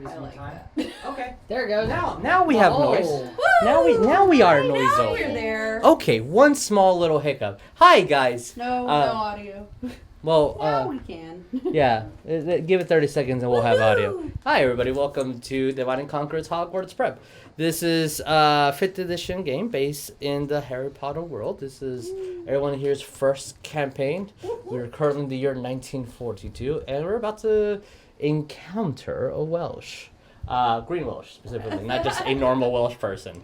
this I one like time. that. Okay. There it goes. Now we have noise. Now we are Now noisy. we're there. Okay, one small little hiccup. Hi guys. No audio. Well, Now we can. yeah, give it 30 seconds and we'll have audio. Hi everybody, welcome to Divide and Conquer's Hogwarts Prep. This is 5th edition game based in the Harry Potter world. This is everyone here's first campaign. We're currently in the year 1942 and we're about to encounter a Welsh. Green Welsh specifically, not just a normal Welsh person.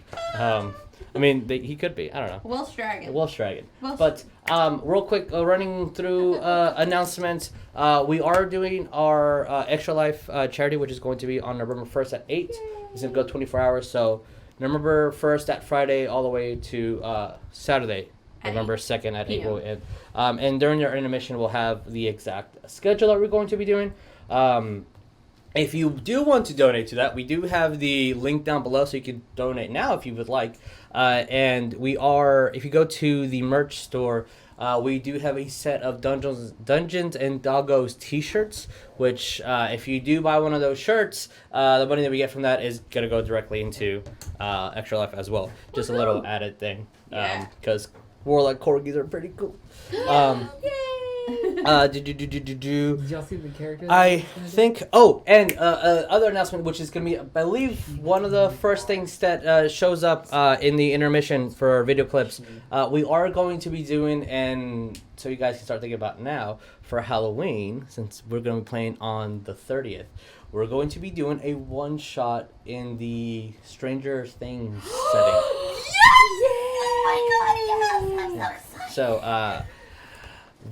I mean, he could be. I don't know. Welsh dragon. Welsh dragon. But real quick, running through announcements. We are doing our Extra Life charity, which is going to be on November 1st at 8. It's going to go 24 hours. So November 1st at Friday all the way to Saturday, November 2nd at 8 will end. And during your intermission, we'll have the exact schedule that we're going to be doing. If you do want to donate to that, we do have the link down below, so you can donate now if you would like. And we are, if you go to the merch store, we do have a set of Dungeons and Doggos t-shirts, which if you do buy one of those shirts, the money that we get from that is going to go directly into Extra Life as well. Just a little added thing, because Warlock Corgis are pretty cool. Did y'all see the characters? I think. Oh, and other announcement, which is gonna be, I believe, one of the first things that shows up in the intermission for video clips. We are going to be doing, and so you guys can start thinking about now for Halloween, since we're gonna be playing on the 30th. We're going to be doing a one shot in the Stranger Things setting. Oh my god, yes! I'm so excited. So,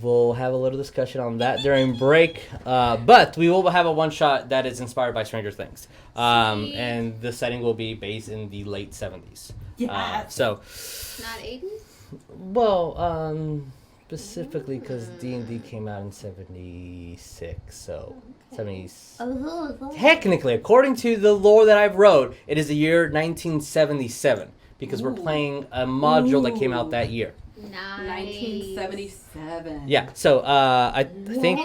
we'll have a little discussion on that during break. But we will have a one-shot that is inspired by Stranger Things. And the setting will be based in the late 70s. Yes. So, Not 80s? well, specifically because D&D came out in 76, so... 70s. Technically, according to the lore that I've wrote, it is the year 1977. Because we're playing a module that came out that year. Nice. 1977. Yeah, so I think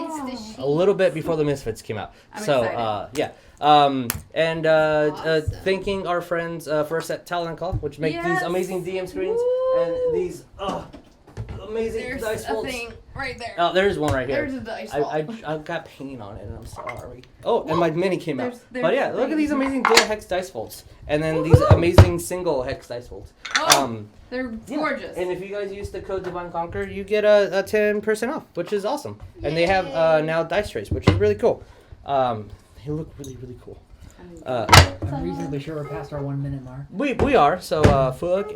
a little bit before the Misfits came out. I'm excited. Yeah. And Awesome. thanking our friends first at Paladin, which make these amazing DM screens and these amazing There's dice a folds. thing right there. Oh, there's one right here. There's a dice I got paint on it, and I'm sorry. Oh, and my mini came out. There's But yeah, a look at thing. these amazing dual hex dice folds, and then these amazing single hex dice folds. They're Yeah. gorgeous. And if you guys use the code Divine Conquer, you get a 10% off, which is awesome. And they have now dice trays, which is really cool. They look really, really cool. I'm reasonably sure we're past our 1 minute mark. We are, so fuck.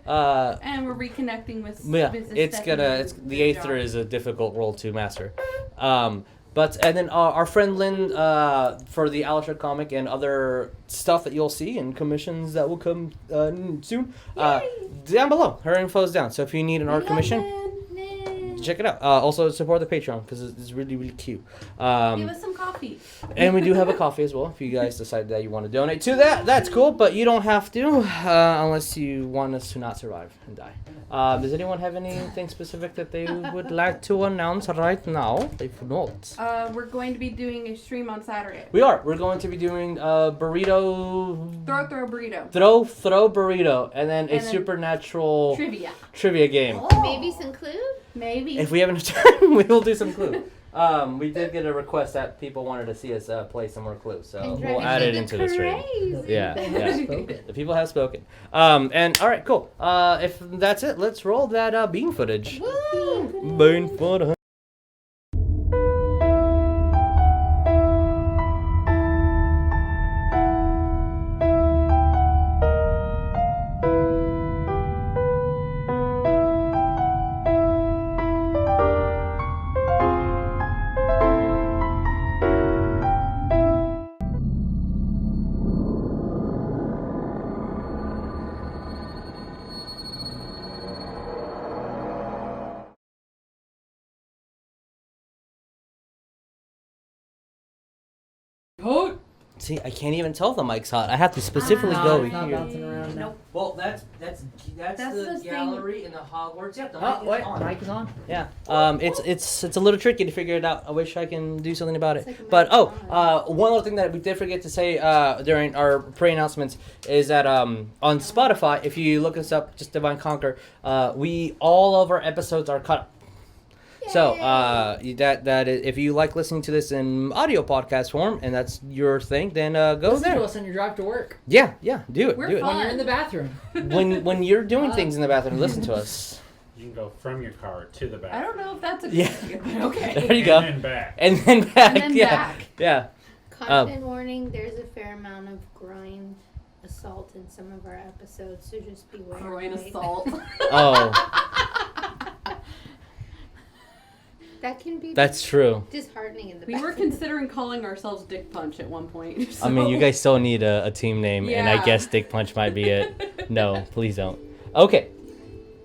And we're reconnecting with. Yeah, with it's the Aether is a difficult role to master. And then our friend Lynn for the Alistair comic and other stuff that you'll see and commissions that will come soon. Down below, her info is down. So if you need an art commission, check it out. Also support the Patreon because it's really, really cute. Give us some coffee. And we do have a coffee as well. If you guys decide that you want to donate to that, that's cool. But you don't have to unless you want us to not survive and die. Does anyone have anything specific that they would like to announce right now? If not, We're going to be doing a stream on Saturday. we're going to be doing burrito. Throw burrito. Throw burrito, and then a then supernatural Trivia. game. Maybe some clues? Maybe. If we have enough time, we will do some clue. We did get a request that people wanted to see us play some more clues, so And we'll drive add you it to into the stream. crazy. Yeah, They have spoken. The people have spoken. And all right, cool. If that's it, let's roll that bean footage. Woo! Bean footage. See, I can't even tell if the mic's hot. I have to specifically No, go it's not here. bouncing around now. Nope. Well, that's That's the the thing. gallery in the Hogwarts. Yeah, the mic Oh, is wait, on. mic is on. Yeah. It's a little tricky to figure it out. I wish I can do something about it. It's like a But marathon. one other thing that we did forget to say during our pre-announcements is that on Spotify, if you look us up, just Divine Conquer, all of our episodes are cut up. So that is, if you like listening to this in audio podcast form and that's your thing, then go Listen there. to us on your drive to work. Yeah, do it. We're do it. When you're in the bathroom. When you're doing things in the bathroom, listen to us. You can go from your car to the bathroom. I don't know if that's a Yeah. okay. There you go. And then back. And then back. And then yeah. back. Yeah. Content warning, there's a fair amount of groin assault in some of our episodes, so just beware. Groin right? assault. Oh, That can be that's true. disheartening in the We bathroom. were considering calling ourselves Dick Punch at one point. I mean, you guys still need a team name, and I Yeah. guess Dick Punch might be it. No, please don't. Okay.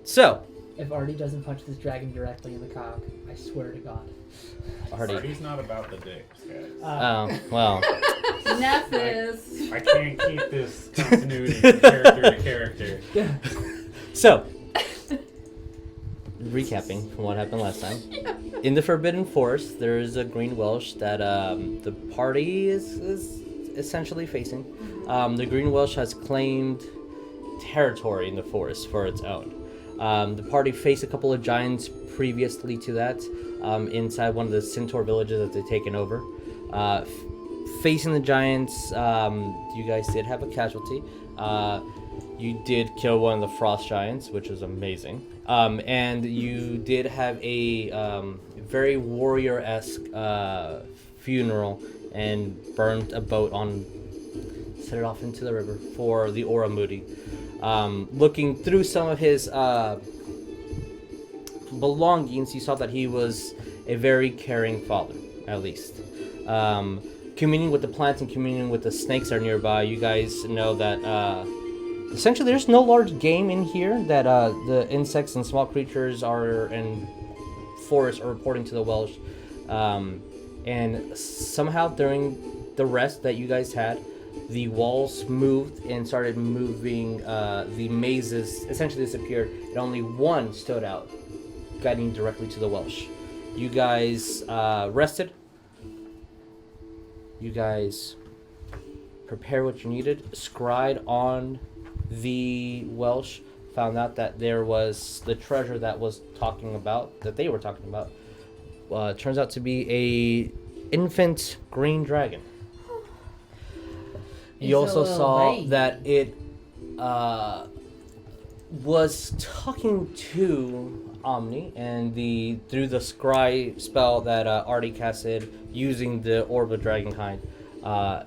So, If Artie doesn't punch this dragon directly in the cock, I swear to God. Artie. Party's not about the dicks, guys. Oh, well. Nephis. I can't keep this continuity from character to character. So, recapping from what happened last time. In the Forbidden Forest, there is a green Welsh that the party is essentially facing. The green Welsh has claimed territory in the forest for its own. The party faced a couple of giants previously to that inside one of the Centaur villages that they've taken over. Facing the giants, you guys did have a casualty. You did kill one of the frost giants, which was amazing. And you did have a very warrior-esque funeral and burned a boat set it off into the river for the Aura Moody. Looking through some of his belongings, you saw that he was a very caring father, at least. Communing with the plants and communing with the snakes that are nearby, you guys know that essentially there's no large game in here, that the insects and small creatures and forests are reporting to the Welsh. And somehow during the rest that you guys had, the walls moved and started moving. The mazes essentially disappeared, and only one stood out, guiding directly to the Welsh. You guys rested. You guys prepared what you needed. Scried on the Welsh, found out that there was the treasure that they were talking about. Turns out to be a infant green dragon. You It's a also little saw baby. that it was talking to Omni, and through the scry spell that Artie casted using the Orb of Dragonkind,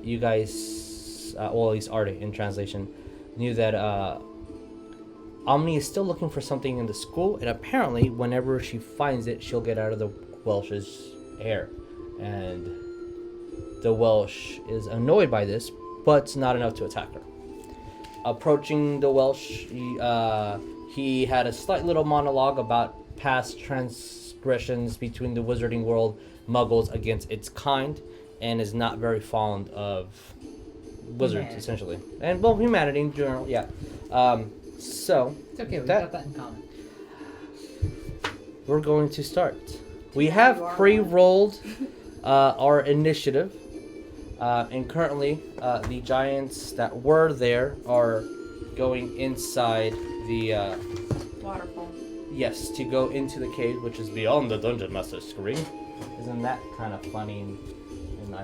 you guys, well, at least Artie in translation, knew that Omni is still looking for something in the school, and apparently whenever she finds it, she'll get out of the Welsh's hair. And the Welsh is annoyed by this, but not enough to attack her. Approaching the Welsh, he had a slight little monologue about past transgressions between the wizarding world, muggles against its kind, and is not very fond of wizards, Yeah. essentially. And, well, humanity in general, yeah. So, It's okay, we've That- got that in common. we're going to start. We have You are pre-rolled our initiative, and currently the giants that were there are going inside the Waterfall. yes, to go into the cave, which is beyond the dungeon master's screen. Isn't that kind of funny? And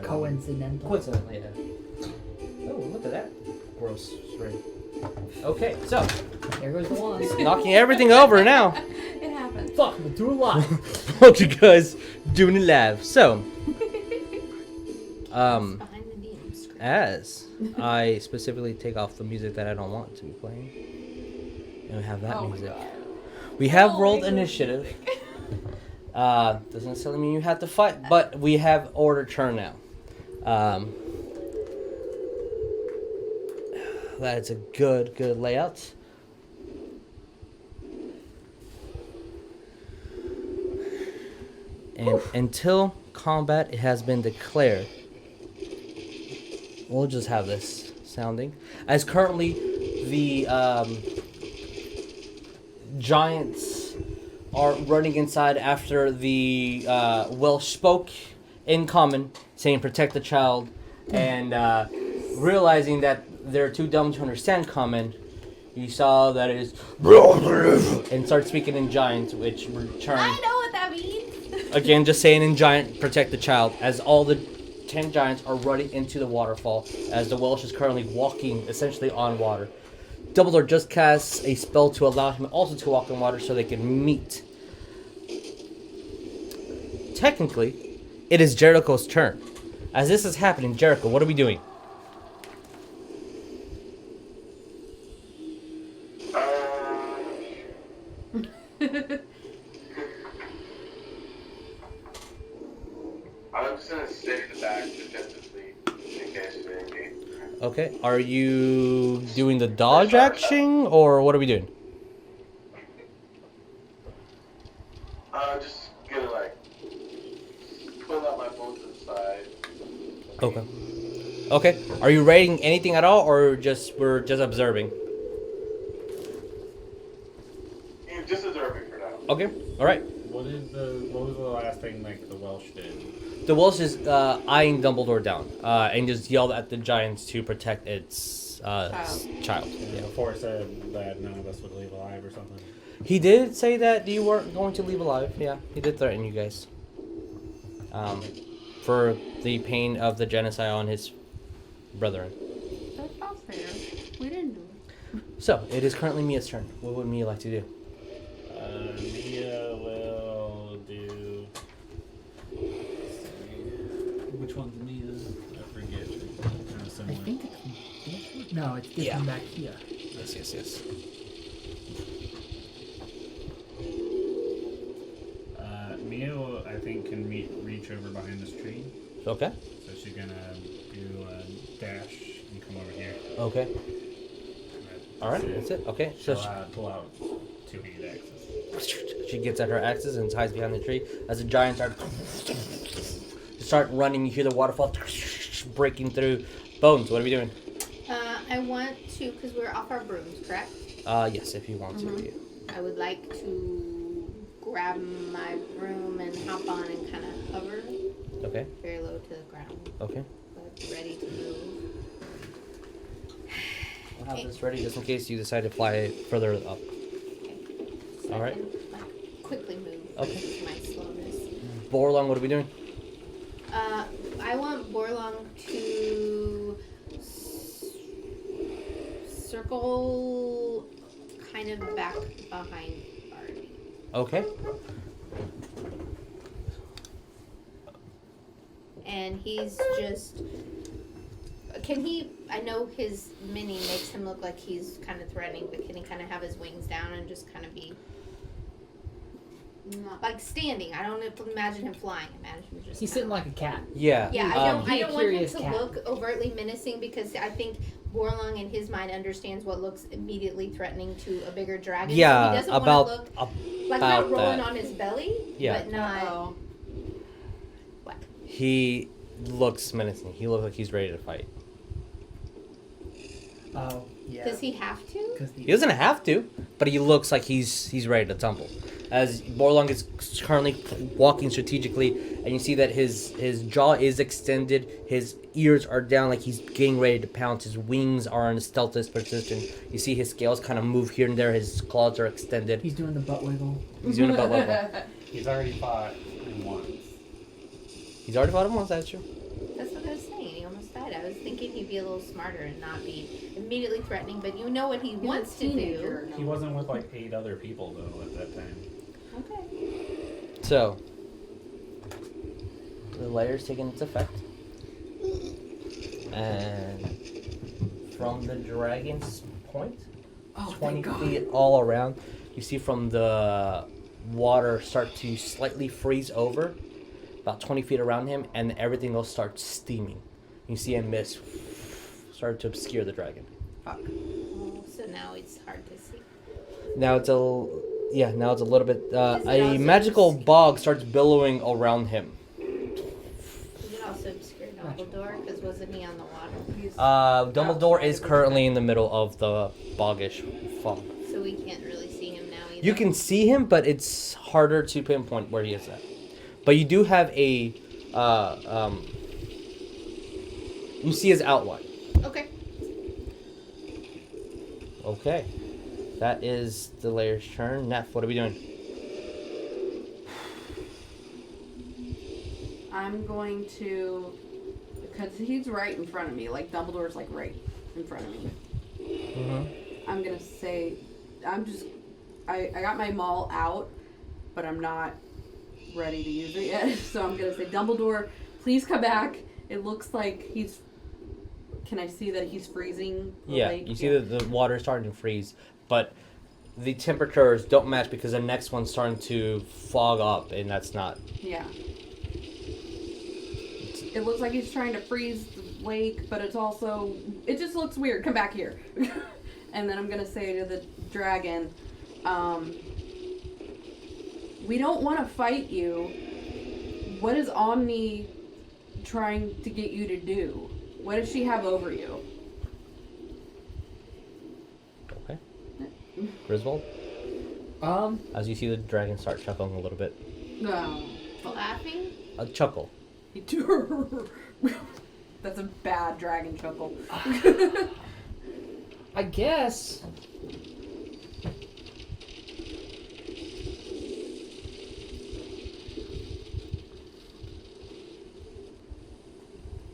Coincidental. coincidentally, yeah. Oh, look at that gross screen. Okay, so There goes the one. knocking everything over now. It happens. Fuck, we'll do a lot. What you guys doing it live? So, Behind the DM screen. as I specifically take off the music that I don't want to be playing, and we have that Oh my music. god. We have Oh, rolled make initiative. Doesn't necessarily mean you have to fight, but we have order turn now. That is a good layout. And until combat has been declared, we'll just have this sounding. As currently, the giants are running inside after the Welsh spoke in common, saying protect the child, and realizing that they're too dumb to understand common, you saw that it is and start speaking in giant, which return I know what that means. again, just saying in giant, protect the child, as all the 10 giants are running into the waterfall, as the Welsh is currently walking essentially on water. Dumbledore just casts a spell to allow him also to walk on water so they can meet. Technically, it is Jericho's turn. As this is happening, Jericho, what are we doing? I'm just gonna stay in the back defensively in case of enemy. Okay, are you doing the dodge action, or what are we doing? Just gonna like pull out my bow to the side. Okay. Okay, are you rating anything at all, or we're just observing? You're just observing for now. Okay, alright. What was the last thing like the Welsh did? The Welsh is eyeing Dumbledore down and just yelled at the giants to protect its child. Yeah. Before it said that none of us would leave alive or something. He did say that you weren't going to leave alive. Yeah, he did threaten you guys. For the pain of the genocide on his brethren. That's not fair. We didn't do it. So, it is currently Mia's turn. What would Mia like to do? Mia will do. Which one's me? I forget. Kind of I similar. think it's no, it's this Yeah. one back here. Yes. Mia, will, I think, can reach over behind this tree. Okay. So she's gonna do a dash and come over here. Okay. Alright, that's it. Okay. So She'll pull out two-handed axes. she gets at her axes and hides behind the tree. As the giants start running, you hear the waterfall breaking through. Bones, what are we doing? I want to, because we're off our brooms, correct? Yes, if you want to. I would like to grab my broom and hop on and kind of hover Okay. very low to the ground, Okay. but ready to move. We'll have this ready just in case you decide to fly further up. Okay. So All I right. can, like, quickly move. Okay. With my slowness. Borlong, what are we doing? I want Borlong to circle kind of back behind Barbie. Okay. And he's just... Can he... I know his mini makes him look like he's kind of threatening, but can he kind of have his wings down and just kind of be... Like standing. I don't imagine him flying. Imagine him just... He's sitting like a cat. Yeah. Yeah, Be I a don't want him curious to cat. look overtly menacing because I think Borlong in his mind understands what looks immediately threatening to a bigger dragon. So Yeah, he doesn't about want to look like about not rolling that. on his belly, Yeah. but not. Uh-oh. What? He looks menacing. He looks like he's ready to fight. Oh, yeah. Does he have to? Because He doesn't have to, but he looks like he's ready to tumble. As Borlong is currently walking strategically, and you see that his jaw is extended, his ears are down like he's getting ready to pounce, his wings are in a stealthist position. You see his scales kind of move here and there, his claws are extended. he's doing the butt wiggle. He's doing a butt wiggle. He's already fought him once. He's already fought him once, that's true. That's what I was saying. He almost died. I was thinking he'd be a little smarter and not be immediately threatening, but you know what he wants to do. He wasn't with like 8 other people though at that time. Okay. So, the layer's taking its effect. And from the dragon's point, 20 feet all around, you see from the water start to slightly freeze over, about 20 feet around him, and everything else starts steaming. You see a mist start to obscure the dragon. Oh, so now it's hard to see. Now it's a little bit. Is it A also magical just- bog starts billowing around him. Is it also obscured Dumbledore? Because wasn't he on the water? Dumbledore is currently in the middle of the boggish fog. So we can't really see him now either. You can see him, but it's harder to pinpoint where he is at. But you do have a, you see his outline. Okay. Okay. That is the layer's turn. Neff, what are we doing? I'm going to, because he's right in front of me. Like Dumbledore's like right in front of me. Mm-hmm. I'm gonna say, I got my maul out, but I'm not ready to use it yet. So I'm gonna say, Dumbledore, please come back. It looks like he's. Can I see that he's freezing? The Yeah, lake? you see that the water is starting to freeze, but the temperatures don't match because the next one's starting to fog up, and that's not. Yeah. It looks like he's trying to freeze the lake, but it's also. It just looks weird. Come back here. And then I'm gonna say to the dragon, we don't want to fight you. What is Omni trying to get you to do? What does she have over you? Okay. Griswold? As you see the dragon start chuckling a little bit. No. Laughing? A chuckle. That's a bad dragon chuckle. I guess.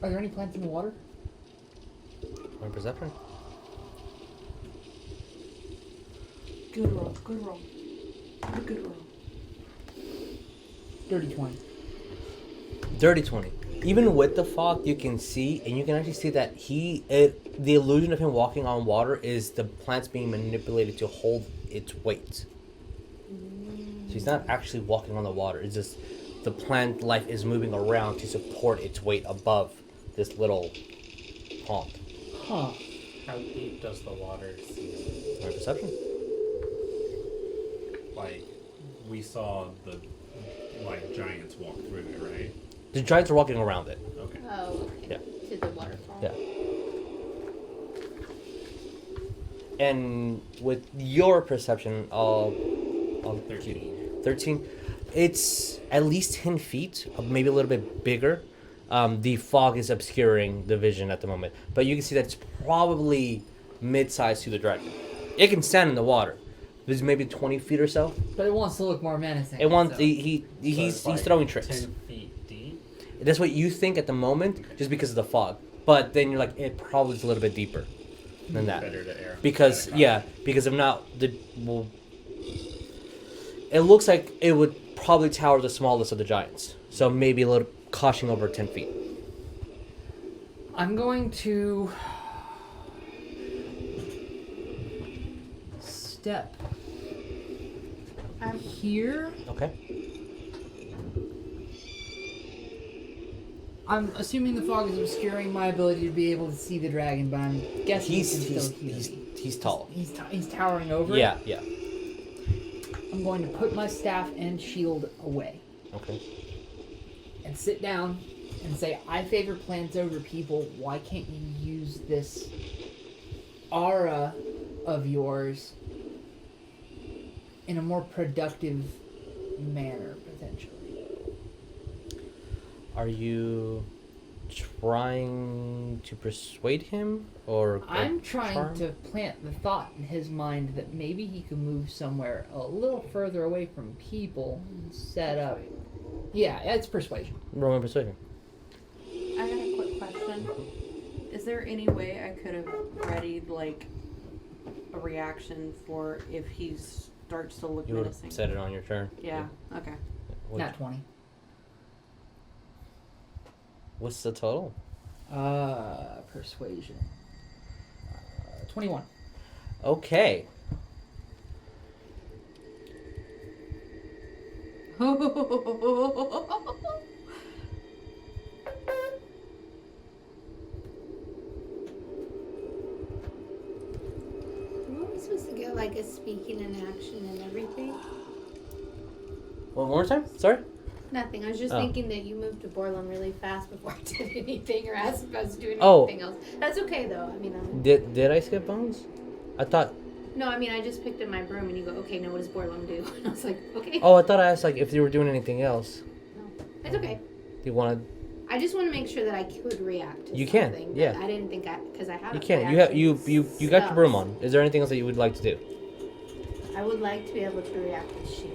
Are there any plants in the water? Roll perception. Good roll. Good roll. Good roll. Dirty 20. Dirty 20. Even with the fog, you can see, and you can actually see that the illusion of him walking on water is the plants being manipulated to hold its weight. So he's not actually walking on the water. It's just the plant life is moving around to support its weight above this little pond. Huh. How deep does the water seem? My perception. Like, we saw the giants walk through it, right? The giants are walking around it. Okay. Oh, okay. Yeah. To the waterfall. Yeah. And with your perception, I'll 13. 13. It's at least 10 feet, maybe a little bit bigger. The fog is obscuring the vision at the moment, but you can see that it's probably mid-sized to the dragon. It can stand in the water. There's maybe 20 feet or so. But it wants to look more menacing. It wants so. he's throwing tricks. 10 feet deep? That's what you think at the moment, just because of the fog. But then you're like, it probably is a little bit deeper than that. Better to err. Because if not, it looks like it would probably tower the smallest of the giants. So maybe a little caution over 10 feet. I'm going to step here. Okay. I'm assuming the fog is obscuring my ability to be able to see the dragon, but I'm guessing He's tall. He's towering over. Yeah. I'm going to put my staff and shield away Okay. and sit down and say, I favor plants over people. Why can't you use this aura of yours in a more productive manner, potentially? Are you trying to persuade him or? I'm trying charm? to plant the thought in his mind that maybe he could move somewhere a little further away from people and set up. Yeah, it's persuasion. Roll my persuasion. I got a quick question. Is there any way I could have readied like a reaction for if he starts to look You would menacing? have said it on your turn. Yeah. Okay. Not 20. What's the total? Persuasion. 21. Okay. Weren't we supposed to get like a speaking in action and everything? One more time? Sorry? Nothing. I was just Oh. thinking that you moved to Borland really fast before I did anything or asked if I was doing Oh. anything else. That's okay though. I mean, Did I skip bones? I thought. no, I mean, I just picked up my broom and you go, okay, now what does Borland do? And I was like, okay. Oh, I thought I asked like if you were doing anything else. No, it's okay. You wanted. I just want to make sure that I could react to You can, something. that yeah. I didn't think because I haven't. You can. You have you got your broom stuff. on. Is there anything else that you would like to do? I would like to be able to react to shield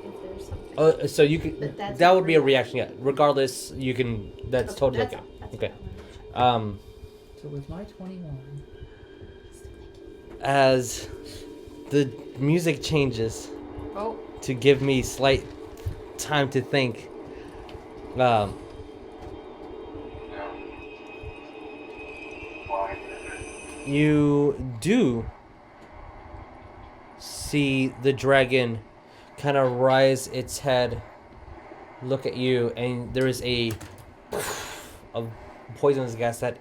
if there's something. So you could. But that's That not would be a reaction. reaction. Yeah. Regardless, you can. That's Okay, totally that's okay. all, that's Okay. all I wanted to check. So with my 21, As the music changes Oh. to give me slight time to think. Why? You do see the dragon kind of rise its head, look at you, and there is a poisonous gas that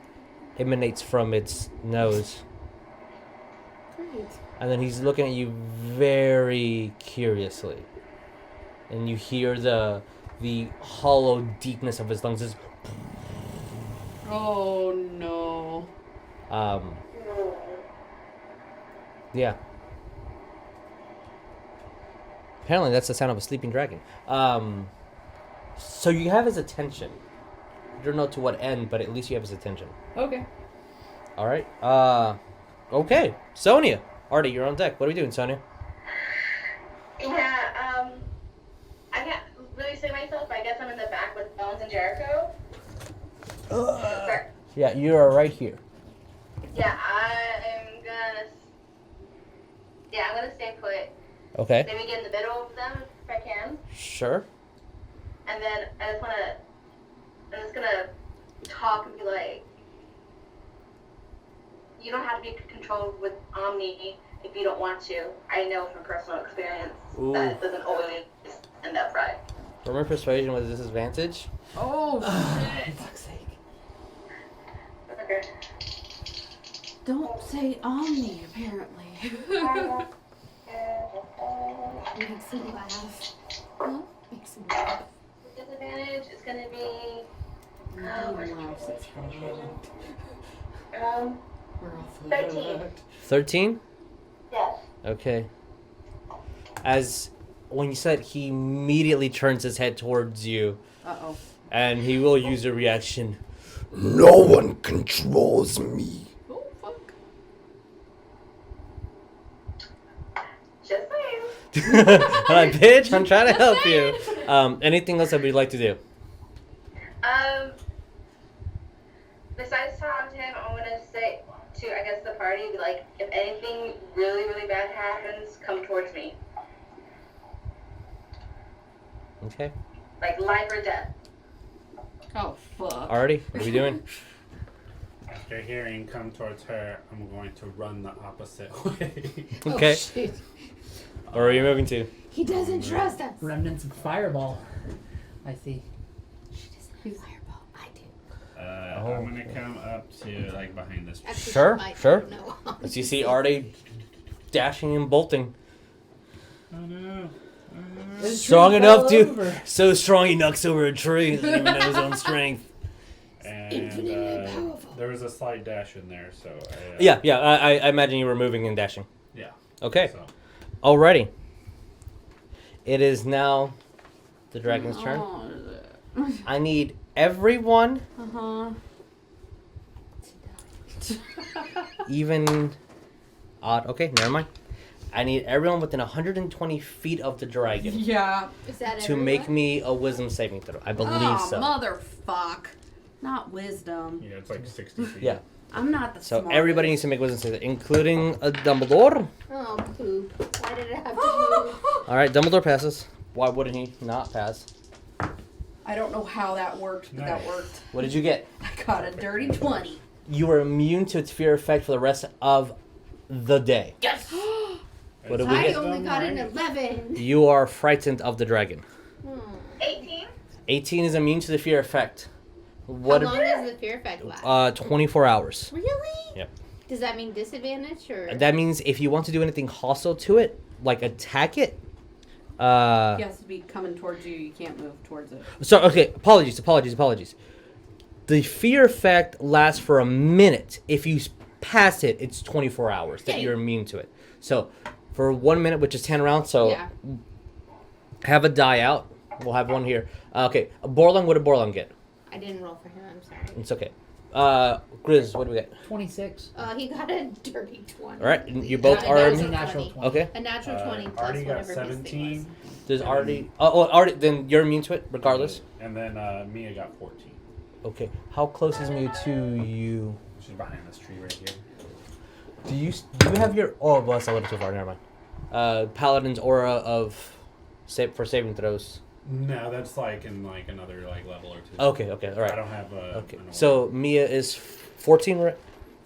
emanates from its nose. Great. And then he's looking at you very curiously. And you hear the hollow deepness of his lungs. Just, Oh no. yeah. Apparently that's the sound of a sleeping dragon. So you have his attention. You don't know to what end, but at least you have his attention. okay. All right. Okay. Sonya. Artie, you're on deck. What are we doing, Sonya? Yeah, I can't really say myself, but I guess I'm in the back with Bones and Jericho. Yeah, you are right here. Yeah, I'm gonna stay put. Okay. Maybe get in the middle of them if I can. Sure. And then I'm just gonna talk and be like, you don't have to be controlled with Omni if you don't want to. I know from personal experience Ooh. that it doesn't always end up right. Remember persuasion with a disadvantage? Oh For shit. fuck's sake. Okay. Don't say Omni, apparently. Makes him laugh. Huh? Makes him laugh. Disadvantage is gonna be Laughs, it's um We're all 13. 13? yes. Okay. As when you said, he immediately turns his head towards you, Uh-oh. and he will use a reaction. No one controls me. Oh, fuck. Just saying. I'm like, bitch, I'm trying to help you. Anything else that we'd like to do? Besides talking to him, I'm gonna say to I guess the party, like, if anything really, really bad happens, come towards me. Okay. Like life or death. Oh, fuck. Alrighty, what are we doing? After hearing come towards her, I'm going to run the opposite way. Okay. Oh, shit. Where are you moving to? He doesn't trust us. Remnants of fireball. I see. She doesn't have fireball. I do. I'm gonna come up to like behind this tree. Actually, Sure, she might. sure. I don't know. As you see Artie dashing and bolting. Oh no. This Strong tree enough fell to... over. So strong he knocks over a tree. He doesn't even know his own strength. And Infinitely powerful. there was a slight dash in there, so Yeah, I imagine you were moving and dashing. yeah. Okay. So Alrighty. It is now the dragon's turn. Oh, is it? I need everyone, Uh-huh. even odd. Okay, never mind. I need everyone within 120 feet of the dragon Yeah. Is that to make me a wisdom saving throw. I believe Oh, so. motherfuck. Not wisdom. yeah, it's like 60 feet. Yeah. I'm not the So smartest. everybody needs to make wisdom saving, including a Dumbledore. Oh, poop. Why did it have to move? All right, Dumbledore passes. Why wouldn't he not pass? I don't know how that worked, but that Nice. worked. What did you get? I got a dirty 20. You are immune to its fear effect for the rest of the day. Yes! What did we I get? only got an 11. You are frightened of the dragon. 18. 18 is immune to the fear effect. How What? long does the fear effect last? 24 hours. Really? Yep. Does that mean disadvantage or? That means if you want to do anything hostile to it, like attack it, He has to be coming towards you. You can't move towards it. So, okay, apologies. The fear effect lasts for a minute. If you pass it, it's 24 hours that you're immune to it. So, for 1 minute, which is 10 rounds, so Yeah. have a die out. We'll have one here. Okay, Borlong, what did Borlong get? I didn't roll for him. I'm sorry. It's okay. Grizz, what do we get? 26. He got a dirty 20. All right, you both That are was a immune. natural 20. Okay. A natural 20 plus Artie got whatever his thing 17. Does Artie... Oh, Artie, then you're immune to it, regardless? And then Mia got 14. Okay. How close is Mia to you? She's behind this tree right here. Do you have your... Oh, well, that's a little too far. Never mind. Paladin's aura of... for saving throws. No, that's like in like another like level or two. Okay, all right. I don't have Okay, an so Mia is 14, right?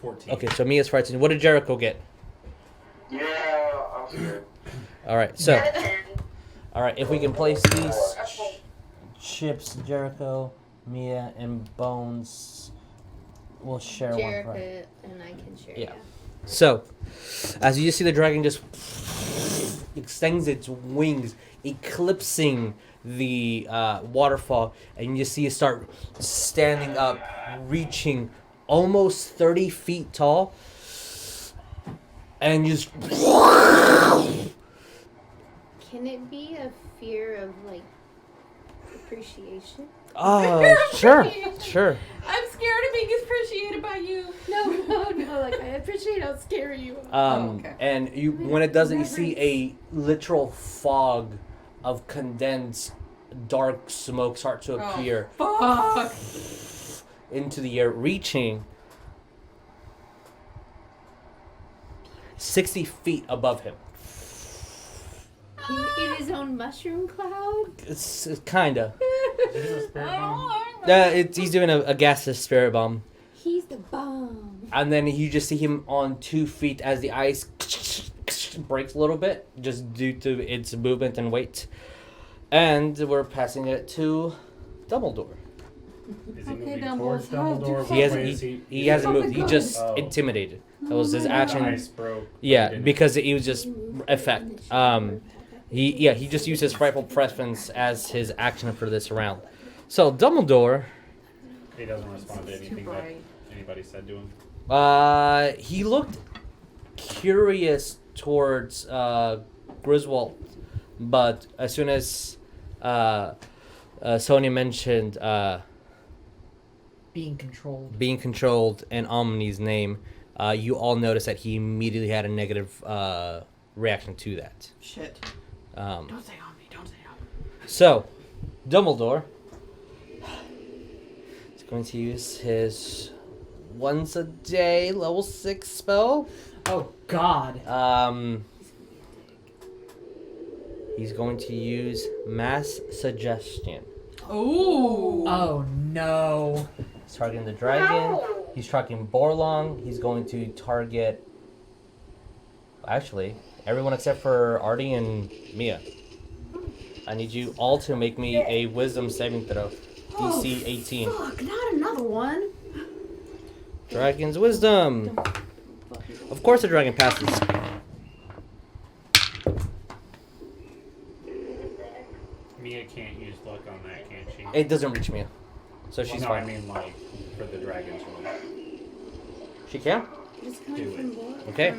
14. Okay, so Mia's 14. What did Jericho get? Yeah, I'm scared. All right, so... And All right, if we can place these chips, Jericho, Mia, and Bones, we'll share one. Jericho Right? and I can share. Yeah. So, as you just see, the dragon just extends its wings, eclipsing the waterfall, and you see it start standing up, reaching almost 30 feet tall, and just... Can it be a fear of like appreciation? Sure. I'm scared of being appreciated by you. No. Like I appreciate how scary you are. Okay. And you, when it does it, you see a literal fog of condensed dark smoke start to appear Fuck. into the air, reaching 60 feet above him. In his own mushroom cloud. It's kinda. Is this a spirit bomb? He's doing a gaseous spirit bomb. He's the bomb. And then you just see him on 2 feet as the ice breaks a little bit, just due to its movement and weight. And we're passing it to Dumbledore. Is he Okay, moving Dumbledore, towards how do Dumbledore? He hasn't. Why is He hasn't moved. He Something just good. Oh. intimidated. That was his The action. ice broke. Yeah, He didn't- because it was just effect. He just used his frightful presence as his action for this round. So Dumbledore, he doesn't respond to It's too anything that bright. anybody said to him. he looked curious towards Griswold, but as soon as Sonya mentioned Being controlled. being controlled and Omni's name, you all noticed that he immediately had a negative reaction to that. Shit. Um, Don't say on me. Don't say on me. So, Dumbledore is going to use his once a day level 6 spell. Oh, God. He's going to use Mass Suggestion. Ooh. Oh, no. He's targeting the dragon. He's targeting Borlong. He's going to target... Actually, everyone except for Artie and Mia. I need you all to make me a Wisdom saving throw. DC 18. Fuck, not another one. Dragon's Wisdom. Of course the dragon passes. Mia can't use luck on that, can she? It doesn't reach Mia. So she's no, fine. I mean like for the dragon's roll. She can? It's coming Do it. from Lord. Okay.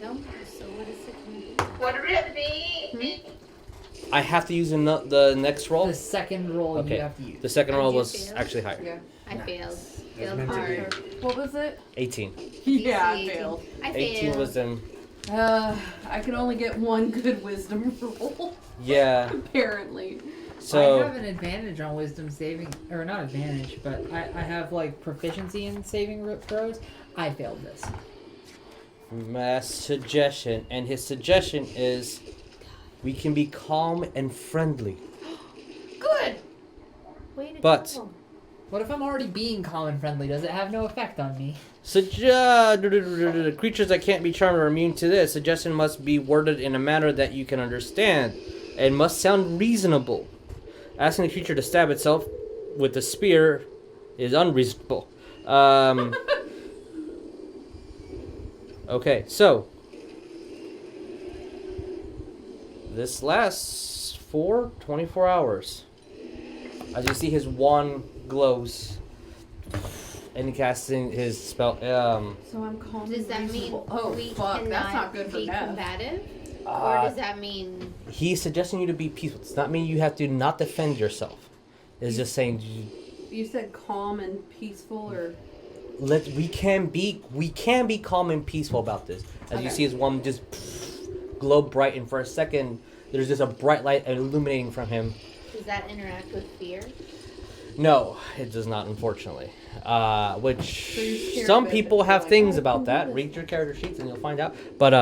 Don't. So what is it going to what would it be? I have to use the next roll. The second roll Okay. you have to use. The second roll Did you was fail? actually higher. Yeah. I failed. It's Failed meant to hard. be. What was it? 18. Yeah, I 18. failed. I 18 failed. wisdom. I can only get one good wisdom roll, Yeah. apparently. I So have an advantage on wisdom saving, or not advantage, but I have like proficiency in saving throws. I failed this. Mass Suggestion, and his suggestion is we can be calm and friendly. Good. Way to But- go. What if I'm already being calm and friendly? Does it have no effect on me? Creatures that can't be charmed are immune to this. Suggestion must be worded in a manner that you can understand and must sound reasonable. Asking the creature to stab itself with the spear is unreasonable. Okay, so this lasts for 24 hours. As you see, his wand glows. And he casts in his spell. So I'm calm. Does that and mean reasonable. Oh we fuck, cannot that's not good for be Nev. combative? Or Uh, does that mean he's suggesting you to be peaceful. It does not mean you have to not defend yourself. It's just saying You said calm and peaceful, or we can be calm and peaceful about this. As you Okay. see his wand just glow bright, and for a second there's just a bright light illuminating from him. does that interact with fear? No, it does not, unfortunately. Which So you're scared some of it, people but have you're like, things "Oh, I about can do that. this." Read your character sheets and you'll find out. But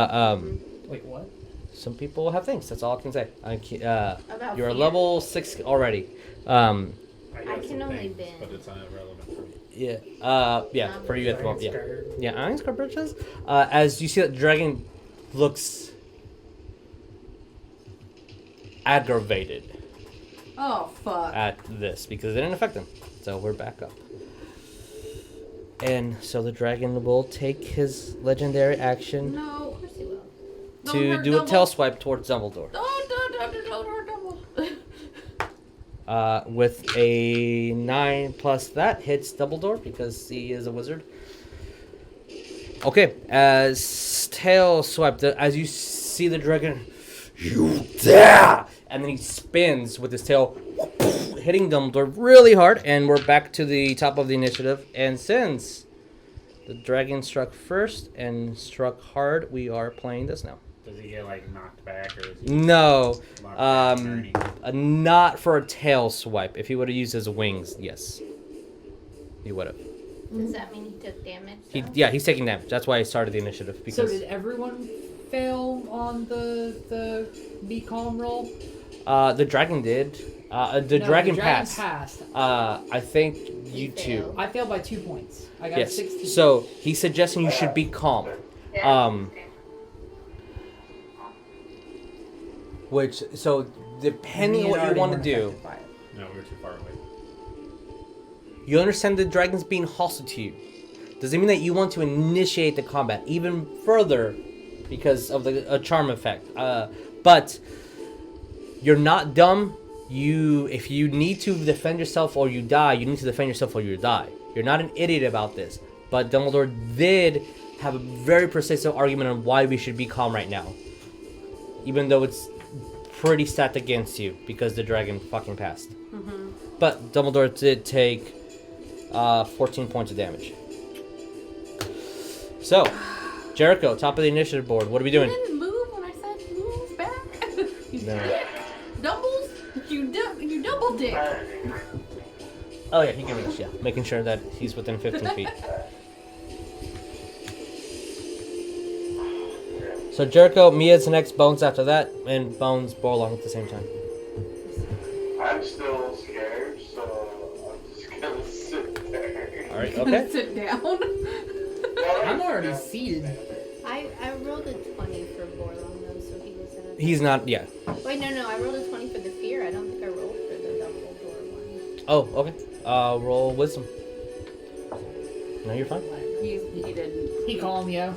Wait, what? some people have things. That's all I can say. About You're a fear? level 6 already. I can some only things, bend. but it's irrelevant for me. Yeah, for you at the moment. Yeah. Scared. Yeah, Iron Scorpions. As you see that dragon looks aggravated oh fuck. at this because it didn't affect him. So we're back up. And so the dragon will take his legendary action No. Of course he will. Don't to hurt do a Dumble. tail swipe towards Dumbledore. Don't hurt Dumble. With a 9 plus that hits Dumbledore because he is a wizard. Okay, as tail swipe, as you see the dragon, you dare! And then he spins with his tail, hitting Dumbledore really hard, and we're back to the top of the initiative. And since the dragon struck first and struck hard, we are playing this now. Does he get like knocked back or is he No, knocked back or anything? not for a tail swipe. If he would have used his wings, yes, he would have. Does that mean he took damage? though? Yeah, he's taking damage. That's why I started the initiative So because did everyone fail on the be calm roll? the dragon did. The No, dragon the passed. passed. I think you He two. failed. I failed by 2 points. I got Yes. 16. So he's suggesting you should be calm. Which depending on what you want to do, No, we're too far away. you understand the dragon's being hostile to you. Does it mean that you want to initiate the combat even further because of the charm effect? But you're not dumb. If you need to defend yourself or you die, you need to defend yourself or you die. You're not an idiot about this. But Dumbledore did have a very persuasive argument on why we should be calm right now. Even though it's pretty stacked against you because the dragon fucking passed. Mm-hmm. But Dumbledore did take 14 points of damage. So, Jericho, top of the initiative board. What are we You doing? didn't move when I said move back. You No. dick. Doubles. You double dick. Oh yeah, he can reach. Yeah, making sure that he's within 15 feet. So Jericho, Mia's the next, Bones after that, and Bones bow along at the same time. I'm still scared, so I'm just gonna sit there. All right, okay. Sit down. I'm already seated. I rolled a 20 for Borlon though, so he was in a... He's not. Yeah. Wait, no, I rolled a 20 for the fear. I don't think I rolled for the Dumbledore one. Oh, okay. Roll wisdom. No, you're fine. He didn't. He calm, yo.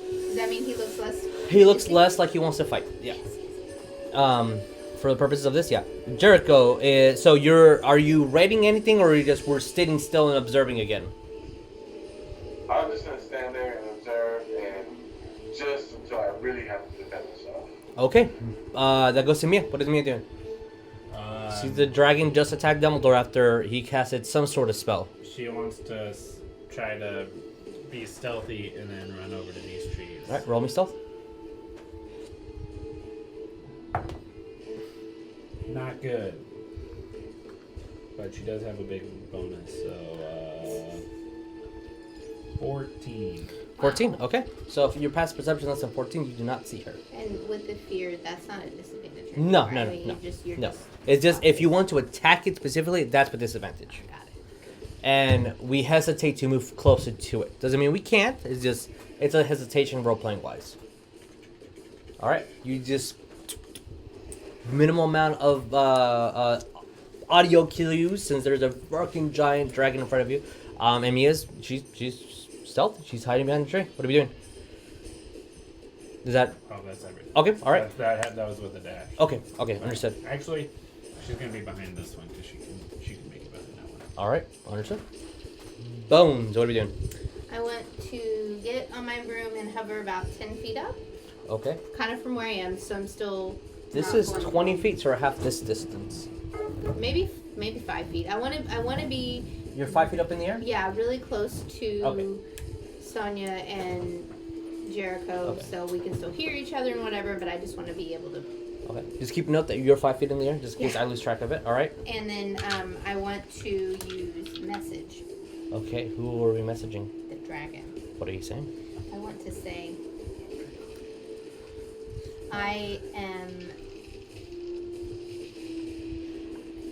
Does that mean he looks less... He looks less like he wants to fight. Yeah. For the purposes of this, yeah. Jericho, so are you writing anything, or we're sitting still and observing again? I'm just gonna stand there and observe, and just until I really have to defend myself. Okay. That goes to Mia. What is Mia doing? See, the dragon just attacked Dumbledore after he casted some sort of spell. She wants to try to be stealthy and then run over to these trees. All right, roll me stealth. Not good. But she does have a big bonus, so 14. 14. Okay. So if your past perception less than 14, you do not see her. And with the fear, that's not a disadvantage. No, anymore. no, I no, mean, no. You're No. just... It's just if you want to attack it specifically, that's with disadvantage. Got it. And we hesitate to move closer to it. Doesn't mean we can't. It's a hesitation role playing wise. All right. You just minimal amount of audio cues since there's a fucking giant dragon in front of you. And Mia's she's stealth. She's hiding behind the tree. What are we doing? Is that Oh, that's everything. okay? All right. That was with the dash. Okay. Understood. Actually, she's gonna be behind this one because she can make it behind that one. All right. Understood. Bones. What are we doing? I want to get on my broom and hover about 10 feet up, Okay. kind of from where I am, so I'm still This not is going 20 forward. feet, so we're half this distance. Maybe 5 feet. I want to be You're 5 feet up in the air. really close to Okay. Sonya and Jericho, Okay. so we can still hear each other and whatever. But I just want to be able to. Okay. Just keep note that you're 5 feet in the air, just in case Yeah. I lose track of it. All right. And then I want to use message Okay. Who are we messaging? the dragon. What are you saying? I want to say, I am.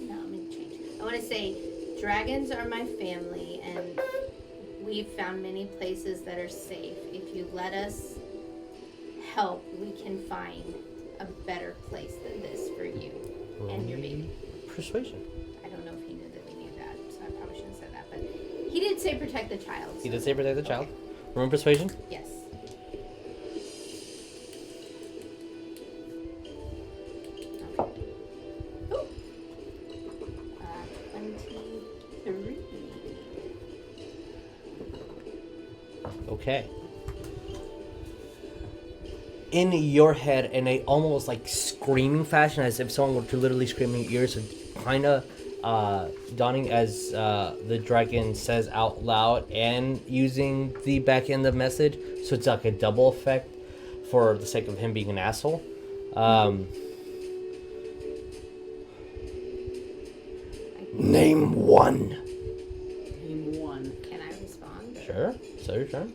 No, I'm gonna change. I want to say, dragons are my family, and we've found many places that are safe. If you let us help, we can find a better place than this for you and your baby. Persuasion. I don't know if he knew that we knew that, so I probably shouldn't have said that. But he did say protect the child. He so- did say protect the child. Okay. Remember persuasion? Yes. Okay. Ooh. 23. Okay. In your head, in a almost like screaming fashion, as if someone were to literally scream in your ears, kind of dawning as the dragon says out loud and using the back end of message, so it's like a double effect for the sake of him being an asshole. Name one. Name one. Can I respond? Sure. So your turn.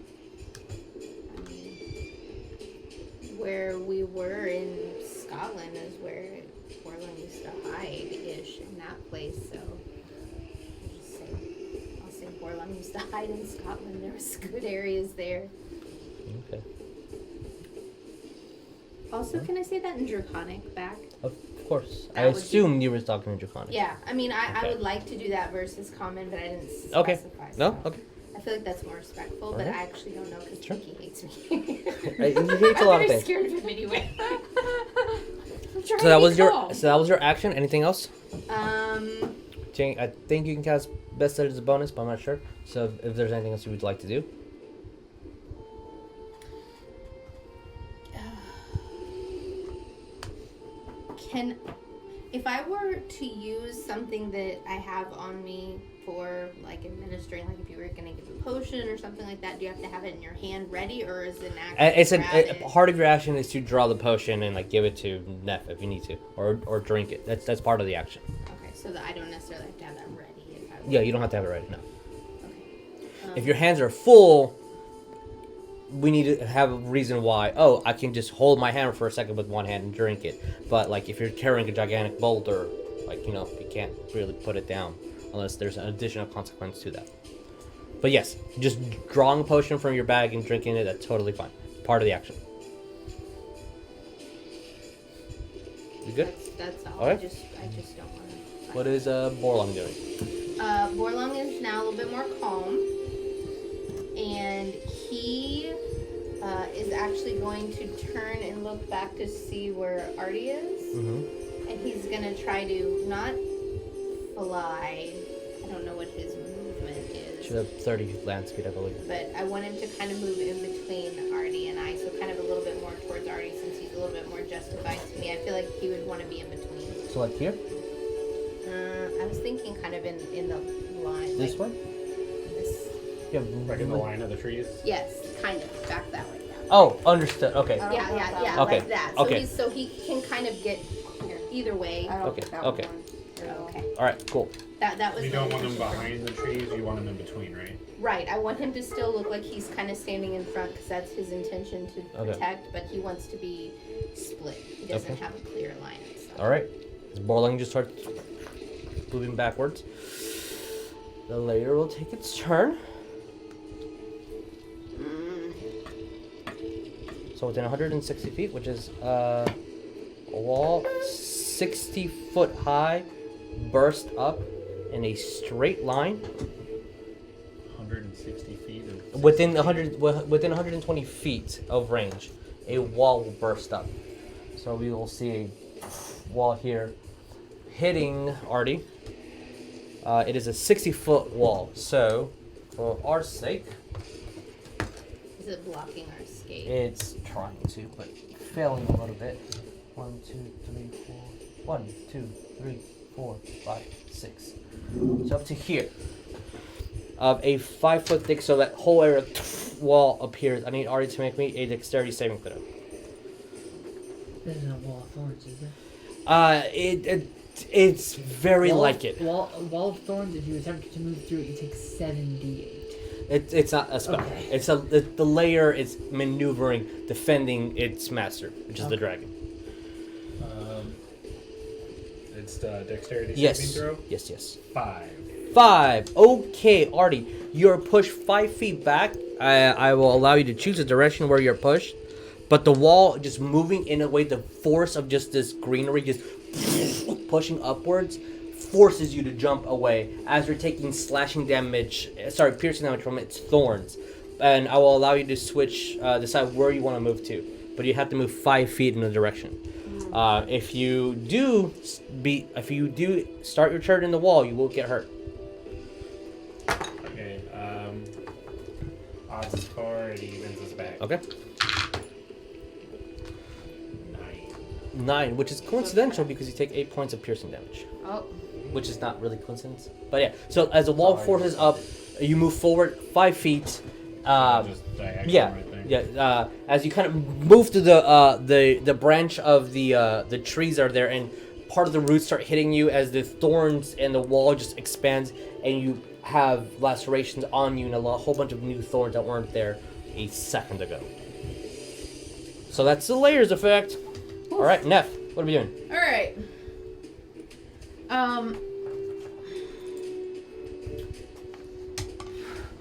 I mean, where we were in Scotland is where Orlin used to hide-ish in that place, so I'll say Orlin used to hide in Scotland. There was good areas there. Okay. Also, can I say that in Draconic back? Of course. I That would be- assumed you were talking in Draconic. Yeah, I mean, I Okay. would like to do that versus common, but I didn't Okay. specify. No? so Okay. I feel like that's more respectful, but Alright. I actually don't know because Sure. Pinky hates me. He hates a lot of I'm very things. scared of him anyway. I'm trying So that to was be your calm. action. Anything else? Um, I think you can cast Best Sight as a bonus, but I'm not sure. So if there's anything else you would like to do. if I were to use something that I have on me for like administering, like if you were gonna give a potion or something like that, do you have to have it in your hand ready, or is it an action? It's grab it? part of your action is to draw the potion and like give it to Neff if you need to, or drink it. That's part of the action. Okay, so that I don't necessarily have to have that ready. If I Yeah, you don't have to have it ready. No. Okay. If your hands are full, we need to have a reason why. Oh, I can just hold my hammer for a second with one hand and drink it. But like if you're carrying a gigantic boulder, like you can't really put it down unless there's an additional consequence to that. But yes, just drawing a potion from your bag and drinking it, that's totally fine. Part of the action. You good? That's all. Alright. I just don't want to. What is Borlong doing? Borlong is now a little bit more calm, and he is actually going to turn and look back to see where Artie is, Mm-hmm. and he's gonna try to not fly. I don't know what his movement is. Should have 30 land speed, I believe. But I want him to kind of move in between Artie and I, so kind of a little bit more towards Artie since he's a little bit more justified to me. I feel like he would want to be in between. So like here? I was thinking kind of in the line. This like way? This. Yeah. Like in the line of the trees? Yes, kind of. Back that way. Yeah. Oh, understood. Okay. Yeah, Okay, like that. So, okay. so he can kind of get either way. I don't Okay, think that okay. one. Okay. All right. Cool. That was You the don't want them initial behind the trees, you want them in between, right? Right. I want him to still look like he's kind of standing in front because that's his intention to Okay. protect, but he wants to be split. He doesn't Okay. have a clear line. So. All right. As Borlong just starts moving backwards, the layer will take its turn. So within 160 feet, which is a wall 60 foot high, burst up in a straight line 160 feet of... within 120 feet of range. a wall will burst up. So we will see a wall here hitting Artie. It is a 60-foot wall. So, for our sake, Is it blocking our escape? it's trying to, but failing a little bit. 1, 2, 3, 4. 1, 2, 3, 4, 5, 6. So up to here. Of a 5-foot thick, so that whole area wall appears. I need Artie to make me a dexterity saving throw. There's no wall of thorns, is there? It's very like it. Wall of thorns. If you attempt to move through it, you take 7d8. It's not a spell. Okay. It's the layer is maneuvering, defending its master, which is the dragon. It's the dexterity Yes. saving throw. Yes. 5. 5. Okay, Artie, you're pushed 5 feet back. I will allow you to choose a direction where you're pushed, but the wall just moving in a way, the force of just this greenery just pushing upwards forces you to jump away as you're taking piercing damage from its thorns. And I will allow you to switch, decide where you want to move to, but you have to move 5 feet in a direction. If you do start your turn in the wall, you will get hurt. Okay. Odds score, it evens us back. Okay. 9, which is coincidental because you take 8 points of piercing damage, Oh. which is not really coincidence. But yeah, so as the wall forces up, you move forward 5 feet. Just diagonal Yeah, right there. yeah. As you kind of move to the branch of the trees are there, and part of the roots start hitting you as the thorns and the wall just expands, and you have lacerations on you and a whole bunch of new thorns that weren't there a second ago. So that's the layers effect. All right, Neff, what are we doing? All right.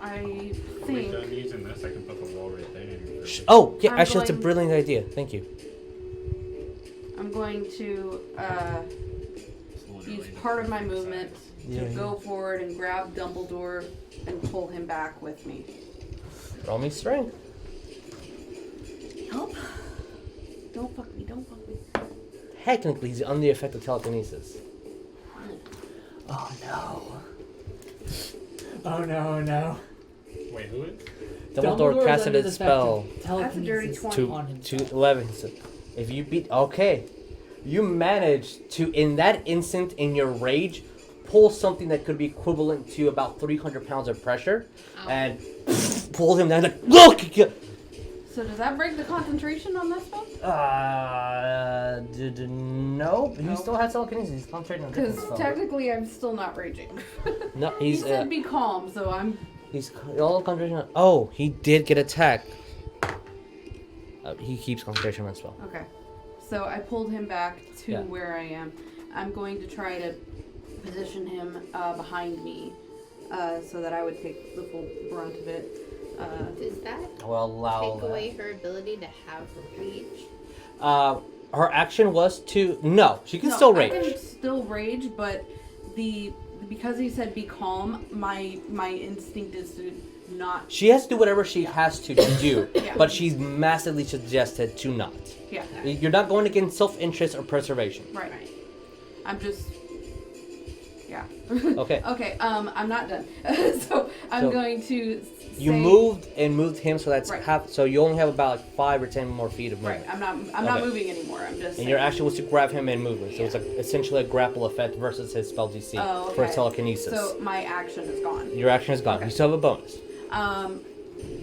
I When we're think done using this, I can put the wall right there. Oh, yeah, I'm actually, that's a going- brilliant idea. Thank you. I'm going to use part of my movement to go forward and grab Dumbledore and pull him back with me. Roll me strength. Help! Don't fuck me, don't fuck me. Technically, he's under the effect of telekinesis. Oh no. Oh no. Wait, who is? Dumbledore is casted under the its effect spell. of telekinesis That's a dirty 20. on to himself. 11. So if you beat, okay, you managed to, in that instant, in your rage, pull something that could be equivalent to about 300 pounds of pressure, and pull him down. Like, look. So does that break the concentration on this one? No, he still has telekinesis. He's concentrating on different Because spell. technically I'm still not raging. No, He he's said be calm, so I'm... he's all concentration on. Oh, he did get attacked. He keeps concentration on that spell. Okay. So I pulled him back to Yeah. where I am. I'm going to try to position him behind me so that I would take the full brunt of it. Does that I will allow take that. away her ability to have rage? Her action was to no. She can still rage. I can still rage, but because he said be calm, my instinct is to not. She has to do whatever she has to do, Yeah. but she's massively suggested to not. Yeah. You're not going against self-interest or preservation. Right. I'm just. Yeah. Okay. Okay. I'm not done. So I'm So, going to. You say- moved him, so that's Right. half. So you only have about like 5 or 10 more feet of movement. Right. I'm not Okay. moving anymore. I'm just. And your saying. action was to grab him and move him. So it's like essentially a grapple effect versus his spell DC Oh, for okay. telekinesis. So my action is gone. Your action is gone. Okay. You still have a bonus, and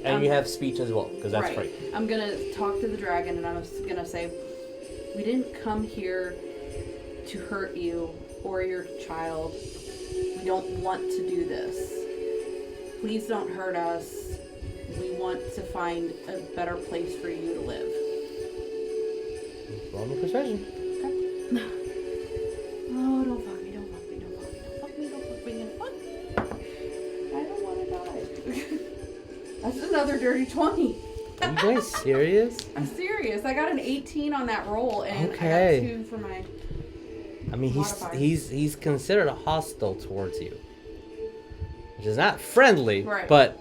you um, have speech as well because that's right. free. I'm gonna talk to the dragon, and I'm gonna say, we didn't come here to hurt you or your child. We don't want to do this. Please don't hurt us. We want to find a better place for you to live. Roll me persuasion. Oh, don't fuck me, don't fuck me, don't fuck me, don't fuck me, don't fuck me, don't fuck me. I don't want to die. That's another dirty 20. Are you guys serious? I'm serious. I got an 18 on that roll, and Okay. I got 2 for my... I mean, Modifier. he's considered hostile towards you, which is not friendly, Right. but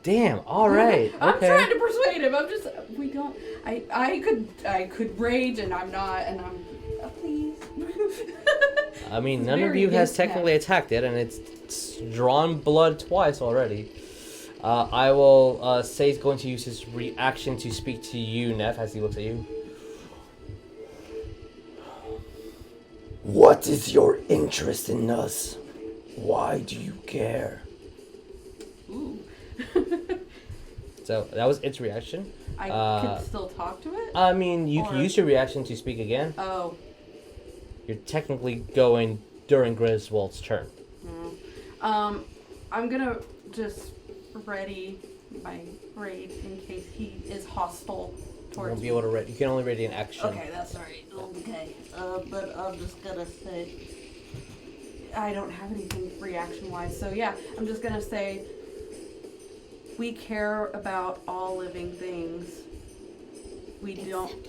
Damn. All right. I'm Okay. trying to persuade him. I'm just. We don't. I could rage, and I'm not. And I'm. Please. I mean, It's none of very you has against technically that. attacked it, and it's drawn blood twice already. I will say he's going to use his reaction to speak to you, Neff, as he looks at you. What is your interest in us? Why do you care? Ooh. So that was its reaction. I can still talk to it. I mean, you can Or- use your reaction to speak again. Oh. You're technically going during Griswold's turn. I'm gonna just ready my raid in case he is hostile You towards won't be me. able to. You can only ready an action. Okay, that's alright. Okay. But I'm just gonna say I don't have anything reaction wise, so yeah, I'm just gonna say we care about all living things. We don't.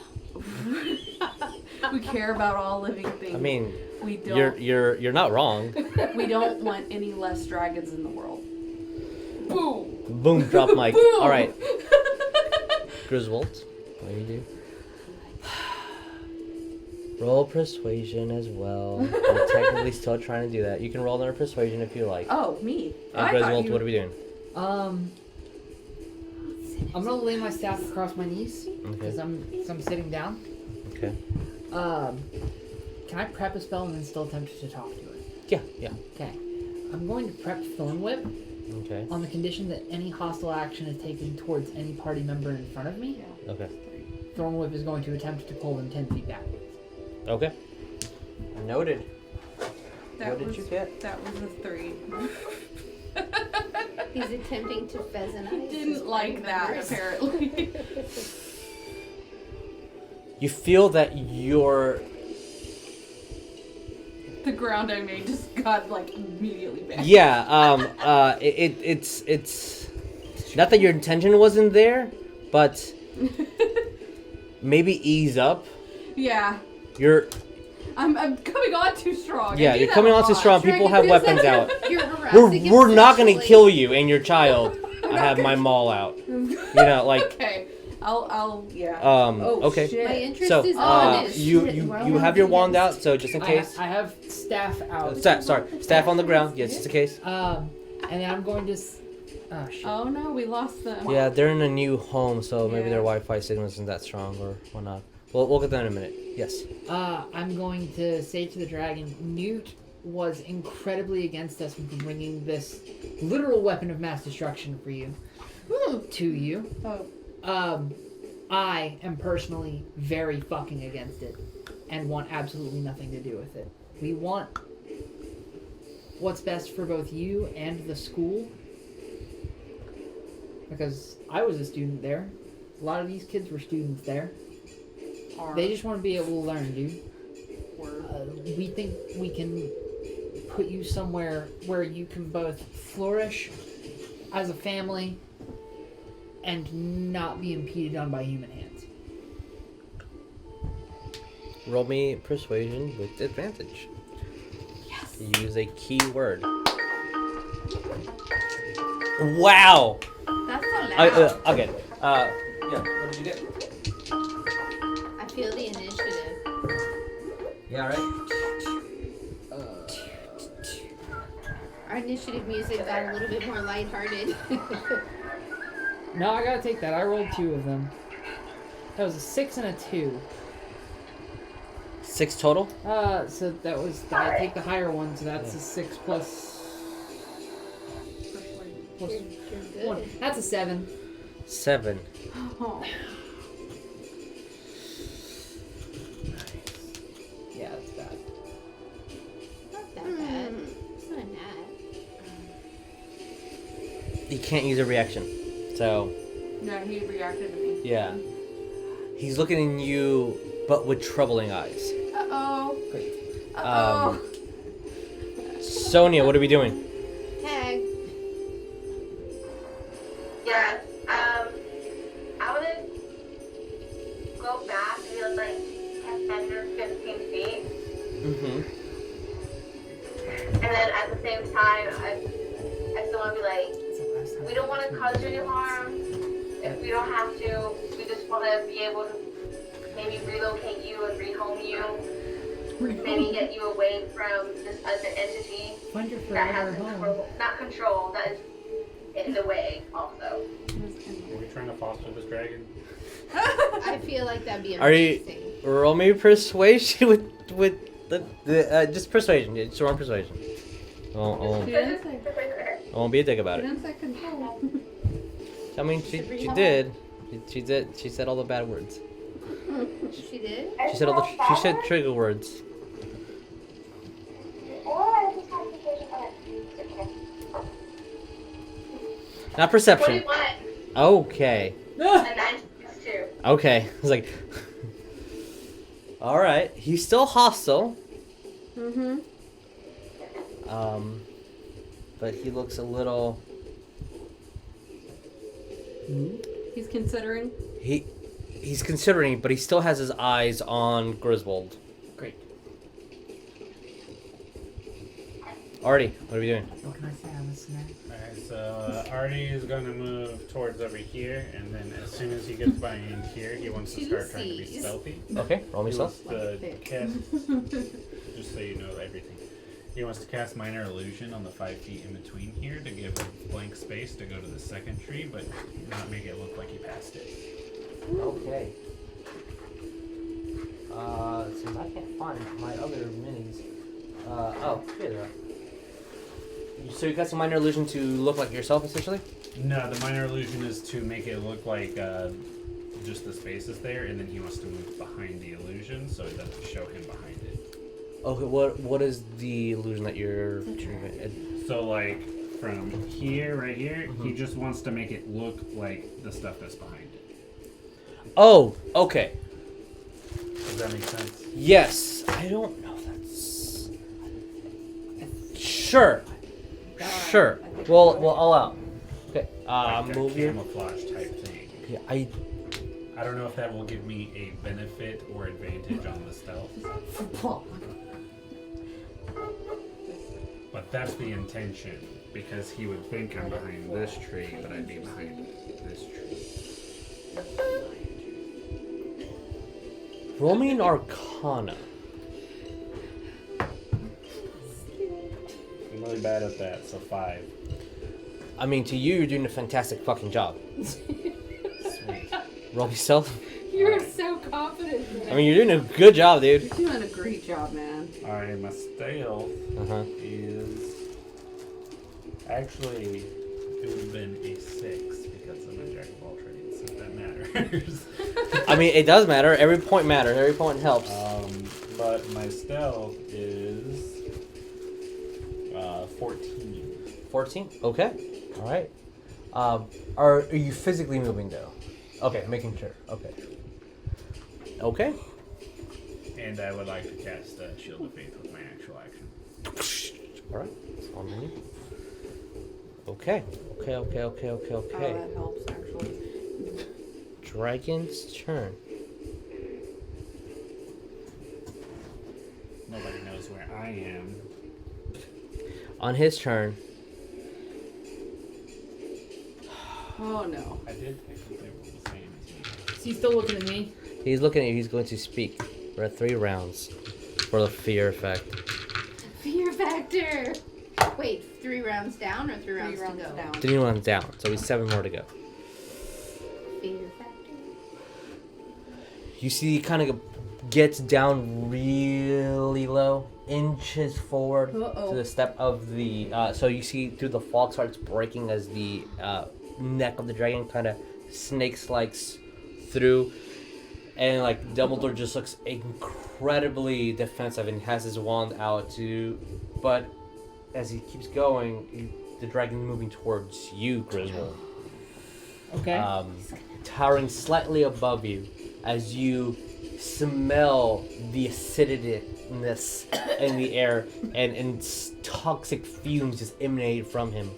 We care about all living things. I mean, we don't. you're not wrong. We don't want any less dragons in the world. Boom. Boom, drop mic. Boom. All right, Griswold, what do you do? Roll persuasion as well. I'm technically still trying to do that. You can roll another persuasion if you like. Oh, me. And Griswold, what are we doing? I'm gonna lay my staff across my knees because Okay. I'm sitting down. Okay. Can I prep a spell and then still attempt to talk to it? Yeah. Okay. I'm going to prep Thorn Whip Okay. on the condition that any hostile action is taken towards any party member in front of me. Okay. Thorn Whip is going to attempt to pull them 10 feet back. Okay. Noted. That What did was, you get? That was a 3. He's attempting to pheasant He eyes his didn't like that, members. apparently. You feel that you're. The ground I made just got, like, immediately bad. Yeah. It's not that your intention wasn't there, but maybe ease up. Yeah. You're. I'm coming on too strong. Yeah, I do you're that coming a on too lot. strong. People have weapons out. You're harassing We're not gonna sexually. kill you and your child. I have my maul out. You know, like. Okay. I'll yeah. Oh, okay. Shit. My interest So, is honest. you have your wand out, so just in case. I have staff out. Staff on the ground. Yes, just in case. And then I'm going to. Oh shit. Oh no, we lost them. Yeah, they're in a new home, so maybe their Yeah. Wi-Fi signal isn't that strong or whatnot. We'll get that in a minute. Yes. I'm going to say to the dragon, Newt was incredibly against us bringing this literal weapon of mass destruction for you. To you. Oh. I am personally very fucking against it and want absolutely nothing to do with it. We want what's best for both you and the school. Because I was a student there. A lot of these kids were students there. They just want to be able to learn, dude. We think we can put you somewhere where you can both flourish as a family and not be impeded on by human hands. Roll me persuasion with advantage. Yes. Use a key word. Wow. That's so loud. I'll get it. Yeah. What did you get? I feel the initiative. Yeah. Right. Our initiative music got a little bit more lighthearted. No, I gotta take that. I rolled 2 of them. That was a 6 and a 2. 6 total. So that was, I take the higher one, so that's a 6 plus You're good. 1. That's a 7. 7. Oh. Yeah, that's bad. Not that bad. It's not a gnat. He can't use a reaction. So. No, he reacted to me. Yeah. He's looking at you, but with troubling eyes. Uh-oh. Great. Uh-oh. Sonya, what are we doing? Tag. Yeah. I want to go back maybe like 10 or 15 feet. Mm-hmm. And then at the same time, I still want to be like, we don't want to cause you any harm. If we don't have to, we just want to be able to maybe relocate you and rehome you. Maybe get you away from this other entity Find your that forever has home. control, that is in the way also. Are we trying to foster this dragon? I feel like that'd be Are you amazing. roll me persuasion with the just persuasion? Just roll persuasion. I She didn't say. won't be a dick about She it. didn't say control. I mean, she did. She did. She said all the bad words. She did? She said all the. She said trigger words. Not perception. 21 Okay. and 962. Okay. I was like. All right. He's still hostile. Mm-hmm. But he looks a little. He's considering. He's considering, but he still has his eyes on Griswold. Great. Artie, what are we doing? What can I say? I'm listening. Alright, so Artie is gonna move towards over here, and then as soon as he gets by in here, he wants to start trying to be Juicy. stealthy. Okay, roll me He stealth. wants to cast, just so you know everything. He wants to cast Minor Illusion on the 5 feet in between here to give a blank space to go to the second tree, but not make it look like he passed it. Okay. Since I can't find my other minis. Oh, here they are. So you got some minor illusion to look like yourself, essentially? No, the Minor Illusion is to make it look like just the space is there, and then he wants to move behind the illusion so it doesn't show him behind it. Okay, what is the illusion that you're... So like from here, right here, he just wants to make it look like the stuff that's behind it. Oh, okay. Does that make sense? Yes. I don't know if that's... Sure. Sure. Well, all out. Okay. Like a Move you. camouflage type thing. Yeah, I don't know if that will give me a benefit or advantage on the stealth, but that's the intention, because he would think I'm behind this tree, but I'd be behind this tree. roll me an Arcana. I'm really bad at that, so 5. I mean, to you, you're doing a fantastic fucking job. Sweet. Roll me stealth. You're so confident. I mean, you're doing a good job, dude. You're doing a great job, man. Alright, my stealth Uh-huh. is actually, it would have been a 6 because I'm a jack of all trades, if that matters. I mean, it does matter. Every point matters. Every point helps. But my stealth is 14. 14? Okay. All right. Are you physically moving, though? Okay, making sure. Okay. Okay. And I would like to cast Shield of Faith with my actual action. All right. It's on me. Okay. Okay. Oh, that helps, actually. Dragon's turn. Nobody knows where I am. On his turn, Oh, no. I did think they were the same as me. Is he still looking at me? he's looking at you. He's going to speak. We're at 3 rounds for the fear effect. Fear factor. Wait, 3 rounds down or 3 rounds, Rounds to go? down. 3 rounds down, so he's 7 more to go. Fear factor. You see, he kind of gets down really low, inches forward Uh-oh. to the step of the. So you see through the fog starts breaking as the neck of the dragon kind of snake-likes through, and like Dumbledore just looks incredibly defensive and has his wand out to, but as he keeps going, the dragon moving towards you, Griswold. Okay. Towering slightly above you as you smell the acidityness in the air and toxic fumes just emanate from him.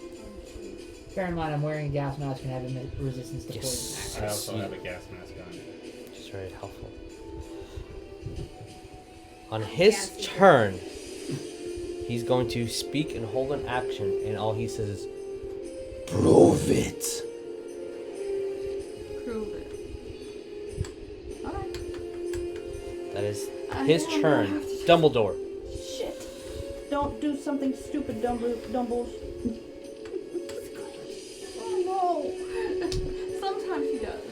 Bear in mind, I'm wearing a gas mask and have resistance to Yes. poison. I also have a gas mask on. Which is very helpful. On his turn, he's going to speak and hold an action, and all he says is, Prove Prove it. Prove it. Alright. That is I his don't turn. have to- Dumbledore. Shit. Don't do something stupid, Dumbles. Oh no. Sometimes he does.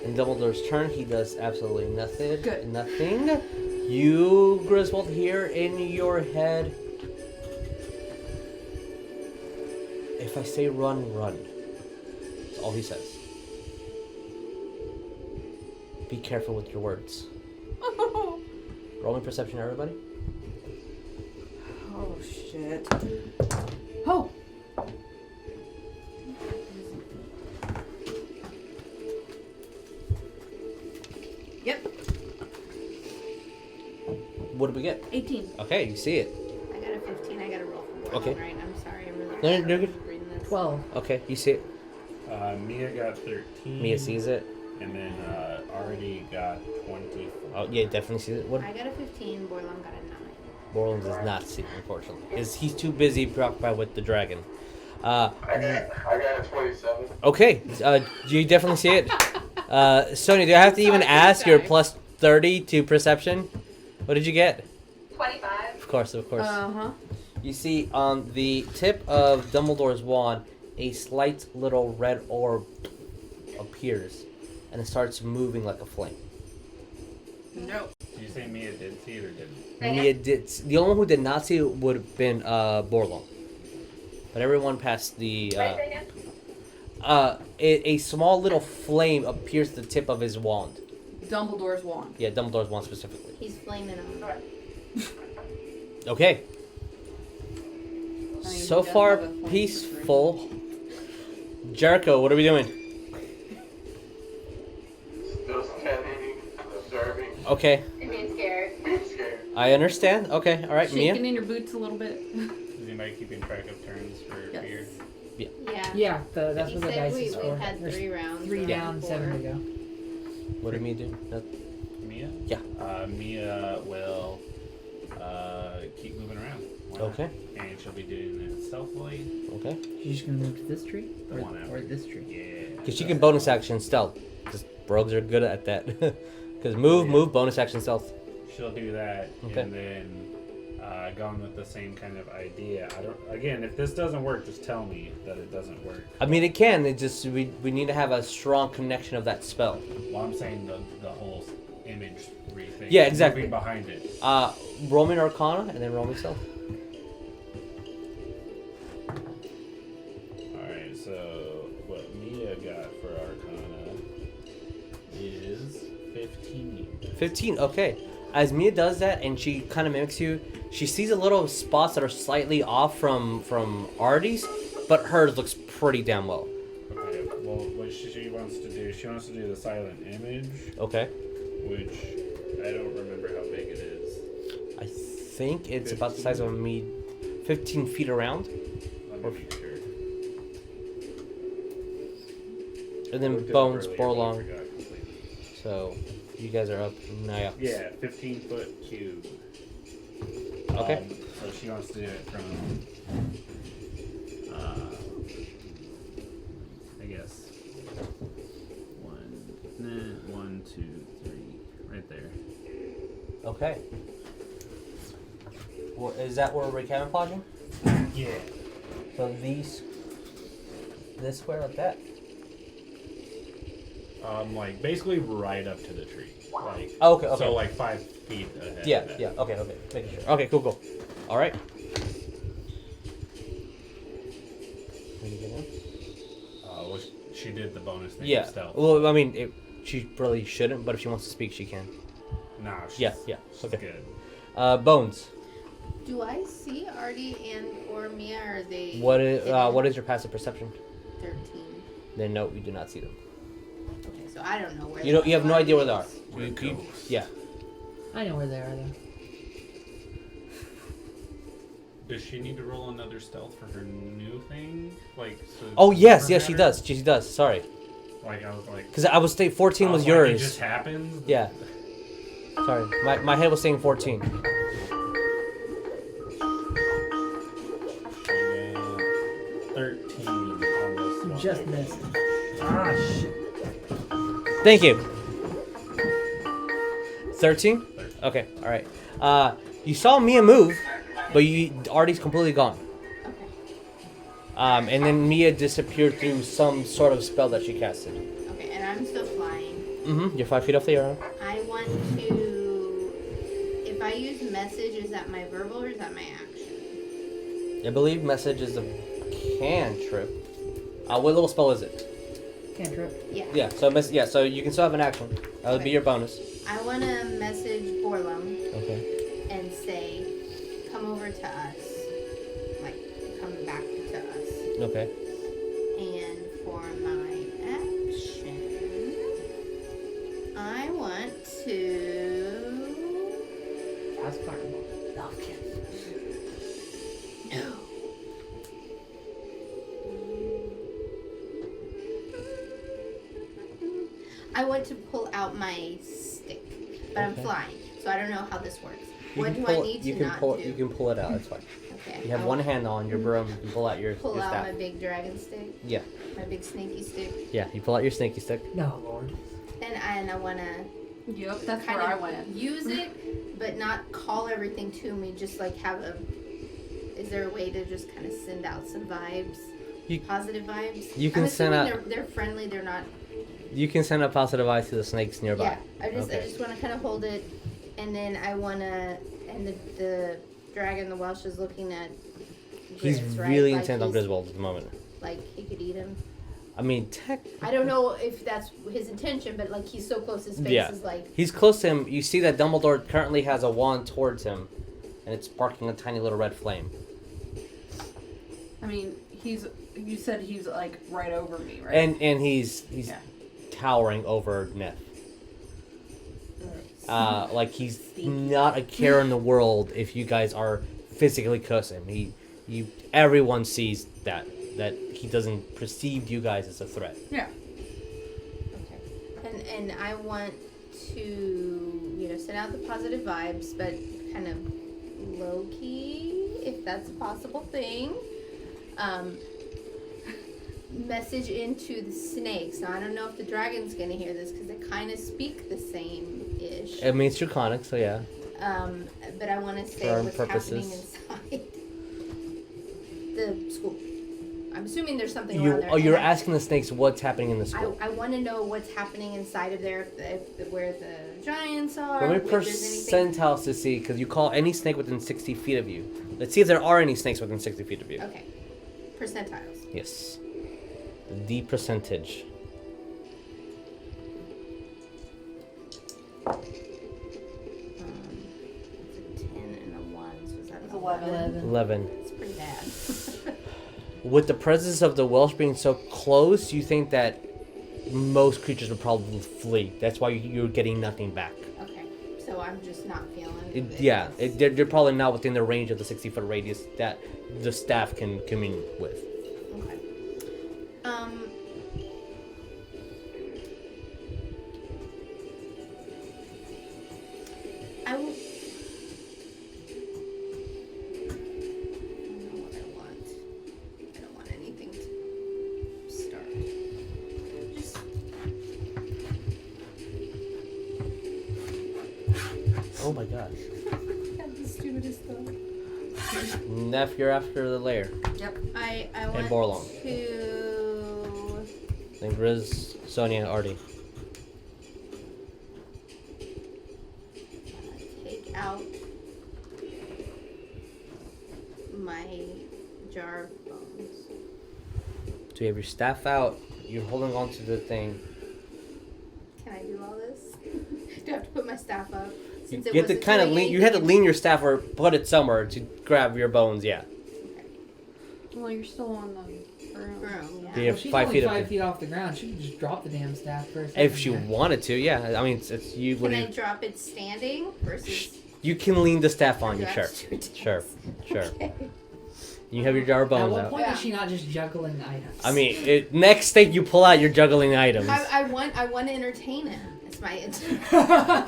In Dumbledore's turn, he does absolutely nothing. Good. Nothing. You, Griswold, hear in your head, if I say run, run. That's all he says. Be careful with your words. Roll me perception, everybody. Oh shit. Oh. Yep. What did we get? 18. Okay, you see it. I got a 15. I got to roll for Okay. right? I'm sorry. I'm really No, you're bad good. at reading this. 12. Okay, you see it. Mia got 13. Mia sees it. And then Artie got 20. Oh, yeah, definitely sees it. What? I got a 15. Borlum got a 9. Borland does not see it, unfortunately. He's too busy preoccupied with the dragon. I got a 27. Okay, you definitely see it. Sonya, do I have to even ask your plus 30 to perception? What did you get? 25. Of course, of course. Uh-huh. You see on the tip of Dumbledore's wand, a slight little red orb appears, and it starts moving like a flame. No. Did you say Mia did see it or didn't? Mia did. The only one who did not see it would have been Borlum. But everyone past the. Right now? A small little flame appears at the tip of his wand. Dumbledore's wand. Yeah, Dumbledore's wand specifically. He's flaming on. Okay. I mean, So he does far, have a flame peaceful. Jericho, what are we doing? Still standing, observing, Okay, And being scared. scared. I understand. Okay, all right, Mia. Shaking in your boots a little bit. Is anybody keeping track of turns for Yes. fear? Yeah. Yeah, that's He what the said dice we, is for. we've had There's 3 rounds. 3 we're down, on 7 to 4. go. What did Mia do? No. Mia? Yeah. Mia will keep moving around. Why not? Okay. And she'll be doing it stealthily. Okay. She's just gonna move to this tree? The one after. Or this tree? Yeah. Because she can bonus action stealth. Because rogues are good at that. Because move, bonus action stealth. She'll do that, Okay. and then going with the same kind of idea. I don't. Again, if this doesn't work, just tell me that it doesn't work. I mean, it can. It just we need to have a strong connection of that spell. Well, I'm saying the whole image thing. Yeah, exactly. Moving behind it. Roll me an Arcana and then roll me stealth. All right. So what Mia got for Arcana is 15. 15. Okay. As Mia does that and she kind of mimics you, she sees a little spots that are slightly off from Artie's, but hers looks pretty damn well. Okay. Well, what she wants to do the silent image, Okay. which I don't remember how big it is. I think it's about the size of me, 15 feet around. Let me be sure. And then Looked it up Bones, earlier, but I Borlong. forgot completely. So you guys are up. Now. Yeah, 15-foot cube. Okay. So she wants to do it from, I guess, 1, 2, 3, right there. Okay. Well, is that where we're camouflaging? Yeah. So this square like that? Like basically right up to the tree. Like. Oh, okay. So like 5 feet ahead. Yeah, of that. yeah. Okay. Making sure. Okay, cool. All right. Anything else? Well, she did the bonus thing. Yeah. Of stealth. Well, I mean, she really shouldn't, but if she wants to speak, she can. Nah. She's, Yeah. She's Okay. good. Bones. Do I see Artie and or Mia? Or are they? What hidden? is your passive perception? 13. Then no, you do not see them. Okay, so I don't know where. You have no idea where they are. We're ghosts. Yeah. I know where they are, though. Does she need to roll another stealth for her new thing? Like. So Oh yes, for yes she matter? does. She does. Sorry, Like I was like. because I was saying 14 I was like, yours. It just happens. Yeah. Sorry, my head was saying 14. 13 on this one. Just missed. Ah, shit. Thank you. 13? Okay, alright. You saw Mia move, but Artie's completely gone. Okay. And then Mia disappeared through some sort of spell that she casted. Okay, and I'm still flying. Mm-hmm. You're 5 feet off the arrow. I want to. If I use message, is that my verbal or is that my action? I believe message is a cantrip. What little spell is it? Cantrip. Yeah. Yeah, so you can still have an action. That would be Okay. your bonus. I want to message Borlum Okay. and say, come over to us. Like, come back to us. Okay. And for my action, I want to. Cast fireball. No, No. I want to pull out my stick, but I'm Okay. flying, so I don't know how this works. You What can do I pull- need you to can not pull do? You can pull it out. It's fine. Okay. You have I one will hand on your broom. You can pull out your pull out staff. my big dragon stick, Yeah. my big snaky stick, Yeah. You pull out your snaky stick. No, Lord. and I want to Yep, that's kind where I of went. use it, but not call everything to me. Just like have a. Is there a way to just kind of send out some vibes? You- Positive vibes. you can I'm send assuming out- They're friendly. They're not. You can send a positive eye to the snakes nearby. Yeah. I just Okay. want to kind of hold it, and then I want to. And the dragon, the Welsh, is looking at. He's Grizz, right? really Like intent on he's- Griswold at the moment. Like he could eat him. I mean, tech. I don't know if that's his intention, but like he's so close, his face Yeah. is like. He's close to him. You see that Dumbledore currently has a wand towards him, and it's sparking a tiny little red flame. I mean, you said he's like right over me, right? And he's Yeah. towering over Neff. Like he's not a care in the world if you guys are physically cussing. Everyone sees that he doesn't perceive you guys as a threat. Yeah. Okay. And I want to send out the positive vibes, but kind of low key, if that's a possible thing. Message into the snakes. Now I don't know if the dragon's gonna hear this because they kind of speak the same-ish. I mean, it's draconic, so yeah. But I want to For say our what's purposes. happening inside the school. I'm assuming there's something You around there. you're and I- asking the snakes what's happening in the school. I want to know what's happening inside of there, where the giants are. Let me if there's anything. percentiles to see, because you call any snake within 60 feet of you. Let's see if there are any snakes within 60 feet of you. Okay. Percentiles. Yes. The percentage. It's a 10 and a 1, so is that It's an 11. 11. It's pretty bad. With the presence of the Welsh being so close, you think that most creatures would probably flee. That's why you're getting nothing back. Okay. So I'm just not feeling it. They're probably not within the range of the 60-foot radius that the staff can commune with. Okay. I will. I don't know what I want. I don't want anything to start. Just. Oh my gosh. That's the stupidest stuff. Neff, you're after the lair. Yep. I want Borlum. to. Then Grizz, Sonya, and Artie. Take out my jar of bones. So you have your staff out. You're holding on to the thing. Can I do all this? Do I have to put my staff up? Since You have to wasn't kind of doing lean. You had to anything? lean your staff or put it somewhere to grab your bones. Yeah. Well, you're still on the Broom, yeah. Do you have Well, she's 5 only feet 5 of? feet off the ground. She could just drop the damn staff for a second. If she wanted to, yeah. I mean, it's you. Can Would I drop it standing versus? you can lean the staff on do you. I Sure, have to do it sure, sure. Okay. You have your jar of At bones what out. point Yeah. is she not just juggling items? I mean, next step you pull out your juggling items. I want to entertain him. It's my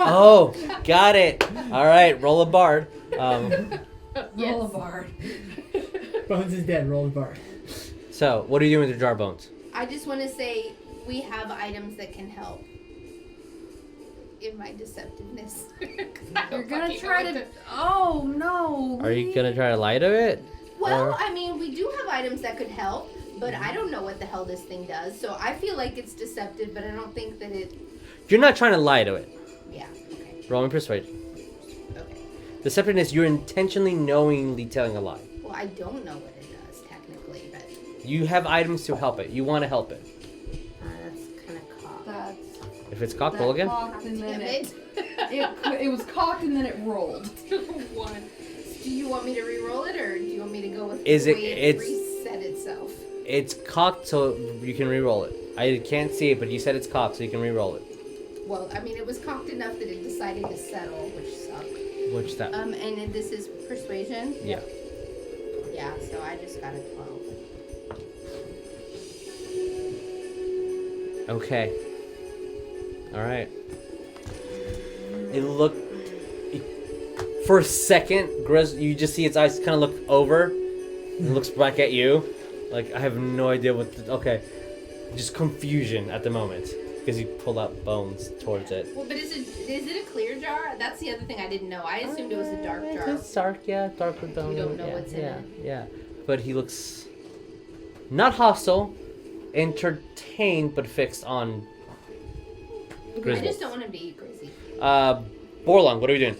Oh, got it. All right, roll a bard. Roll a bard. Bones is dead. Roll a bard. So, what are you doing with your jar bones? I just want to say we have items that can help. In my deceptiveness. You're gonna try to. Oh no. Are you gonna try to lie to it? Well, Or- I mean, we do have items that could help, but I don't know what the hell this thing does. So I feel like it's deceptive, but I don't think that it. You're not trying to lie to it. Yeah. Okay. Roll me persuasion. Okay. Deceptiveness, you're intentionally, knowingly telling a lie. Well, I don't know what it does technically, but You have items to help it. You want to help it. that's kind of cocked. That's If it's cocked, roll again. cocked and then Damn it, it. it was cocked and then it rolled. One. Do you want me to re-roll it, or do you want me to go with Is the it- way it it's- reset itself? It's cocked, so you can re-roll it. I can't see it, but you said it's cocked, so you can re-roll it. Well, I mean, it was cocked enough that it decided to settle, which sucked. Which that? And then this is persuasion. Yeah. Yeah, so I just got a 12. Okay. All right. It looked. For a second, Grizz, you just see its eyes kind of look over, and it looks back at you. Like, I have no idea what. Okay. Just confusion at the moment because you pulled out bones towards it. Well, but is it a clear jar? That's the other thing I didn't know. I assumed it was a dark jar. It's dark, yeah, dark with bones. You don't know yeah, what's in yeah, it. Yeah, but he looks not hostile, entertained, but fixed on I Griswold. just don't want him to eat Grizzy. Borlong, what are we doing?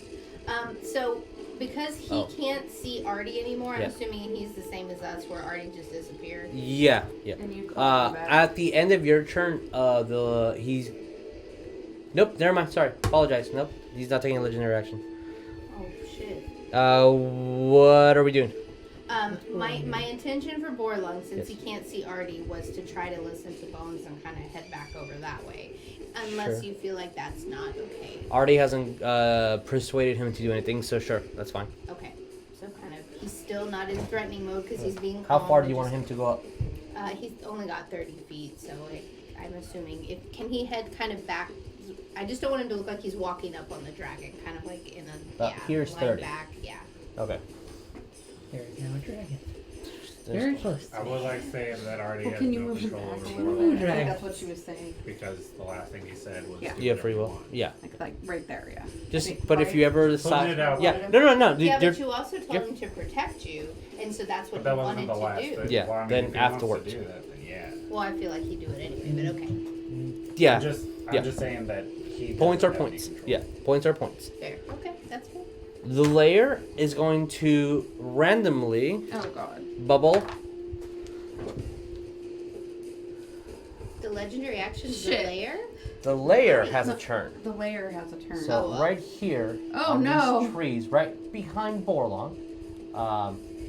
So because he Oh. can't see Artie anymore, I'm Yeah. assuming he's the same as us, where Artie just disappeared. Yeah, yeah. And you called him back. At the end of your turn, he's. Nope, never mind. Sorry, apologize. Nope, he's not taking a legendary action. Oh shit. What are we doing? My intention for Borlung, since Yes. he can't see Artie, was to try to listen to Bones and kind of head back over that way. Unless Sure. you feel like that's not okay. Artie hasn't persuaded him to do anything, so sure, that's fine. Okay. So kind of, he's still not in threatening mode because he's being How calm, far but do you want just- him to go up? He's only got 30 feet, so I'm assuming can he head kind of back? I just don't want him to look like he's walking up on the dragon, kind of like in a here's line 30. back. Yeah. Okay. There is now a dragon. Very close. I would like to say that already Well, has can you no move him control back over a the little world bit? I Drag. think that's what she was saying. because the last thing he said was Yeah. do You have free whatever you will. want. Yeah. Like right there, yeah. Just, think but if right- you ever Putting decide, it out yeah, there. no, Yeah, you're- but you also told you're- him to protect you, and so that's what But that he wasn't wanted the to last do. thing. Yeah, Well, I mean, then if he wants to afterwards. do that, then yeah. Well, I feel like he'd do it anyway, but okay. yeah, I'm yeah. just saying that he Points are doesn't have any points. control. Yeah, points are points. Fair. Okay, that's fair. The layer is going to randomly Oh god. bubble. The legendary action is the Shit. layer? The layer has a turn. The layer has a turn. So right here, Oh, on no. these trees, right behind Borlong.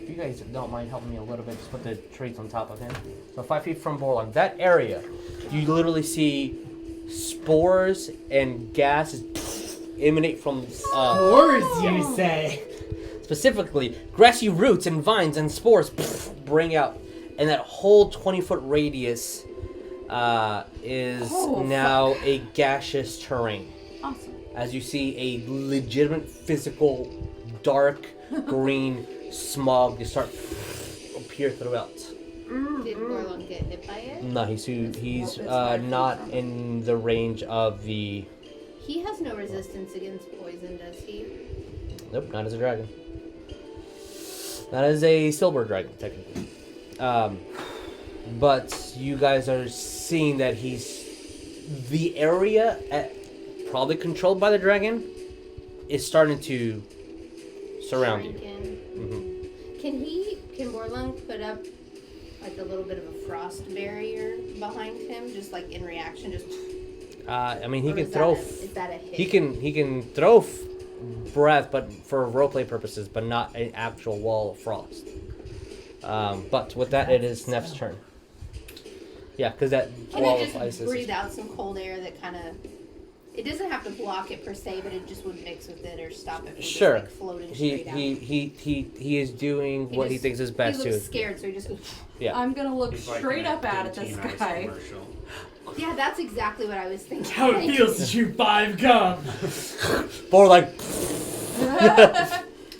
If you guys don't mind helping me a little bit, just put the trees on top of him. So 5 feet from Borlong, that area, you literally see spores and gases emanate from. Spores, you say? Specifically, grassy roots and vines and spores bring out, and that whole 20-foot radius is Oh, now a gaseous terrain. Awesome. As you see a legitimate physical dark green smog just start appear throughout. Did Borlong get hit by it? No, he's It's far not from- in the range of the. He has no resistance against poison, does he? Nope, not as a dragon. Not as a silver dragon, technically. But you guys are seeing that the area probably controlled by the dragon is starting to surround you. Shrink in. Mhm. Can Borlong put up like a little bit of a frost barrier behind him, just like in reaction, just? I mean, he or can is throw. Is that a hit? He can throw breath, but for roleplay purposes, but not an actual wall of frost. But with that, it is Neff's turn. Yeah, because that Can wall it of ice just is. breathe out some cold air that kind of? It doesn't have to block it per se, but it just would mix with it or stop it from Sure. just like floating He straight out. he is doing what he just- thinks is best He looks to. scared, so he just goes. Yeah. I'm gonna look He's like straight in up that at this Teen Ice guy. commercial. Yeah, that's exactly what I was thinking. How it feels to chew 5 gum. Or like.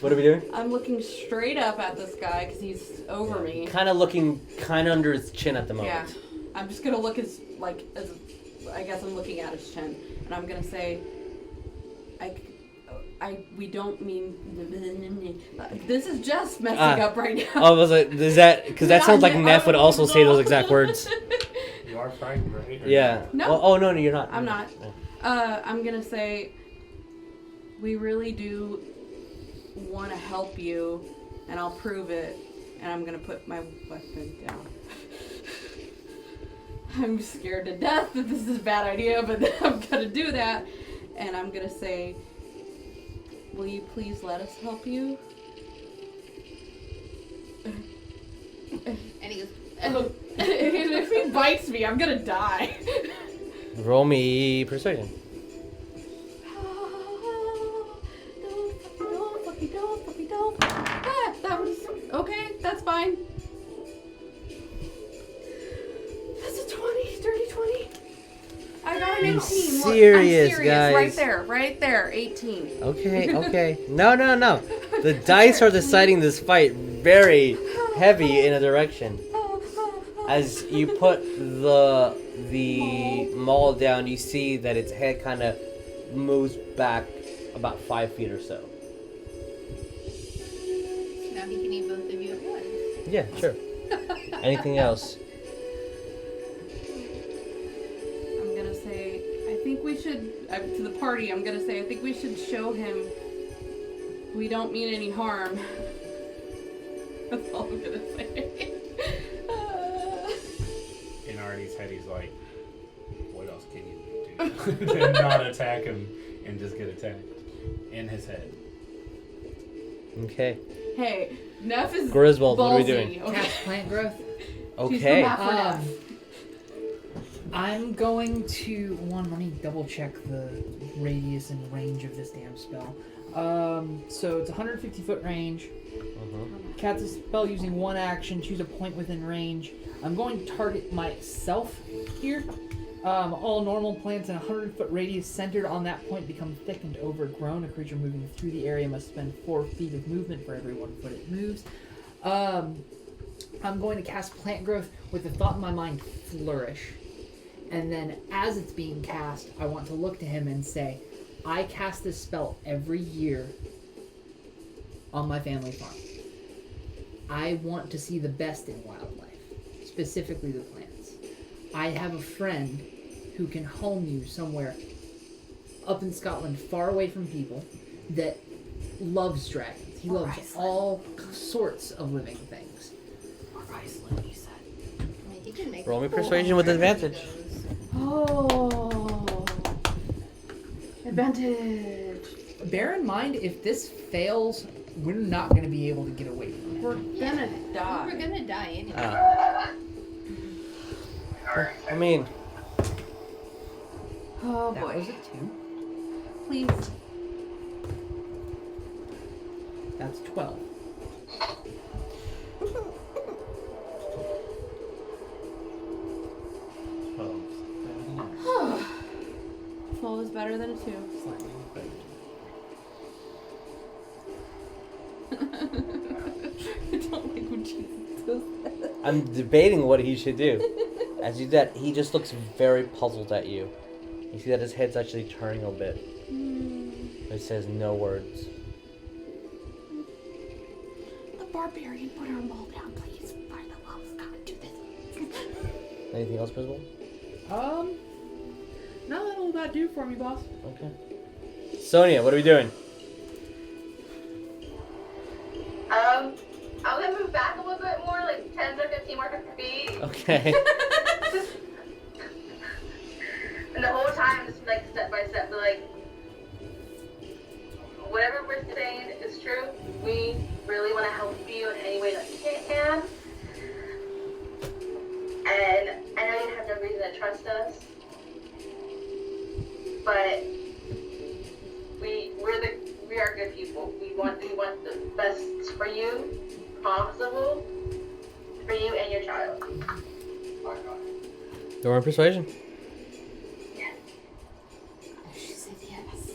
What are we doing? I'm looking straight up at this guy because he's over me. Kind of looking kind of under his chin at the moment. Yeah. I'm just gonna look as I guess I'm looking at his chin, and I'm gonna say, we don't mean. This is just messing up right now. Oh, was it? Is that because that sounds like Neff would also say those exact words? You are frightened, right? Or Yeah. No. Oh no, you're not. I'm not. I'm gonna say, we really do want to help you, and I'll prove it. And I'm gonna put my weapon down. I'm scared to death that this is a bad idea, but I'm gonna do that. And I'm gonna say, will you please let us help you? And he goes, oh. If he bites me, I'm gonna die. Roll me persuasion. Don't. Ah, that was okay. That's fine. That's a 20, dirty 20. I got an 18. Look, serious, I'm serious. guys. Right there, 18. Okay. No. The dice are deciding this fight very heavy in a direction. As you put the maul down, you see that its head kind of moves back about 5 feet or so. Now he can eat both of you at once. Yeah, sure. Anything else? I'm gonna say, I think we should, to the party, I'm gonna say, I think we should show him we don't mean any harm. That's all I'm gonna say. In Artie's head, he's like, what else can you do? To not attack him and just get attacked. In his head. Okay. Hey, Neff is Griswold, what are we ballsy, doing? Okay. Cast plant growth. Okay. I'm going to let me double check the radius and range of this damn spell. So it's 150 foot range. Cast a spell using one action. Choose a point within range. I'm going to target myself here. All normal plants in a 100-foot radius centered on that point become thick and overgrown. A creature moving through the area must spend 4 feet of movement for every 1 foot it moves. I'm going to cast plant growth with the thought in my mind, flourish. And then as it's being cast, I want to look to him and say, I cast this spell every year on my family farm. I want to see the best in wildlife, specifically the plants. I have a friend who can home you somewhere up in Scotland, far away from people, that loves dragons. He loves all sorts of living things. Or Iceland, he said. I mean, he can make Roll me a full persuasion with armor out of advantage. those. Oh. Advantage. Bear in mind, if this fails, we're not going to be able to get away from it. We're gonna die. We're gonna die anyway. I mean, Oh That boy. was a 2. Please. That's 12. Oh, 12 is better than a 2. Slightly better. I don't like when Jesus does that. I'm debating what he should do. As you do that, he just looks very puzzled at you. You see that his head's actually turning a bit. It says no words. The barbarian, put our maul down, please. By the love of God, do this. Anything else, Griswold? No, that'll about do for me, boss. Okay. Sonya, what are we doing? I'm gonna move back a little bit more, like 10 to 15 more feet. Okay. And the whole time, just like step by step, like whatever we're saying is true. We really want to help you in any way that we can. And I know you have no reason to trust us, but we are good people. We want the best for you, possible for you and your child. Door and persuasion. She said yes.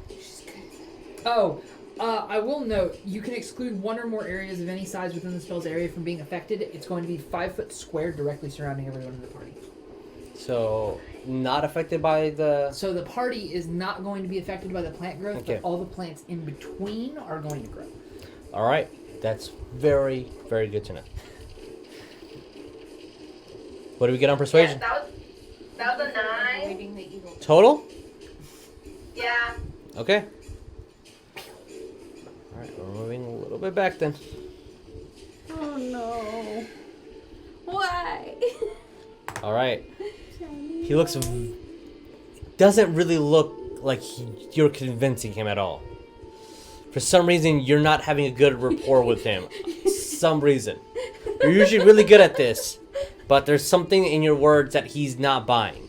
She's good. Oh, I will note, you can exclude one or more areas of any size within the spell's area from being affected. It's going to be 5 foot square directly surrounding everyone in the party. So, not affected by the... So the party is not going to be affected by the plant growth, Okay. but all the plants in between are going to grow. Alright, that's very, very good to know. What do we get on persuasion? Yeah, that was a 9. Avoiding the evil. Total? Yeah. Okay. Alright, we're moving a little bit back then. Oh no. Why? Alright. He looks... doesn't really look like you're convincing him at all. For some reason, you're not having a good rapport with him. Some reason. You're usually really good at this. But there's something in your words that he's not buying.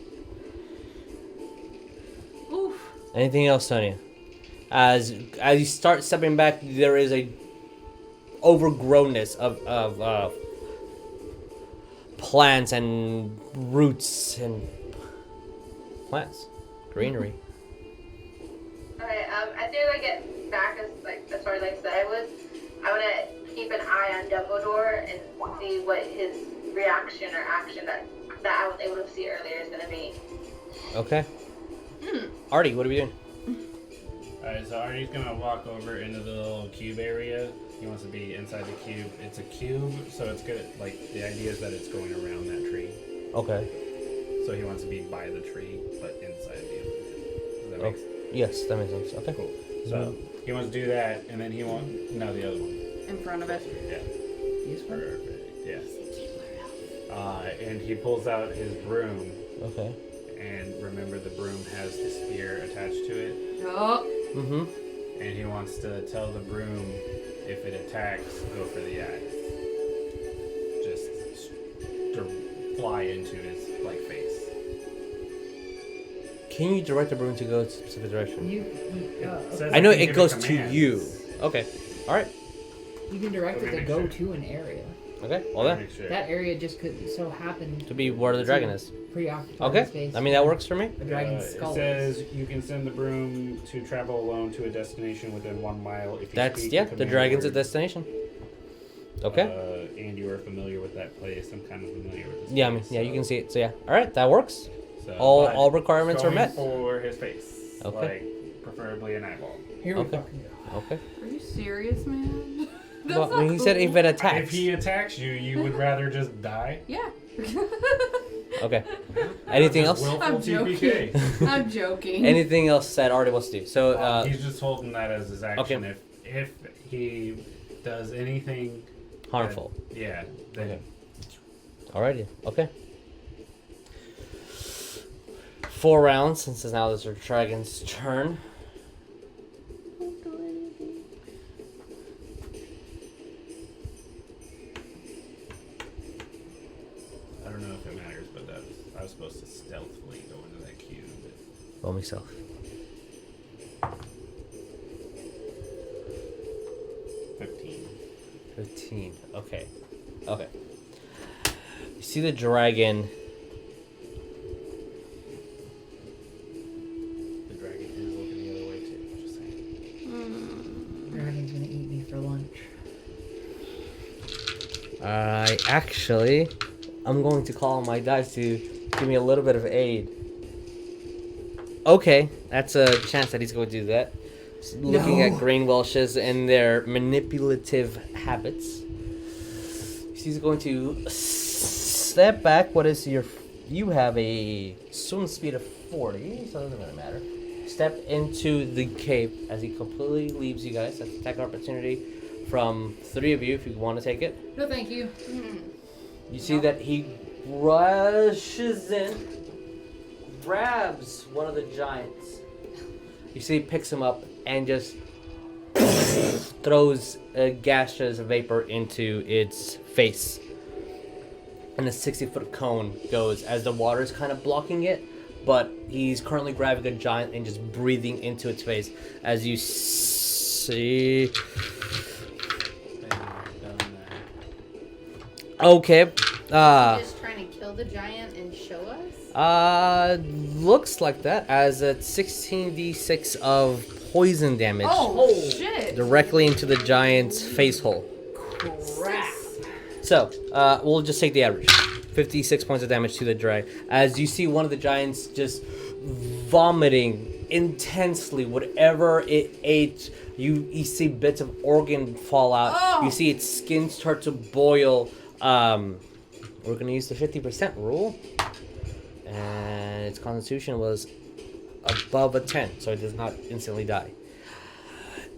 Oof. Anything else, Sonya? As you start stepping back, there is a overgrownness of plants and roots and plants, greenery. Okay, as soon as I get back as far as I said I would keep an eye on Dumbledore and see what his reaction or action that I was able to see earlier is gonna be. Okay. Artie, what are we doing? Alright, so Artie's gonna walk over into the little cube area. He wants to be inside the cube. It's a cube, so it's good. Like, the idea is that it's going around that tree. Okay. So he wants to be by the tree, but inside the illusion. Does that make sense? Yes, that makes sense. Okay. Cool. So he wants to do that, and then he wants the other one. In front of it. Yeah. This one? Perfect. Yes. And he pulls out his broom, Okay. and remember the broom has the spear attached to it. Oh. Mm-hmm. And he wants to tell the broom, if it attacks, go for the eye. Just to fly into his face. Can you direct the broom to go in a specific direction? It says I know can it give goes commands. to you. Okay. All right. You can direct Let it me to make go sure. to an area. Okay. Well then, Make sure. That area just could so happen to be where the dragon is. preoccupied Okay. space. I mean that works for me. The dragon's skull. It says you can send the broom to travel alone to a destination within 1 mile if you That's speak yeah. the The command dragon's a word. destination. Okay. And you are familiar with that place. I'm kind of familiar with this Yeah. I mean place, yeah. You so- can see it. So yeah. All right. That works. So, All but requirements are going met. for his face. Okay. Like, preferably an eyeball. Here we Okay. fucking go. Okay. Are you serious, man? That's Well, not when he said cool. if it attacks. If he attacks you, you would rather just die? Yeah. Okay. Anything else? Willful I'm TPK. joking. I'm joking. Anything else that Artie wants to do? So He's just holding that as his action. If he does anything harmful. yeah. Then Okay. Alrighty. Okay. 4 rounds since now this is dragon's turn. I don't know if it matters, but I was supposed to stealthily go into that cube. Roll myself. But 15. 15. Okay. Okay. You see the dragon. The dragon is looking the other way too. Just saying. Dragon's gonna eat me for lunch. I'm going to call on my dice to give me a little bit of aid. Okay, that's a chance that he's going to do that. Looking at green Welshes and their manipulative habits. He's going to step back. What is your... You have a swim speed of 40, so it doesn't really matter. Step into the cave as he completely leaves you guys. That's attack opportunity from 3 of you if you want to take it. No, thank you. You see that he rushes in, grabs one of the giants. You see he picks him up and just throws a gaseous vapor into its face. And a 60-foot cone goes as the water is kind of blocking it, but he's currently grabbing a giant and just breathing into its face. As you see... Okay. Just trying to kill the giant and show us? Looks like that as a 16d6 of poison damage Oh, shit. directly into the giant's face hole. Crap. So, we'll just take the average. 56 points of damage to the giant. As you see one of the giants just vomiting intensely whatever it ate. You see bits of organ fall out. Oh. You see its skin start to boil. We're going to use the 50% rule. And its constitution was above a 10, so it does not instantly die.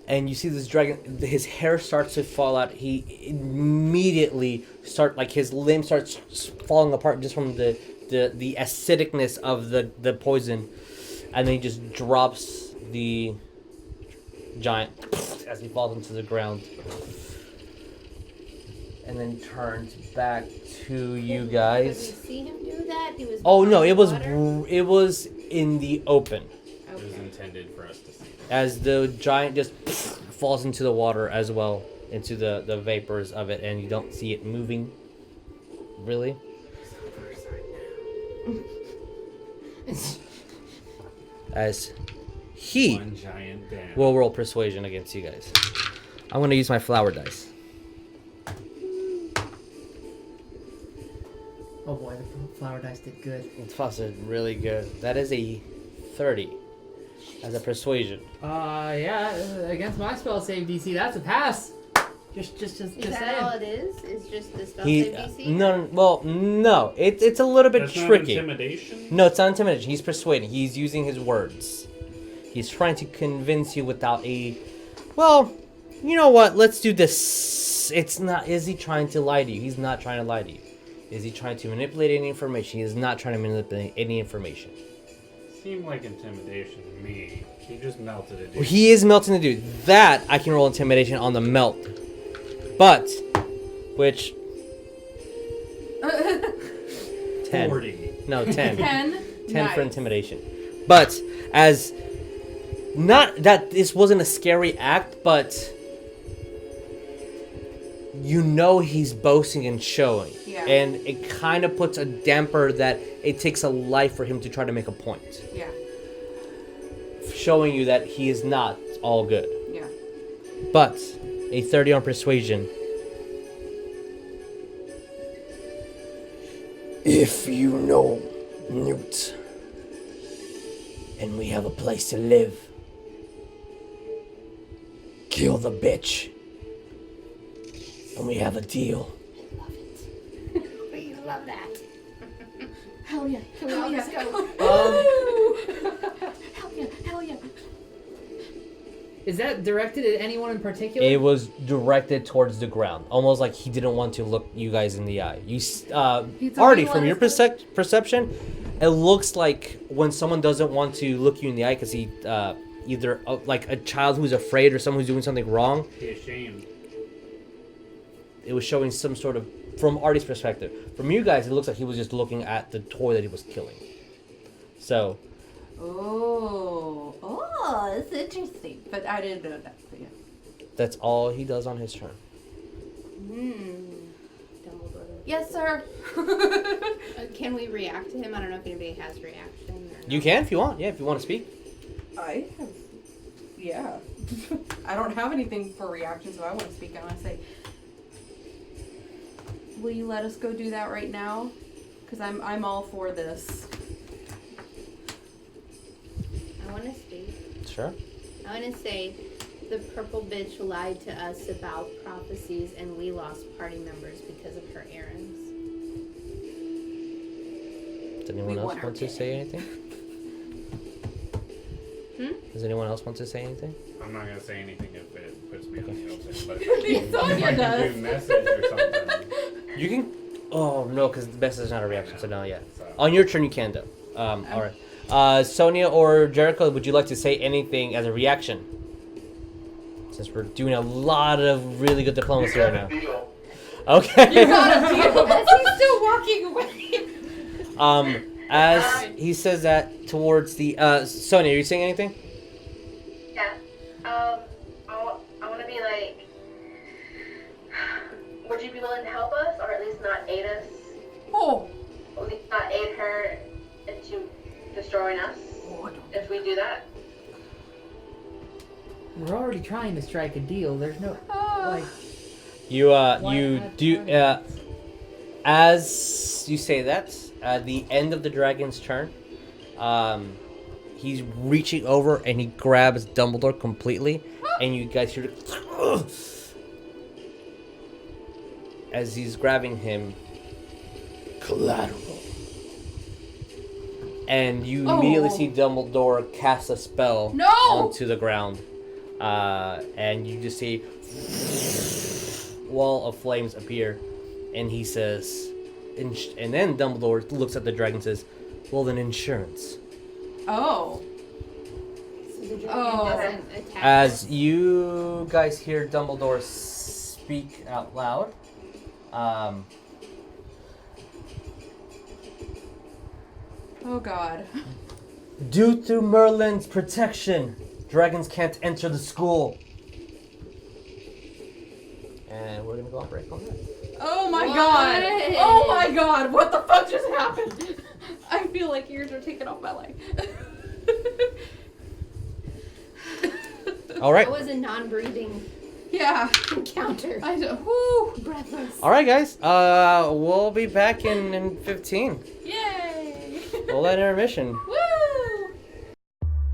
And you see this dragon, his hair starts to fall out. He immediately his limb starts falling apart just from the acidicness of the poison. And then he just drops the giant as he falls into the ground. And then turns back to you guys. Did we see him do that? He was. Oh no, behind water? it was in the open. It was intended for us to see. As the giant just falls into the water as well, into the vapors of it, and you don't see it moving. Really? As he One giant down. will roll persuasion against you guys. I'm gonna use my flower dice. Oh boy, the flower dice did good. It's also really good. That is a 30 as a persuasion. Yeah, against my spell save DC, that's a pass. Just Is saying. that all it is? It's just the spell He save DC? no. It's a little bit That's not tricky. intimidation? No, it's not intimidation. He's persuading. He's using his words. He's trying to convince you without a... Well, you know what? Let's do this. It's not... Is he trying to lie to you? He's not trying to lie to you. Is he trying to manipulate any information? He is not trying to manipulate any information. Seemed like intimidation to me. He just melted a dude. He is melting the dude. That, I can roll intimidation on the melt. But, which... 10. 40. No, 10. 10. 10 for intimidation. But as not that this wasn't a scary act, but you know he's boasting and showing. Yeah. And it kind of puts a damper that it takes a life for him to try to make a point. Yeah. Showing you that he is not all good. Yeah. But a 30 on persuasion. If you know Newt, and we have a place to live, kill the bitch, and we have a deal. We love that. Hell yeah. Can we all just go? Hell yeah. Hell yeah. Is that directed at anyone in particular? It was directed towards the ground, almost like he didn't want to look you guys in the eye. Artie, from your perception, it looks like when someone doesn't want to look you in the eye because he either like a child who's afraid or someone who's doing something wrong. He's ashamed. It was showing some sort of, from Artie's perspective. From you guys, it looks like he was just looking at the toy that he was killing. So. Oh, it's interesting. But I didn't know that. So yeah. That's all he does on his turn. Dumbledore. Yes, sir. Can we react to him? I don't know if anybody has reaction. Or You can if you want. Yeah, if you want to speak. I have. Yeah. I don't have anything for reaction, so I want to speak. I want to say, will you let us go do that right now? Because I'm all for this. I want to speak. Sure. I want to say the purple bitch lied to us about prophecies and we lost party members because of her errands. Does anyone else want to say anything? Does anyone else want to say anything? I'm not going to say anything if it puts me on the open, but Sonya if I can does. do message or something. You can. Oh no, because the best is not a reaction. So no, yeah. So. On your turn, you can though. All right. Sonya or Jericho, would you like to say anything as a reaction? Since we're doing a lot of really good diplomacy right now. Deal. Okay. You got a deal. He's still walking away. As he says that towards the Sonya, are you saying anything? Yeah. I want to be like, would you be willing to help us, or at least not aid us? Oh. At least not aid her into destroying us, if we do that? We're already trying to strike a deal. There's no like. You Why you add do money? as you say that at the end of the dragon's turn, he's reaching over and he grabs Dumbledore completely, and you guys hear as he's grabbing him, Collateral. and you immediately see Dumbledore cast a spell No! onto the ground, and you just see wall of flames appear, and he says, and then Dumbledore looks at the dragon and says, "Well then, insurance." Oh. So the dragon Oh. doesn't attack As us. you guys hear Dumbledore speak out loud, Oh God. due to Merlin's protection, dragons can't enter the school. And we're gonna go on break on that. Oh my What? God. Oh my God. What the fuck just happened? I feel like ears are taken off my leg. All right. That was a non-breathing Yeah. encounter. I don't. Whoo. Breathless. All right, guys. We'll be back in 15. Yay. We'll let intermission. Woo.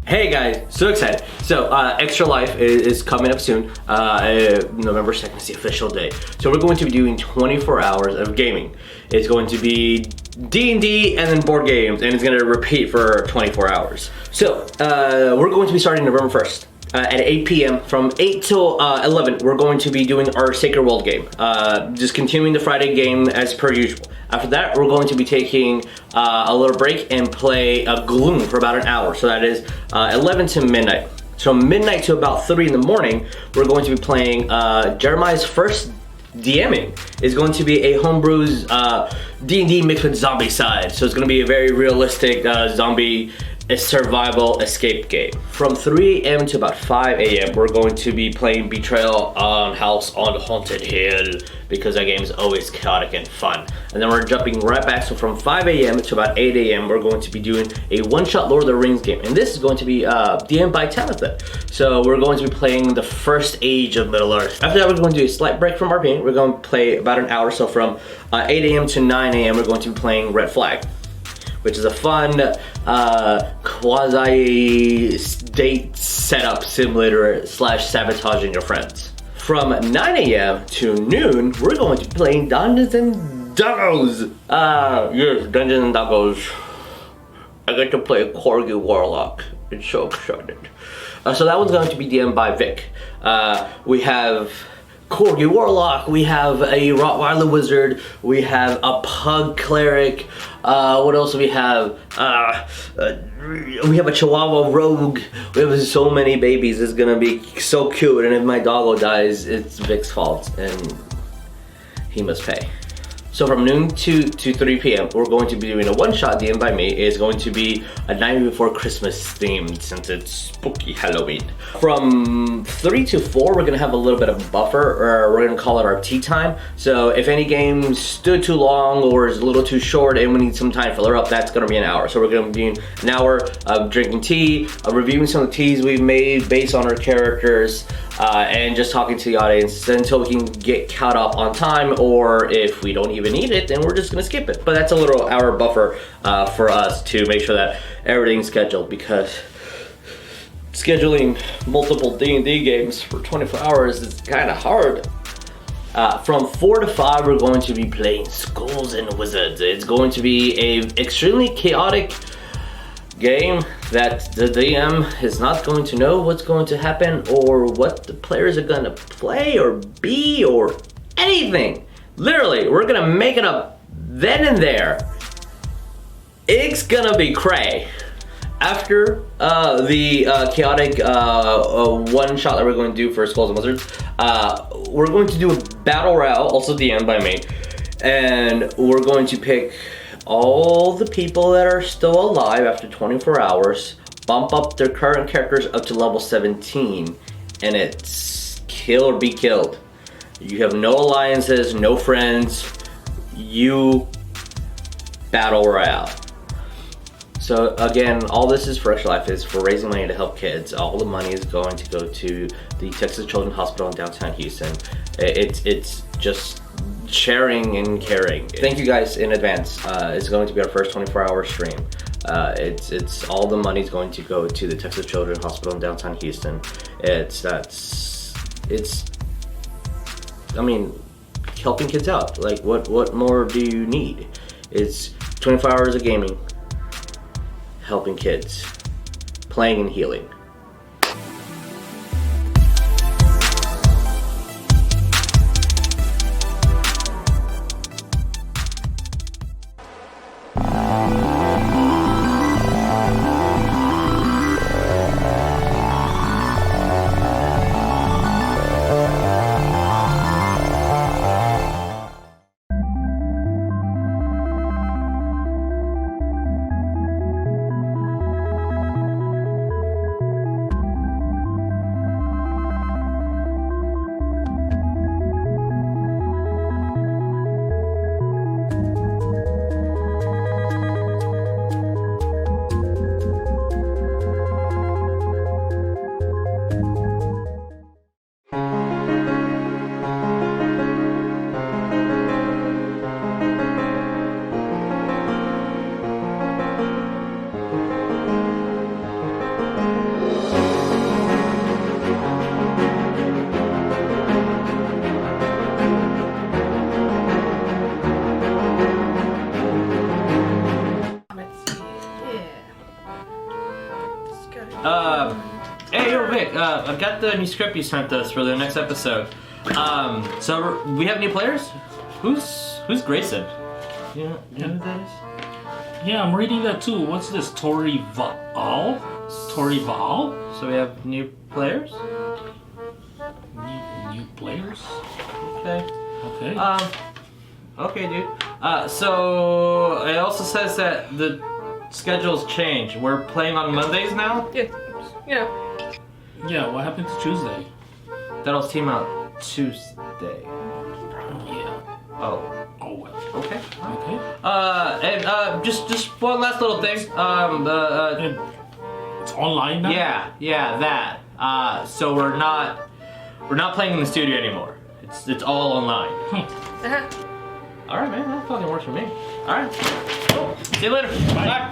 Hey guys, so excited. So Extra Life is coming up soon. November 2nd is the official day. So we're going to be doing 24 hours of gaming. It's going to be D&D and then board games, and it's going to repeat for 24 hours. So we're going to be starting November 1st. At 8 p.m. from 8 till 11, we're going to be doing our Sacred World game. Just continuing the Friday game as per usual. After that, we're going to be taking a little break and play Gloom for about an hour. So that is 11 to midnight. So midnight to about 3 in the morning, we're going to be playing Jeremiah's first DMing. Is going to be a homebrew's D&D mixed with zombie side. So it's going to be a very realistic zombie survival escape game. From 3 a.m. to about 5 a.m. we're going to be playing Betrayal on House on Haunted Hill, because that game is always chaotic and fun. And then we're jumping right back, so from 5 a.m. to about 8 a.m. we're going to be doing a one-shot Lord of the Rings game, and this is going to be DM'd by Tabitha. So we're going to be playing the first age of Middle Earth. After that, we're going to do a slight break from RPing. We're going to play about an hour, so from 8 a.m. to 9 a.m. we're going to be playing Red Flag, which is a fun quasi-state setup simulator / sabotaging your friends. From 9 a.m. to noon, we're going to be playing Dungeons and Dragons. Yes, Dungeons and Dragons. I get to play a Corgi Warlock. It's so excited. So that one's going to be DM'd by Vic. We have Corgi Warlock, we have a Rottweiler Wizard, we have a Pug Cleric, what else do we have? We have a Chihuahua Rogue. We have so many babies. It's gonna be so cute, and if my doggo dies, it's Vic's fault, and he must pay. So from noon to 3 p.m. we're going to be doing a one-shot DM by me. It's going to be a Night Before Christmas themed, since it's spooky Halloween. From 3 to 4 we're going to have a little bit of a buffer, or we're going to call it our tea time. So if any game stood too long or is a little too short and we need some time to fill her up, that's going to be an hour. So we're going to be doing an hour of drinking tea, reviewing some of the teas we've made based on our characters, and just talking to the audience until we can get caught up on time, or if we don't even need it, then we're just gonna skip it. But that's a little hour buffer for us to make sure that everything's scheduled, because scheduling multiple D&D games for 24 hours is kind of hard. From 4 to 5 we're going to be playing Skulls and Wizards. It's going to be a extremely chaotic game that the DM is not going to know what's going to happen or what the players are going to play or be or anything. Literally, we're going to make it up then and there. It's going to be cray. After the chaotic one shot that we're going to do for Skulls and Wizards, we're going to do a battle royale, also DM'd by me, and we're going to pick all the people that are still alive after 24 hours, bump up their current characters up to level 17, and it's kill or be killed. You have no alliances, no friends, you battle royale. So again, all this is for Extra Life is for raising money to help kids. All the money is going to go to the Texas Children's Hospital in downtown Houston. It's just sharing and caring. Thank you guys in advance. It's going to be our first 24-hour stream. It's all the money is going to go to the Texas Children's Hospital in downtown Houston. I mean, helping kids out. Like, what more do you need? It's 24 hours of gaming, helping kids, playing and healing. Hey, yo, Vic, I've got the new script you sent us for the next episode. So we have new players? Who's Grayson? You know who that is? Yeah, I'm reading that too. What's this? Tori Val? So we have new players? New players? Okay. Okay. Okay, dude. So it also says that the schedule's changed. We're playing on Mondays now? Yeah. Yeah, what happened to Tuesday? That'll team out Tuesday. Yeah. Oh. Oh, well. Okay. Okay. And just one last little thing. It's online now? Yeah, that. So we're not playing in the studio anymore. It's all online. All right, man. That fucking works for me. All right. Cool. See you later. Bye.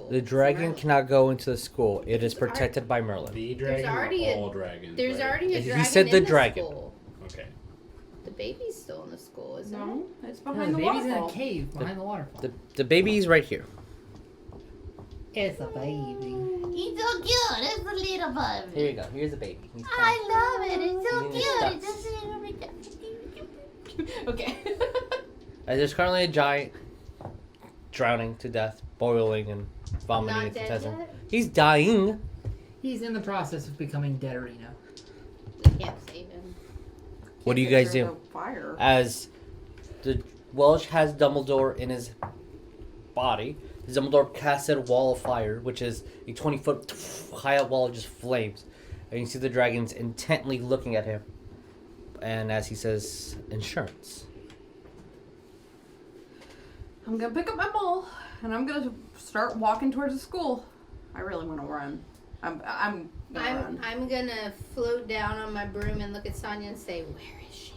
The dragon cannot go into the school. It is protected by Merlin. The dragon already or a- all dragons? There's right? already a He dragon said the in the dragon. school. Okay. The baby's still in the school, isn't it? No, it's No, behind the the baby's in waterfall. a cave behind the waterfall. The baby's right here. It's a baby. He's so cute. It's a little baby. Here you go. Here's the baby. He's fine. I love it. It's so He's in cute. his It's just a little bit. Okay. There's currently a giant drowning to death, boiling and vomiting Not its dead intestine. yet? He's dying. He's in the process of becoming dead Reno. We can't save him. What do you Can't guys get do? through the Fire. As the Welsh has Dumbledore in his body, Dumbledore casts a wall of fire, which is a 20-foot high up wall of just flames. And you see the dragons intently looking at him. And as he says, insurance. I'm gonna pick up my ball and I'm gonna start walking towards the school. I really want to run. I'm gonna run. I'm gonna float down on my broom and look at Sonya and say, "Where is she?"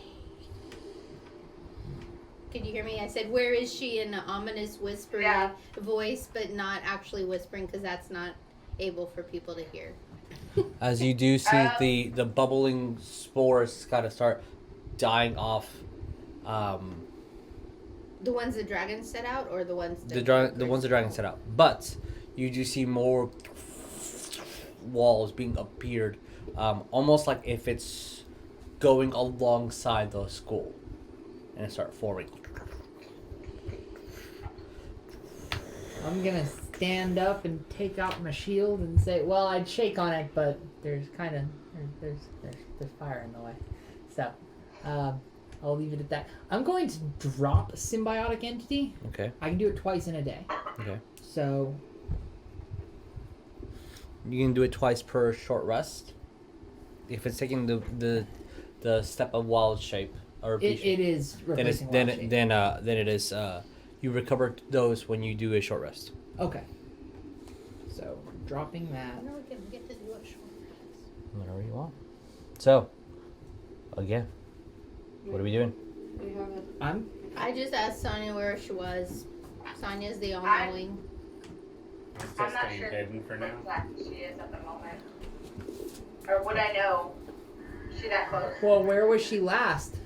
Could you hear me? I said, "Where is she?" in an ominous whispering voice, but not actually whispering because that's not able for people to hear. As you do see the bubbling spores kind of start dying off. The ones the dragons set out, or the ones The ones the dragon set out. But you do see more walls being appeared, almost like if it's going alongside the school, and it start forming. I'm gonna stand up and take out my shield and say, well, I'd shake on it, but there's kind of there's fire in the way, so I'll leave it at that. I'm going to drop symbiotic entity. Okay. I can do it twice in a day. Okay. So You can do it twice per short rest. If it's taking the step of wild shape or it is then it's replacing then wild shape. then it is you recover those when you do a short rest. Okay. So dropping that. No, we can get to do it short rest. Whatever you want. So, again, what are we doing? We have it. I just asked Sonya where she was. Sonya's the all-knowing. I'm still I'm not staying sure hidden for now. exactly she is at the moment. Or would I know? Is she that close? Well, where was she last?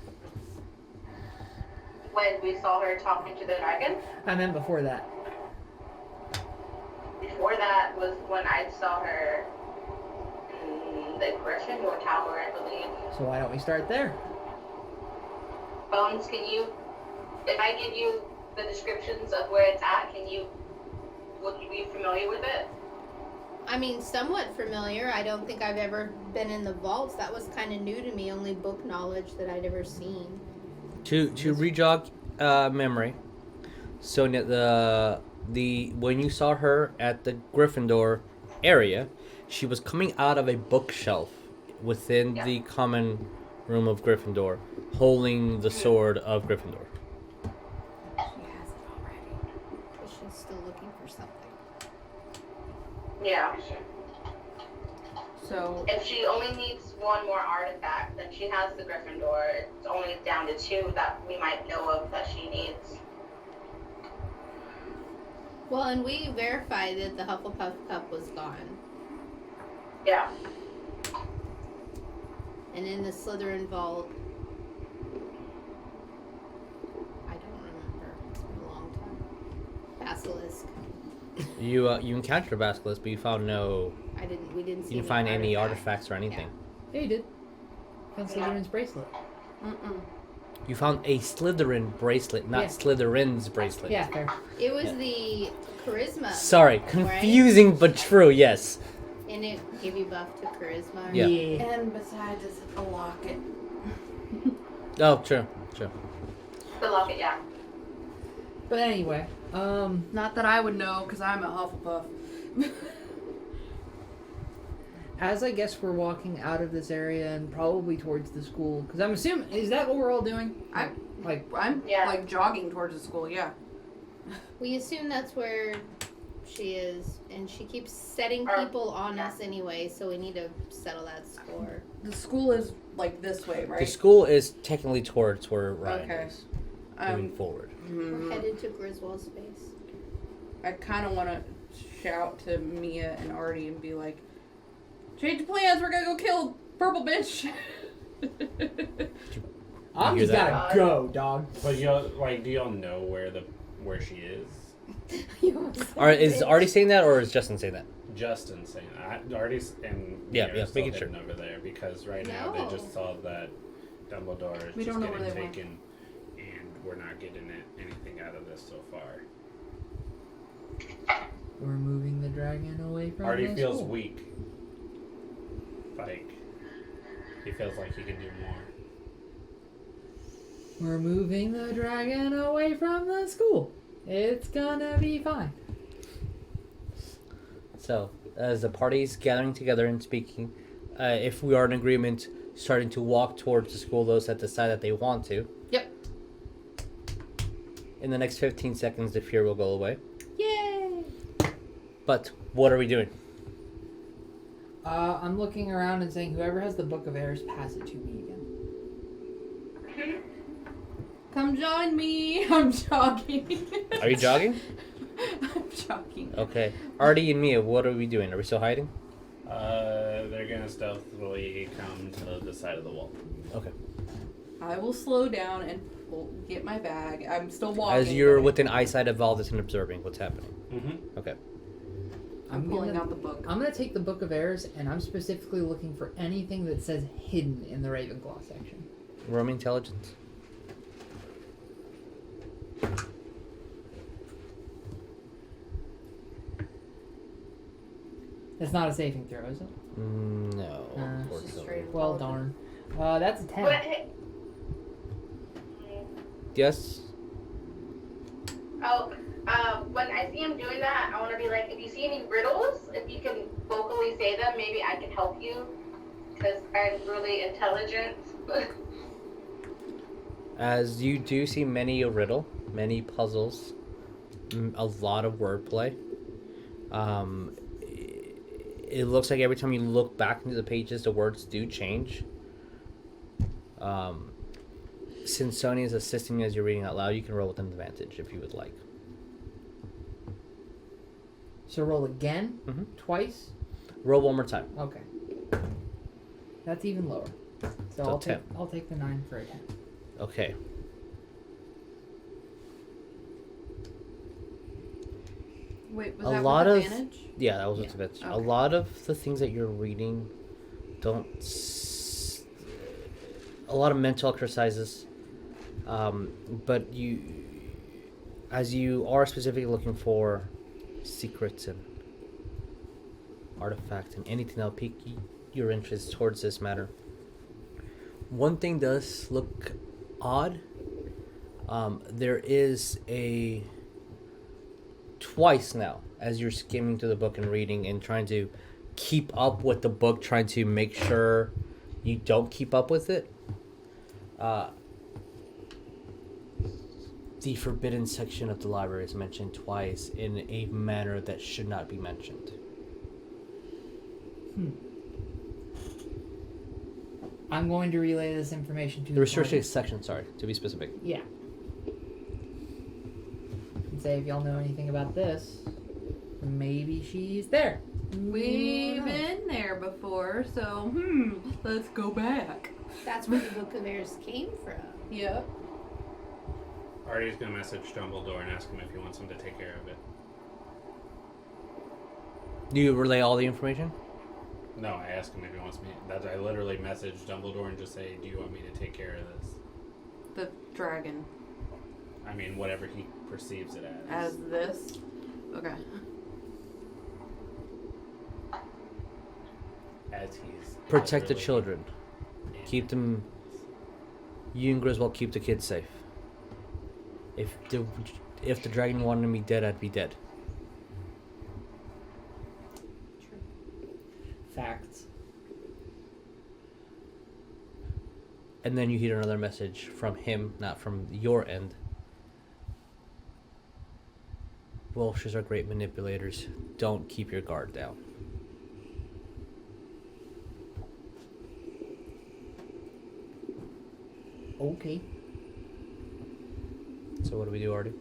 When we saw her talking to the dragon? I meant before that. Before that was when I saw her in the Gryffindor Tower, I believe. So why don't we start there? Bones, can you, if I give you the descriptions of where it's at, would you be familiar with it? I mean, somewhat familiar. I don't think I've ever been in the vaults. That was kind of new to me. Only book knowledge that I'd ever seen. To re-jog memory, Sonya, the when you saw her at the Gryffindor area, she was coming out of a bookshelf within the common room of Gryffindor, holding the sword of Gryffindor. She has it already. But she's still looking for something. Yeah. So If she only needs one more artifact, then she has the Gryffindor. It's only down to 2 that we might know of that she needs. Well, and we verified that the Hufflepuff cup was gone. Yeah. And in the Slytherin vault, I don't remember. It's been a long time. Basilisk. You encountered a basilisk, but you found We didn't see you didn't find any artifacts or anything. Yeah, you did. Found Slytherin's bracelet. You found a Slytherin bracelet, not Yeah. Slytherin's bracelet. Yeah, fair. It was the charisma. Sorry, confusing but true. Yes. And it gave you buff to charisma. Yeah. and besides, it's a locket. Oh, true. The locket, yeah. But anyway, Not that I would know, because I'm a Hufflepuff. as I guess we're walking out of this area and probably towards the school, because I'm assuming, is that what we're all doing? I'm Like, like jogging towards the school. Yeah. We assume that's where she is, and she keeps setting people on us anyway, so we need to settle that score. The school is like this way, right? The school is technically towards where Ryan Okay. is. Moving forward. We're headed to Griswold's space. I kind of want to shout to Mia and Artie and be like, change of plans, we're gonna go kill purple bitch. I'm just gotta go, dog. But y'all, like, do y'all know where she is? Is Artie saying that, or is Justin saying that? Justin saying that. Artie's and Yeah, Mira's making still sure. hidden over there because right now they just saw that Dumbledore is We just don't know where getting they went. taken, and we're not getting anything out of this so far. We're moving the dragon away from Artie the feels school. weak. Like he feels like he can do more. We're moving the dragon away from the school. It's gonna be fine. So, as the party's gathering together and speaking, if we are in agreement, starting to walk towards the school, those that decide that they want to. Yep. In the next 15 seconds, the fear will go away. Yay! But, what are we doing? I'm looking around and saying, whoever has the Book of Errors, pass it to me again. Come join me. I'm jogging. Are you jogging? I'm jogging. Okay. Artie and Mia, what are we doing? Are we still hiding? They're gonna stealthily come to the side of the wall. Okay. I will slow down and get my bag. I'm still walking. As you're within eyesight of Valdis and observing what's happening. Mm-hmm. Okay. I'm pulling out the book. I'm gonna take the Book of Errors, and I'm specifically looking for anything that says hidden in the Ravenclaw section. Roll me intelligence. It's not a saving throw, is it? No. It's just straight Well, intelligence. darn. That's a 10. But, hey, Yes? when I see him doing that, I want to be like, if you see any riddles, if you can vocally say them, maybe I can help you. Because I'm really intelligent. As you do see many a riddle, many puzzles, a lot of wordplay. It looks like every time you look back into the pages, the words do change. Since Sonya is assisting you as you're reading out loud, you can roll with an advantage if you would like. So roll again? Mhm. Twice? Roll one more time. Okay. That's even lower. So So I'll 10. I'll take the 9 for a 10. Okay. Wait, was A that lot with of- advantage? Yeah, that was Yeah, what's advantage. A okay. lot of the things that you're reading don't... a lot of mental exercises. But you... As you are specifically looking for secrets and artifacts and anything that'll pique your interest towards this matter, one thing does look odd. There is a... Twice now, as you're skimming through the book and reading and trying to keep up with the book, trying to make sure you don't keep up with it, the forbidden section of the library is mentioned twice in a manner that should not be mentioned. I'm going to relay this information to The restricted party. section, sorry, to be specific. Yeah. And say, if y'all know anything about this, maybe she's there. We've been there before, so let's go back. That's where the Book of Errors came from. Yep. Artie's gonna message Dumbledore and ask him if he wants him to take care of it. Do you relay all the information? No, I asked him if he wants me. That I literally messaged Dumbledore and just say, "Do you want me to take care of this?" The dragon. I mean, whatever he perceives it as. As this? Okay. As he's Protect the literally children. in- Keep them... You and Griswold keep the kids safe. If the dragon wanted me dead, I'd be dead. Facts. And then you hear another message from him, not from your end. Welshers are great manipulators. Don't keep your guard down. Okay. So what do we do, Artie?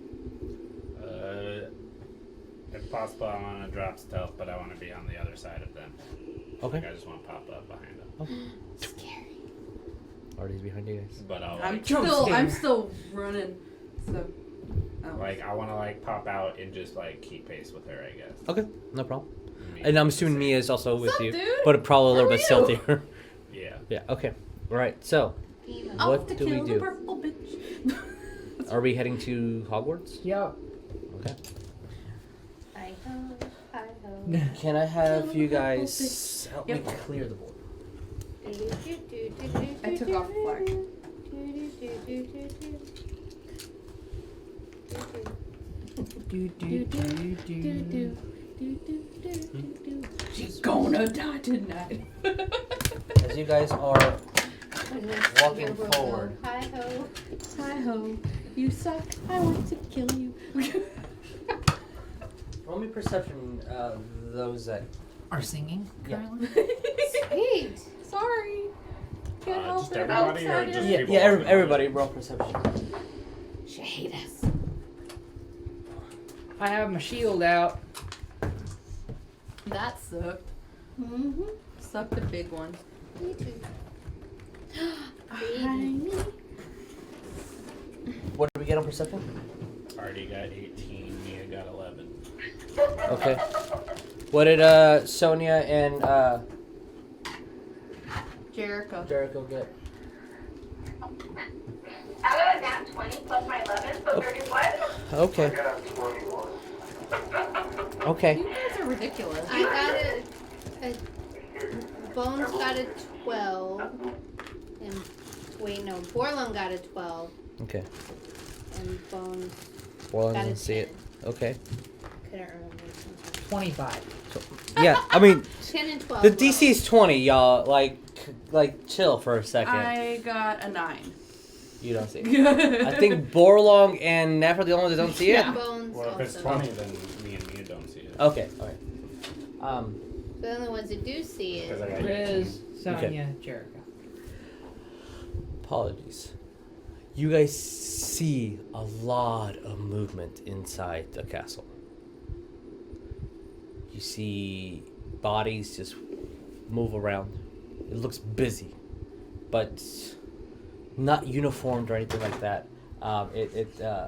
If possible, I want to drop stealth, but I want to be on the other side of them. Okay. Like, I just want to pop up behind them. Scary. Artie's behind you guys. But I'll I'm like, still running. So. like I want to like pop out and just like keep pace with her, I guess. Okay, no problem. Me And I'm assuming same. Mia is also with What's up, you, dude? but probably a little How bit are stealthier. Yeah. Yeah. Okay. All right. So, Off what to do we kill the do? purple bitch. Are we heading to Hogwarts? Yep. Okay. Hi ho, hi ho. Can I have Kill you the purple guys help Yep. me clear the board? I took off the flag. She's gonna die tonight. As you guys are walking forward. Hi ho. Hi ho, you suck. I want to kill you. Roll me perception. Those that. Are singing Yeah. currently? Sweet. Sorry. Can't help Just it. everybody or I'm just excited. people Yeah. walking Everybody. Roll perception. She hate us. I have my shield out. That sucked. Mm-hmm. Sucked a big one. Me too. What did we get on perception? Artie got 18, Mia got 11. Okay. What did Sonya and Jericho. Jericho get? I got a nat 20 plus my 11, so 31. I Okay. got 21. Okay. You guys are ridiculous. I got a Bones got a 12. And wait, no, Borlum got a 12. Okay. And Bones Well, I got a didn't see 10. it. Okay. Couldn't remember. 25. Yeah. I mean, 10 and 12. the DC is 20, y'all. Like, chill for a second. I got a 9. You don't see it. I think Borlong and Neff are the only ones that don't see it. Yeah. Bones Well, if it's also. 20, then me and Mia don't see it. Okay. All right. The only ones that do see Because it. I got 18. Riz, Sonya, Jericho. Apologies. You guys see a lot of movement inside the castle. You see bodies just move around. It looks busy, but not uniformed or anything like that. A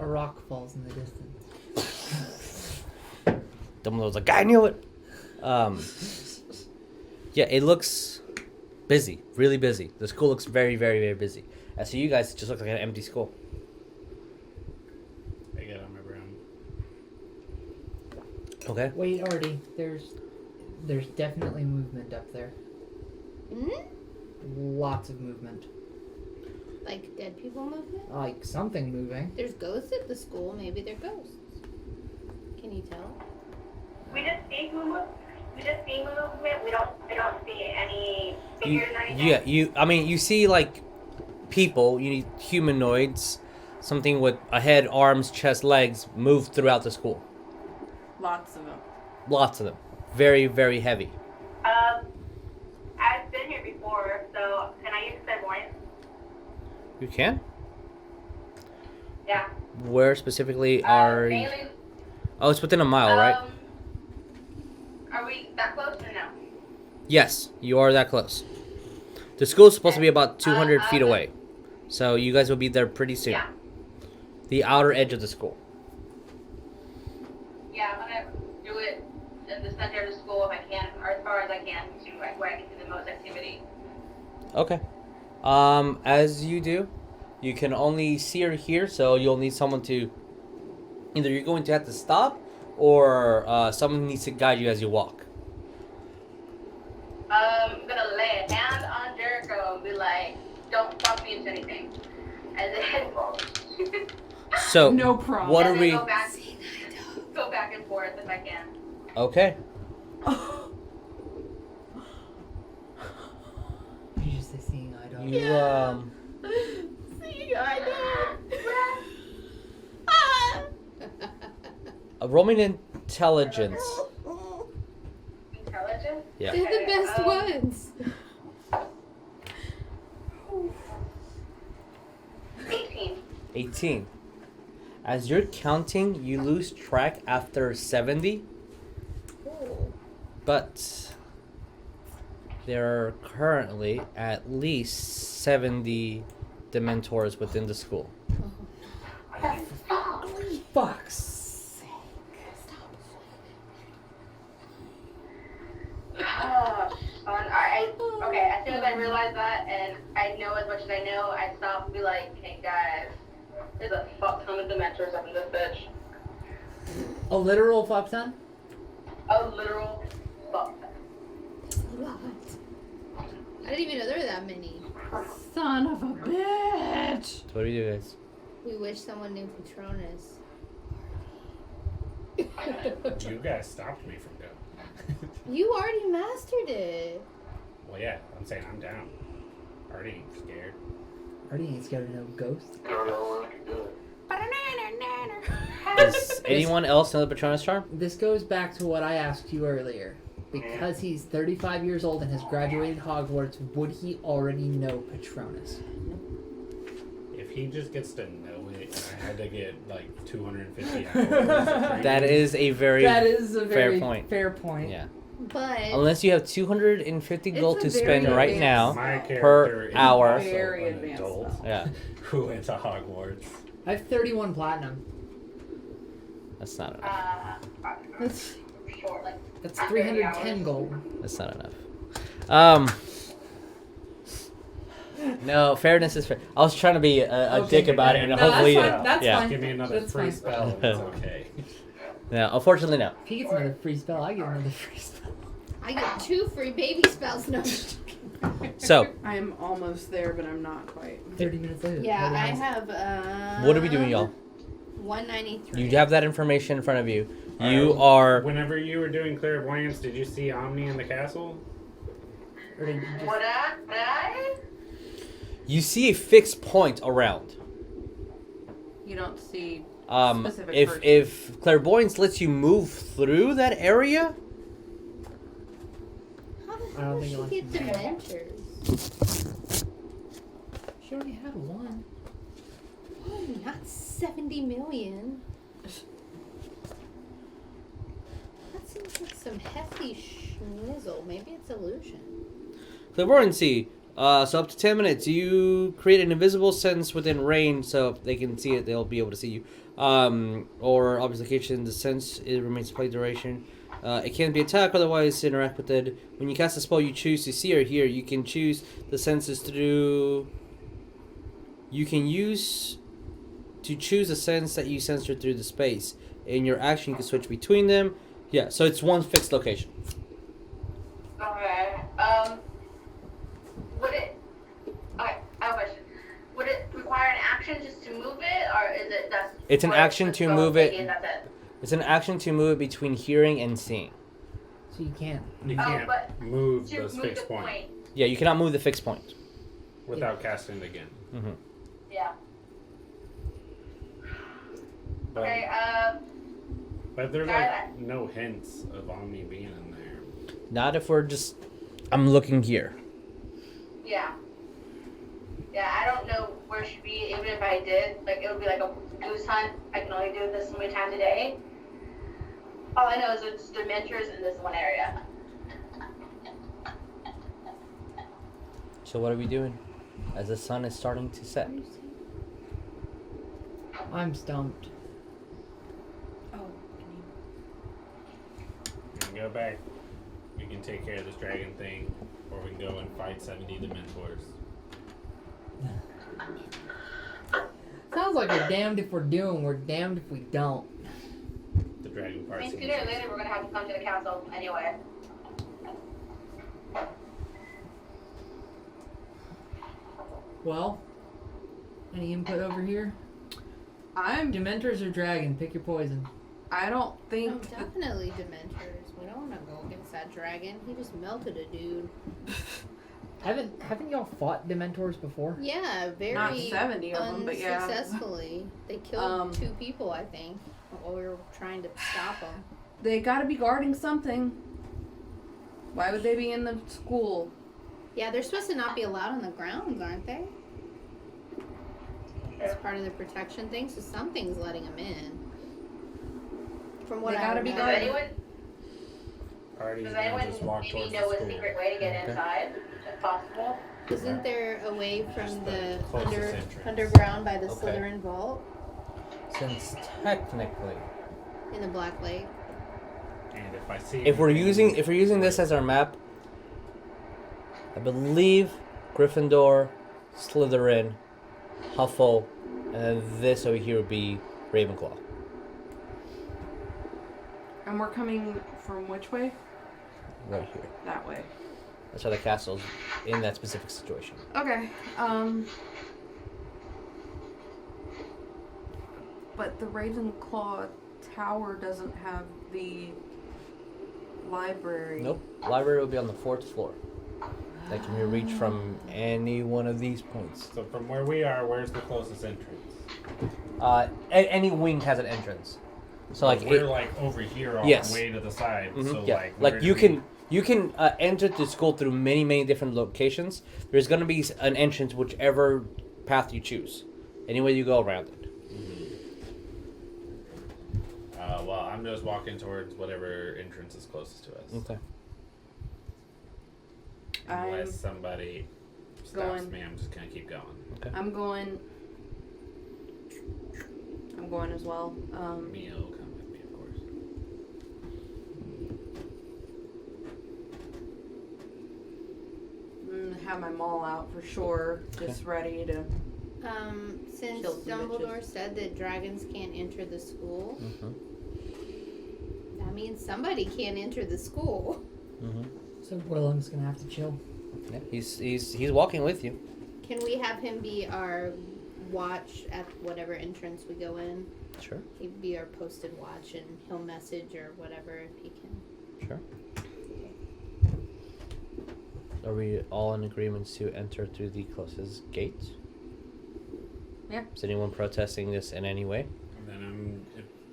rock falls in the distance. Dumbledore's like, I knew it. Yeah, it looks busy, really busy. The school looks very, very, very busy. And so you guys just look like an empty school. I get on my brown. Okay. Wait, Artie, there's definitely movement up there. Hmm? Lots of movement. Like dead people movement? Like something moving. There's ghosts at the school. Maybe they're ghosts. Can you tell? We just see movement. We don't see any figures or anything. Yeah, you see like people, you need humanoids, something with a head, arms, chest, legs, move throughout the school. Lots of them. Lots of them. Very, very heavy. I've been here before, so can I use clairvoyance? You can? Yeah. Where specifically are you? Mainly, Oh, it's within a mile, right? Are we that close or no? Yes, you are that close. The school's supposed to be about 200 feet away. So you guys will be there pretty soon. Yeah. The outer edge of the school. Yeah, I'm gonna do it in the center of the school if I can, or as far as I can, to like where I can see the most activity. Okay. As you do, you can only see or hear, so you'll need someone to... Either you're going to have to stop, or someone needs to guide you as you walk. I'm gonna lay a hand on Jericho and be like, don't bump me into anything. As it head falls. So, No problem. what And are then we... go back and forth if I can. Okay. You just say seeing eye to eye. You, See, I roll me an intelligence. Intelligence? Yeah. They're the best ones. 18. 18. As you're counting, you lose track after 70 but there are currently at least 70 Dementors within the school. Fuck's sake. Okay, as soon as I realized that, and I know as much as I know, I stop and be like, hey guys, there's a fuck ton of Dementors up in this bitch. A literal fuck ton? A literal fuck ton. What? I didn't even know there were that many. Son of a bitch. So what do we do, guys? We wish someone knew Patronus. You guys stopped me from going. You already mastered it. Well, yeah, I'm saying I'm down. Already ain't scared. Already ain't scared of no ghost. I don't know when I can do it. Does anyone else know the Patronus charm? This goes back to what I asked you earlier. Because he's 35 years old and has graduated Hogwarts, would he already know Patronus? If he just gets to know it, and I had to get like 250 hours. That is a very fair point. Fair point. Yeah. But Unless you have 250 It's gold a to very spend right advanced- now My per character is hour. also Very an advanced adult spell. Yeah, who went to Hogwarts. I have 31 platinum. that's not enough. That's Short, like, that's 310 gold. That's not enough. No, fairness is fair. I was trying to be a Okay, dick about it, and no, hopefully, that's fine. That's yeah. fine. Give me another That's free fine. spell and it's okay. Yeah, unfortunately, no. If he gets another free spell, I get another free spell. I get 2 free baby spells. No. So, I am almost there, but I'm not quite. 30 minutes later. Yeah, I 30 minutes. have. what are we doing, y'all? 193. You have that information in front of you. You are. Whenever you were doing clairvoyance, did you see Omni in the castle? Or did you just- what I? You see a fixed point around. You don't see. Specific If person. if clairvoyance lets you move through that area, How the I hell don't did think she it get lets Dementors? She already had one. Oh, not 70 million. That seems like some hefty schnizzle. Maybe it's illusion. clairvoyancy. So up to 10 minutes, you create an invisible sense within range, so if they can see it, they'll be able to see you. Or obfuscation, the sense it remains play duration. It can be attacked, otherwise interact with it. When you cast a spell you choose to see or hear, you can choose the senses through. You can use to choose a sense that you censor through the space. In your action, you can switch between them. Yeah, so it's one fixed location. Okay. Would it? Okay, I have a question. Would it require an action just to move it, or is it just? It's an action to move it. That's it. It's an action to move it between hearing and seeing. So you can't. You Oh, can't but move To those move fixed the point point. Yeah, you cannot move the fixed point. without casting it again. Mm-hmm. Yeah. But, Okay. but there's Guys, like no hints of Omni being in there. Not if we're just. I'm looking here. Yeah. Yeah, I don't know where she'd be, even if I did. Like, it would be like a goose hunt. I can only do this so many times a day. All I know is it's Dementors in this one area. So what are we doing? As the sun is starting to set. I'm stumped. Oh, We can go back. We can take care of this dragon thing, or we can go and fight 70 Dementors. Sounds like we're damned if we're doing, we're damned if we don't. The dragon I part mean, seems sooner or later, we're gonna have to come to the castle anyway. Well, any input over here? Dementors or dragon? Pick your poison. I don't Oh, think. definitely Dementors. We don't want to go against that dragon. He just melted a dude. Haven't y'all fought Dementors before? Yeah, very Not 70 of them, but yeah. unsuccessfully. They killed 2 people, I think, while we were trying to stop them. They gotta be guarding something. Why would they be in the school? Yeah, they're supposed to not be allowed on the grounds, aren't they? It's part of the protection thing, so something's letting them in. From what They I gotta be remember. Does anyone? Party's Does gonna anyone just walk maybe towards know the a school. secret way to get Okay. inside, if possible? Isn't there a way from Just the the closest entrance. underground by the Okay. Slytherin vault Since technically, in the Black Lake? And if I see if we're anything- using this as our map, I believe Gryffindor, Slytherin, Huffle, and then this over here would be Ravenclaw. And we're coming from which way? Right here. That way. That's why the castle's in that specific situation. Okay. But the Ravenclaw Tower doesn't have the library. Nope. Library will be on the 4th floor. That can be reached from any one of these points. So from where we are, where's the closest entrance? Any wing has an entrance. So like we're like over here all Yes. the way to the side. Mhm, So yeah. like Like where you do can enter the school through many different locations. There's gonna be an entrance whichever path you choose. Any way you go around it. well, I'm just walking towards whatever entrance is closest to us. Okay. Unless somebody stops going- me, I'm just gonna keep going. I'm going as well. Mia will come with me, of course. Have my maul out for sure, just ready to. Since Kill some Dumbledore said that dragons can't enter the school, that means somebody can't enter the school. So Willem's gonna have to chill. Yeah, he's walking with you. Can we have him be our watch at whatever entrance we go in? Sure. He'd be our posted watch, and he'll message or whatever if he can. Sure. Are we all in agreement to enter through the closest gate? Yeah. Is anyone protesting this in any way? And then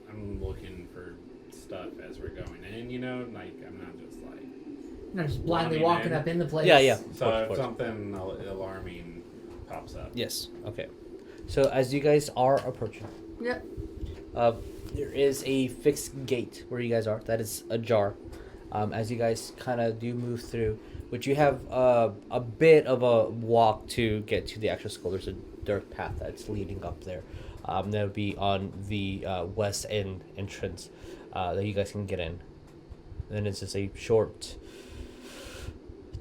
I'm looking for stuff as we're going in, you know, like I'm not just like. Not just blindly Running walking in. up in the place. Yeah, yeah. So Of if course. something alarming pops up. Yes. Okay. So as you guys are approaching, Yep. there is a fixed gate where you guys are. That is ajar. As you guys kind of do move through, which you have a bit of a walk to get to the actual school. There's a dirt path that's leading up there. That would be on the west end entrance that you guys can get in. And then it's just a short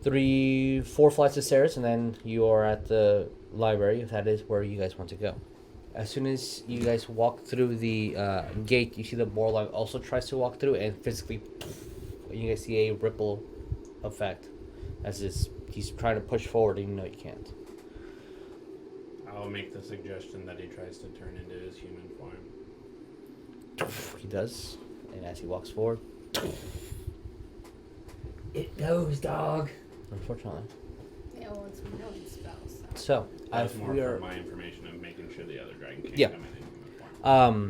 3-4 flights of stairs, and then you are at the library, if that is where you guys want to go. As soon as you guys walk through the gate, you see the Borlaug also tries to walk through, and physically, you guys see a ripple effect as he's trying to push forward, and you know you can't. I'll make the suggestion that he tries to turn into his human form. He does, and as he walks forward, It goes, dog. unfortunately. Yeah, well, it's known spells. So, That's as more we for are, my information of making sure the other dragon can't Yeah. come in human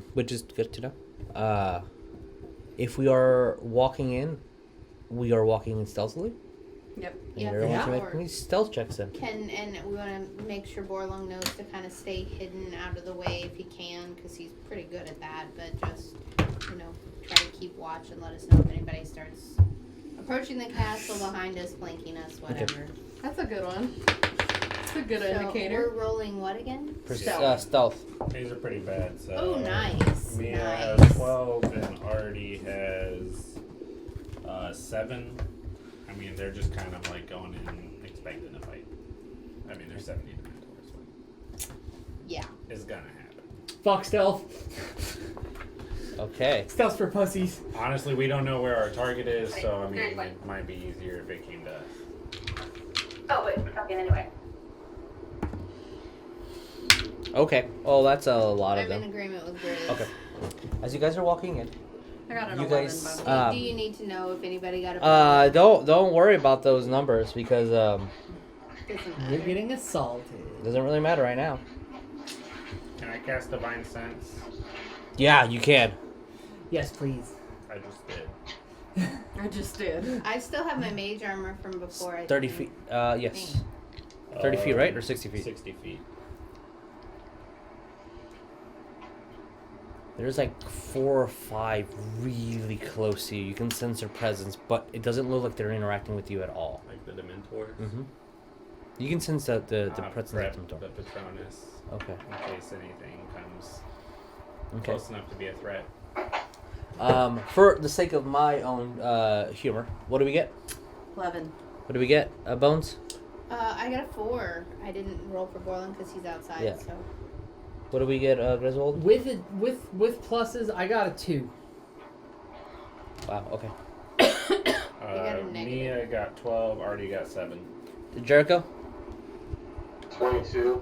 form. which is good to know. If we are walking in, we are walking in stealthily. Yep. And Yeah, everyone yeah. can make any stealth checks in. And we want to make sure Borlong knows to kind of stay hidden out of the way if he can, because he's pretty good at that. But just, try to keep watch and let us know if anybody starts approaching the castle behind us, flanking us, whatever. That's a good one. That's a good So indicator. we're rolling what again? Stealth. These are pretty bad, so. Oh, nice. Mia Nice. has 12 and Artie has 7. I mean, they're just kind of like going in expecting a fight. I mean, they're 70 Dementors, so Yeah. it's gonna happen. Fuck stealth. Okay. Stealth's for pussies. Honestly, we don't know where our target is, so I mean, it might be easier if it came to us. Oh, wait, we're talking anyway. Okay. Oh, that's a lot of I'm in them. agreement with Grace. Okay. As you guys are walking in, I got an you 11, guys, by the way. Do you need to know if anybody got a don't worry about those numbers because Doesn't You're matter. getting assaulted. it doesn't really matter right now. Can I cast Divine Sense? Yeah, you can. Yes, please. I just did. I just did. I still have my mage armor from before. I 30 think. feet. Yes. 30 feet, right? Or 60 feet? 60 feet. There's like 4 or 5 really close to you. You can sense their presence, but it doesn't look like they're interacting with you at all. Like the Dementors. Mm-hmm. You can sense the presence Prep of the the Dementor. Patronus Okay. in case anything comes Okay. close enough to be a threat. For the sake of my own humor, what do we get? 11. What do we get? Bones? I got a 4. I didn't roll for Borland because he's outside. Yeah. So What do we get, Griswold? With pluses, I got a 2. Wow, okay. got a negative. Mia got 12, Artie got 7. Jericho? 22.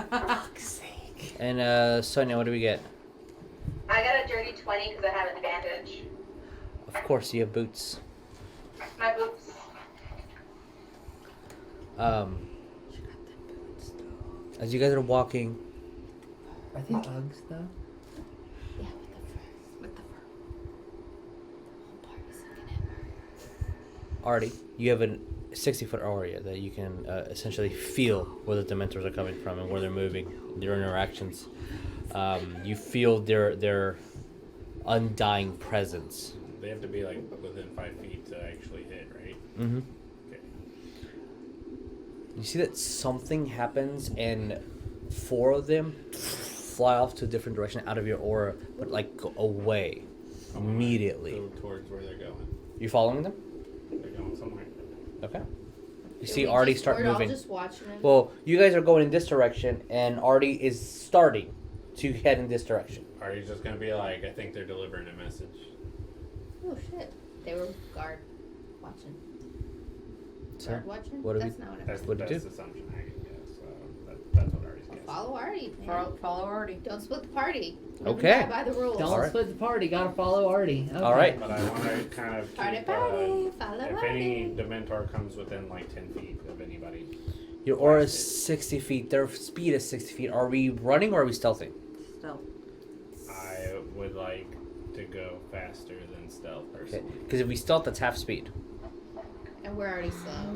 Fuck's sake. And Sonya, what do we get? I got a dirty 20 because I have advantage. Of course, you have boots. My boots. As you guys are walking, Are they Uggs though? yeah, with the fur. With the fur. Barbie's looking at her. Artie, you have a 60-foot area that you can essentially feel where the Dementors are coming from and where they're moving, their interactions. You feel their undying presence. They have to be like within 5 feet to actually hit, right? Mm-hmm. Okay. You see that something happens and 4 of them fly off to a different direction out of your aura, but like go away immediately. Go towards where they're going. You following them? They're going somewhere. Okay. You Should see we Artie just- start we're all moving. just watching him. Well, you guys are going in this direction, and Artie is starting to head in this direction. Artie's just gonna be like, I think they're delivering a message. Oh shit! They were guard watching. Sir, Guard watching? what do That's we- not what I That's meant. the What'd you best do? assumption I can guess. That's what Artie's guessing. Follow Artie. Man. Follow Artie. Don't split the party. Okay. By the rules. Don't Alright. split the party. Gotta follow Artie. Okay. All right. But I want to kind of Party, keep, party. Follow if Artie. any Dementor comes within like 10 feet of anybody, Your aura is Blasted. 60 feet. Their speed is 60 feet. Are we running or are we stealthing? Still. I would like to go faster than stealth Okay. personally. Because if we stealth, that's half speed. And we're already slow.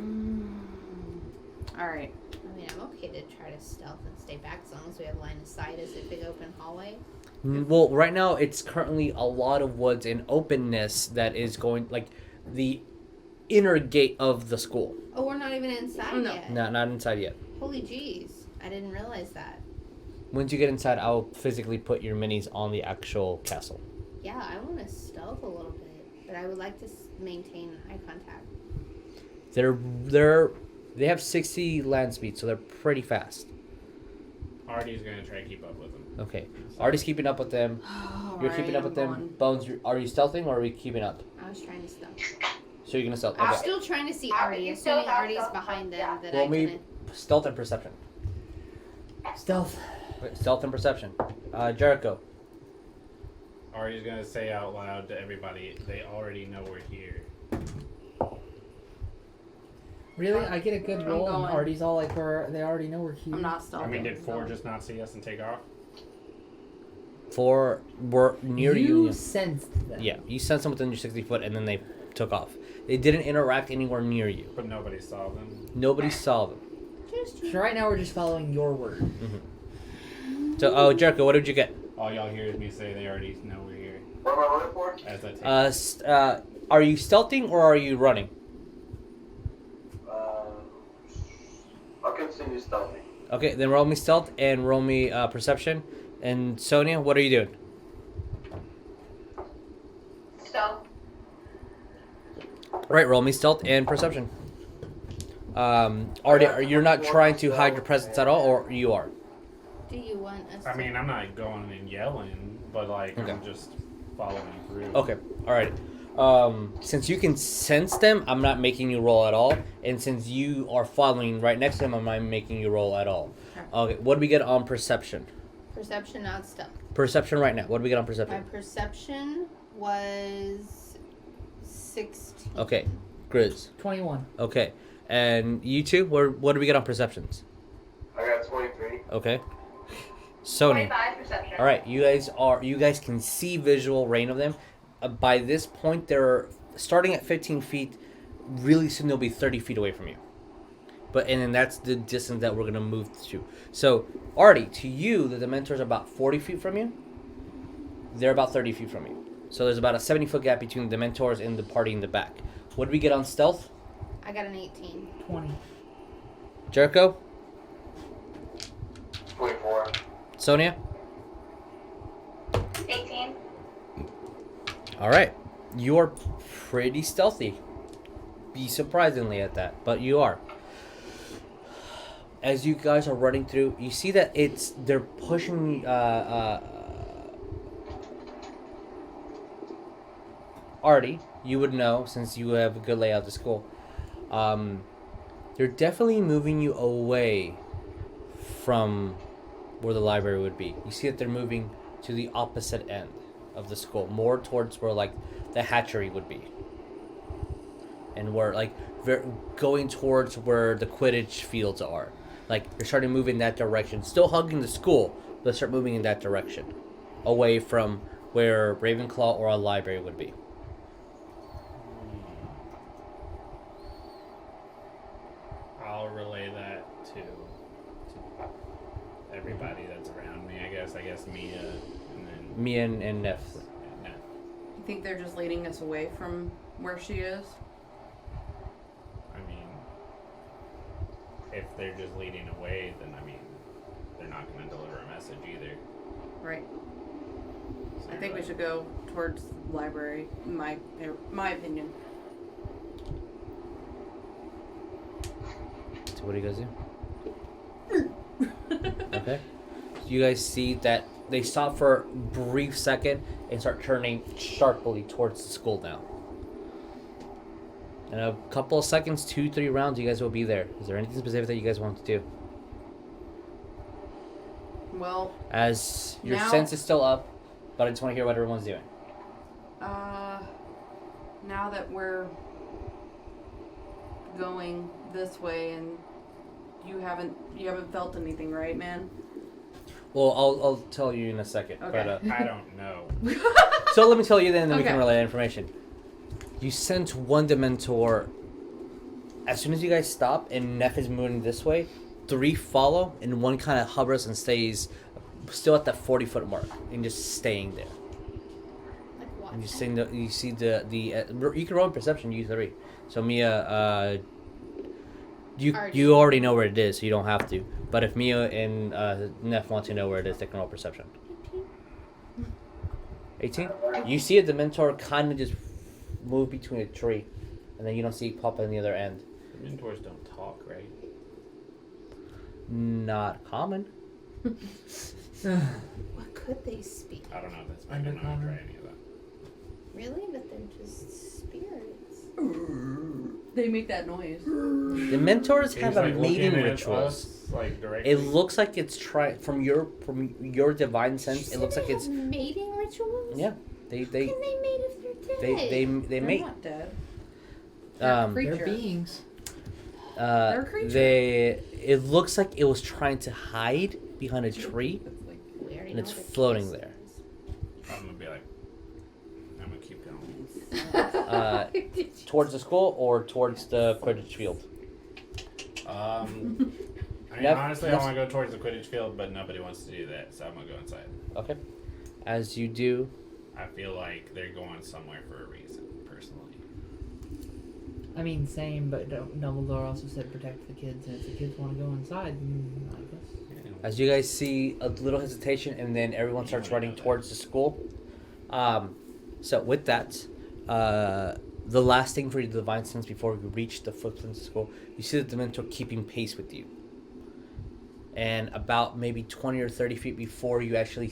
Alright. I mean, I'm okay to try to stealth and stay back as long as we have line of sight as a big open hallway. Well, right now it's currently a lot of woods and openness that is going like the inner gate of the school. Oh, we're not even inside No. yet. Not inside yet. Holy jeez. I didn't realize that. Once you get inside, I'll physically put your minis on the actual castle. Yeah, I want to stealth a little bit, but I would like to maintain eye contact. They have 60 land speed, so they're pretty fast. Artie's gonna try to keep up with them. Okay, Artie's keeping up with them. You're keeping up with them. Bones, are you stealthing or are we keeping up? I was trying to stealth. So you're gonna stealth. I'm Okay. still trying to see Artie, Artie. you Assuming still have Artie's stealth, behind them, yeah. that Roll I me can. stealth and perception. Stealth. Wait, stealth and perception. Jericho. Artie's gonna say out loud to everybody, they already know we're here. Really? I get a good I'm roll, and going. Artie's all like, they already know we're here. I'm not stealthing. I mean, did 4 so- just not see us and take off? 4 were near you. sensed them. Yeah, you sent them within your 60 foot, and then they took off. They didn't interact anywhere near you. But nobody saw them. Nobody saw them. So right now we're just following your word. So, Jericho, what did you get? All y'all hear is me say they already know we're here. What am I rolling for? As I take Are you stealthing or are you running? I'll continue stealthing. Okay, then roll me stealth and roll me perception. And Sonya, what are you doing? Stealth. Right, roll me stealth and perception. Artie, you're not trying to hide your presence at all, or you are? Do you want us I to? mean, I'm not going and yelling, but like, Okay. I'm just following through. Okay, alright. Since you can sense them, I'm not making you roll at all. And since you are following right next to them, I'm not making you roll at all. Okay, what do we get on perception? Perception, not stealth. Perception right now. What do we get on My perception? perception was 16. Okay, Grizz. 21. Okay, and you two, what do we get on perceptions? I got 23. Okay. Sonya. 25 perception. All right, you guys can see visual rain of them. By this point, they're starting at 15 feet. Really soon, they'll be 30 feet away from you. And then that's the distance that we're gonna move to. So, Artie, to you, the Dementors are about 40 feet from you. they're about 30 feet from you. So there's about a 70-foot gap between the Dementors and the party in the back. What did we get on stealth? I got an 18. 20. Jericho? 24. Sonya? 18. All right. You are pretty stealthy. Be surprisingly at that, but you are. As you guys are running through, you see that they're pushing Artie, you would know since you have a good layout to school. They're definitely moving you away from where the library would be. You see that they're moving to the opposite end of the school, more towards where like the hatchery would be, and where like going towards where the Quidditch fields are. Like they're starting to move in that direction, still hugging the school, but start moving in that direction, away from where Ravenclaw or a library would be. I'll relay that to everybody that's around me. I guess Mia and then Mia and Neff. Neff. You think they're just leading us away from where she is? I mean, if they're just leading away, then I mean, they're not going to deliver a message either. Right. So I think we like- should go towards the library. My opinion. So what do you guys do? Okay. So you guys see that they stop for a brief second and start turning sharply towards the school now. In a couple of seconds, 2-3 rounds, you guys will be there. Is there anything specific that you guys want to do? Well, As your Now- sense is still up, but I just want to hear what everyone's doing. now that we're going this way and you haven't felt anything, right, man? Well, I'll tell you in a second. Okay. But, I don't know. so let me tell you then, and then we can Okay. relay that information. You sense one Dementor. As soon as you guys stop and Neff is moving this way, 3 follow, and 1 kind of hovers and stays still at that 40-foot mark and just staying there. Like what? And you see the you can roll in perception. Use 3. So Mia, you already know where it is, so you don't have to. But if Mia and Neff want to know where it is, they can roll perception. 18. You see a Dementor kind of just move between a tree, and then you don't see it pop on the other end. The mentors don't talk, right? Not common. What could they speak? I don't know if that's maybe not gonna try any of that. Really? But they're just spirits. They make that noise. The mentors have He's, a like, mating looking at ritual. us, like, directly. It looks like it's from your divine sense. It looks like it's mating rituals. yeah. They How can they mate if they're dead? they They're mate. not dead. Um, They're They're beings. They're a creature. It looks like it was trying to hide behind a tree, We already and know it's what a floating penis there. is. I'm gonna be like, I'm gonna keep going. Towards the school or towards the Quidditch field. I mean, Neff- honestly, I Neff- want to go towards the Quidditch field, but nobody wants to do that, so I'm gonna go inside. Okay. As you do, I feel like they're going somewhere for a reason, personally. I mean, same, but Dumbledore also said protect the kids, and if the kids want to go inside, I guess. as you guys see a little hesitation, and then everyone starts running towards the school. So with that, the last thing for your divine sense before you reach the footprints of school, you see the Dementor keeping pace with you. And about maybe 20 or 30 feet before you actually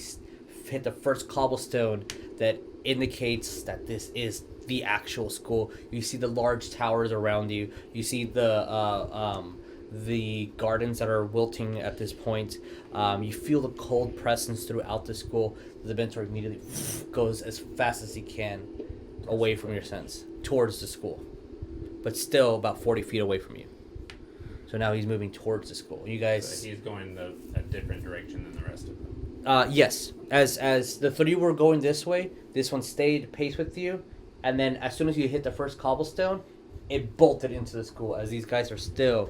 hit the first cobblestone that indicates that this is the actual school, you see the large towers around you. You see the gardens that are wilting at this point. You feel the cold presence throughout the school. The Dementor immediately goes as fast as he can away from your sense towards the school, but still about 40 feet away from you. So now he's moving towards the school. You guys, So he's going a different direction than the rest of them. yes. As the 3 were going this way, this one stayed pace with you, and then as soon as you hit the first cobblestone, it bolted into the school. As these guys are still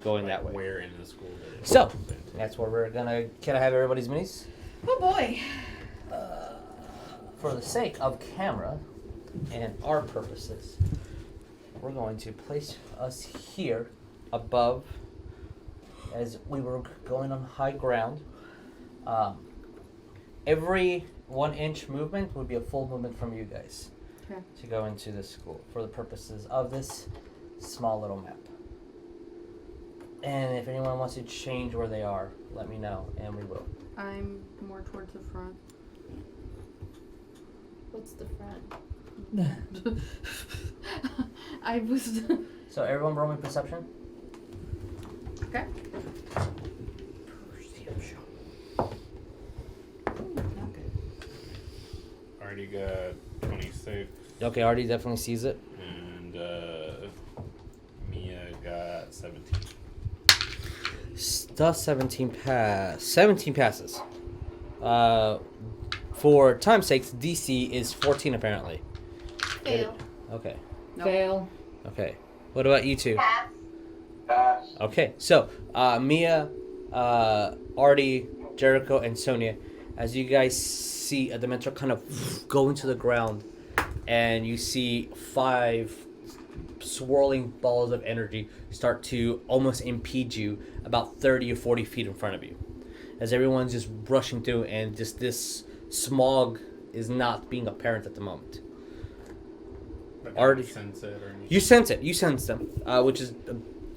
going that way. Where in the school? did it So fit? that's where we're gonna. Can I have everybody's minis? Oh boy. for the sake of camera and our purposes, we're going to place us here above as we were going on high ground. Every 1 inch movement would be a full movement from you guys to go into the school for the purposes of this small little map. And if anyone wants to change where they are, let me know and we will. I'm more towards the front. What's the front? I was. So everyone roll me perception. Okay. Already got 26. Okay, Artie definitely sees it. And Mia got 17. Does 17 pass? 17 passes. For time's sakes, DC is 14 apparently. Fail. Okay. Nope. Fail. Okay. What about you two? Pass. Pass. Okay, so Mia, Artie, Jericho, and Sonya, as you guys see a Dementor kind of go into the ground, and you see 5 swirling balls of energy start to almost impede you about 30 or 40 feet in front of you. As everyone's just rushing through, and just this smog is not being apparent at the moment. But Already- sense it or anything. You sense it. You sense them, which is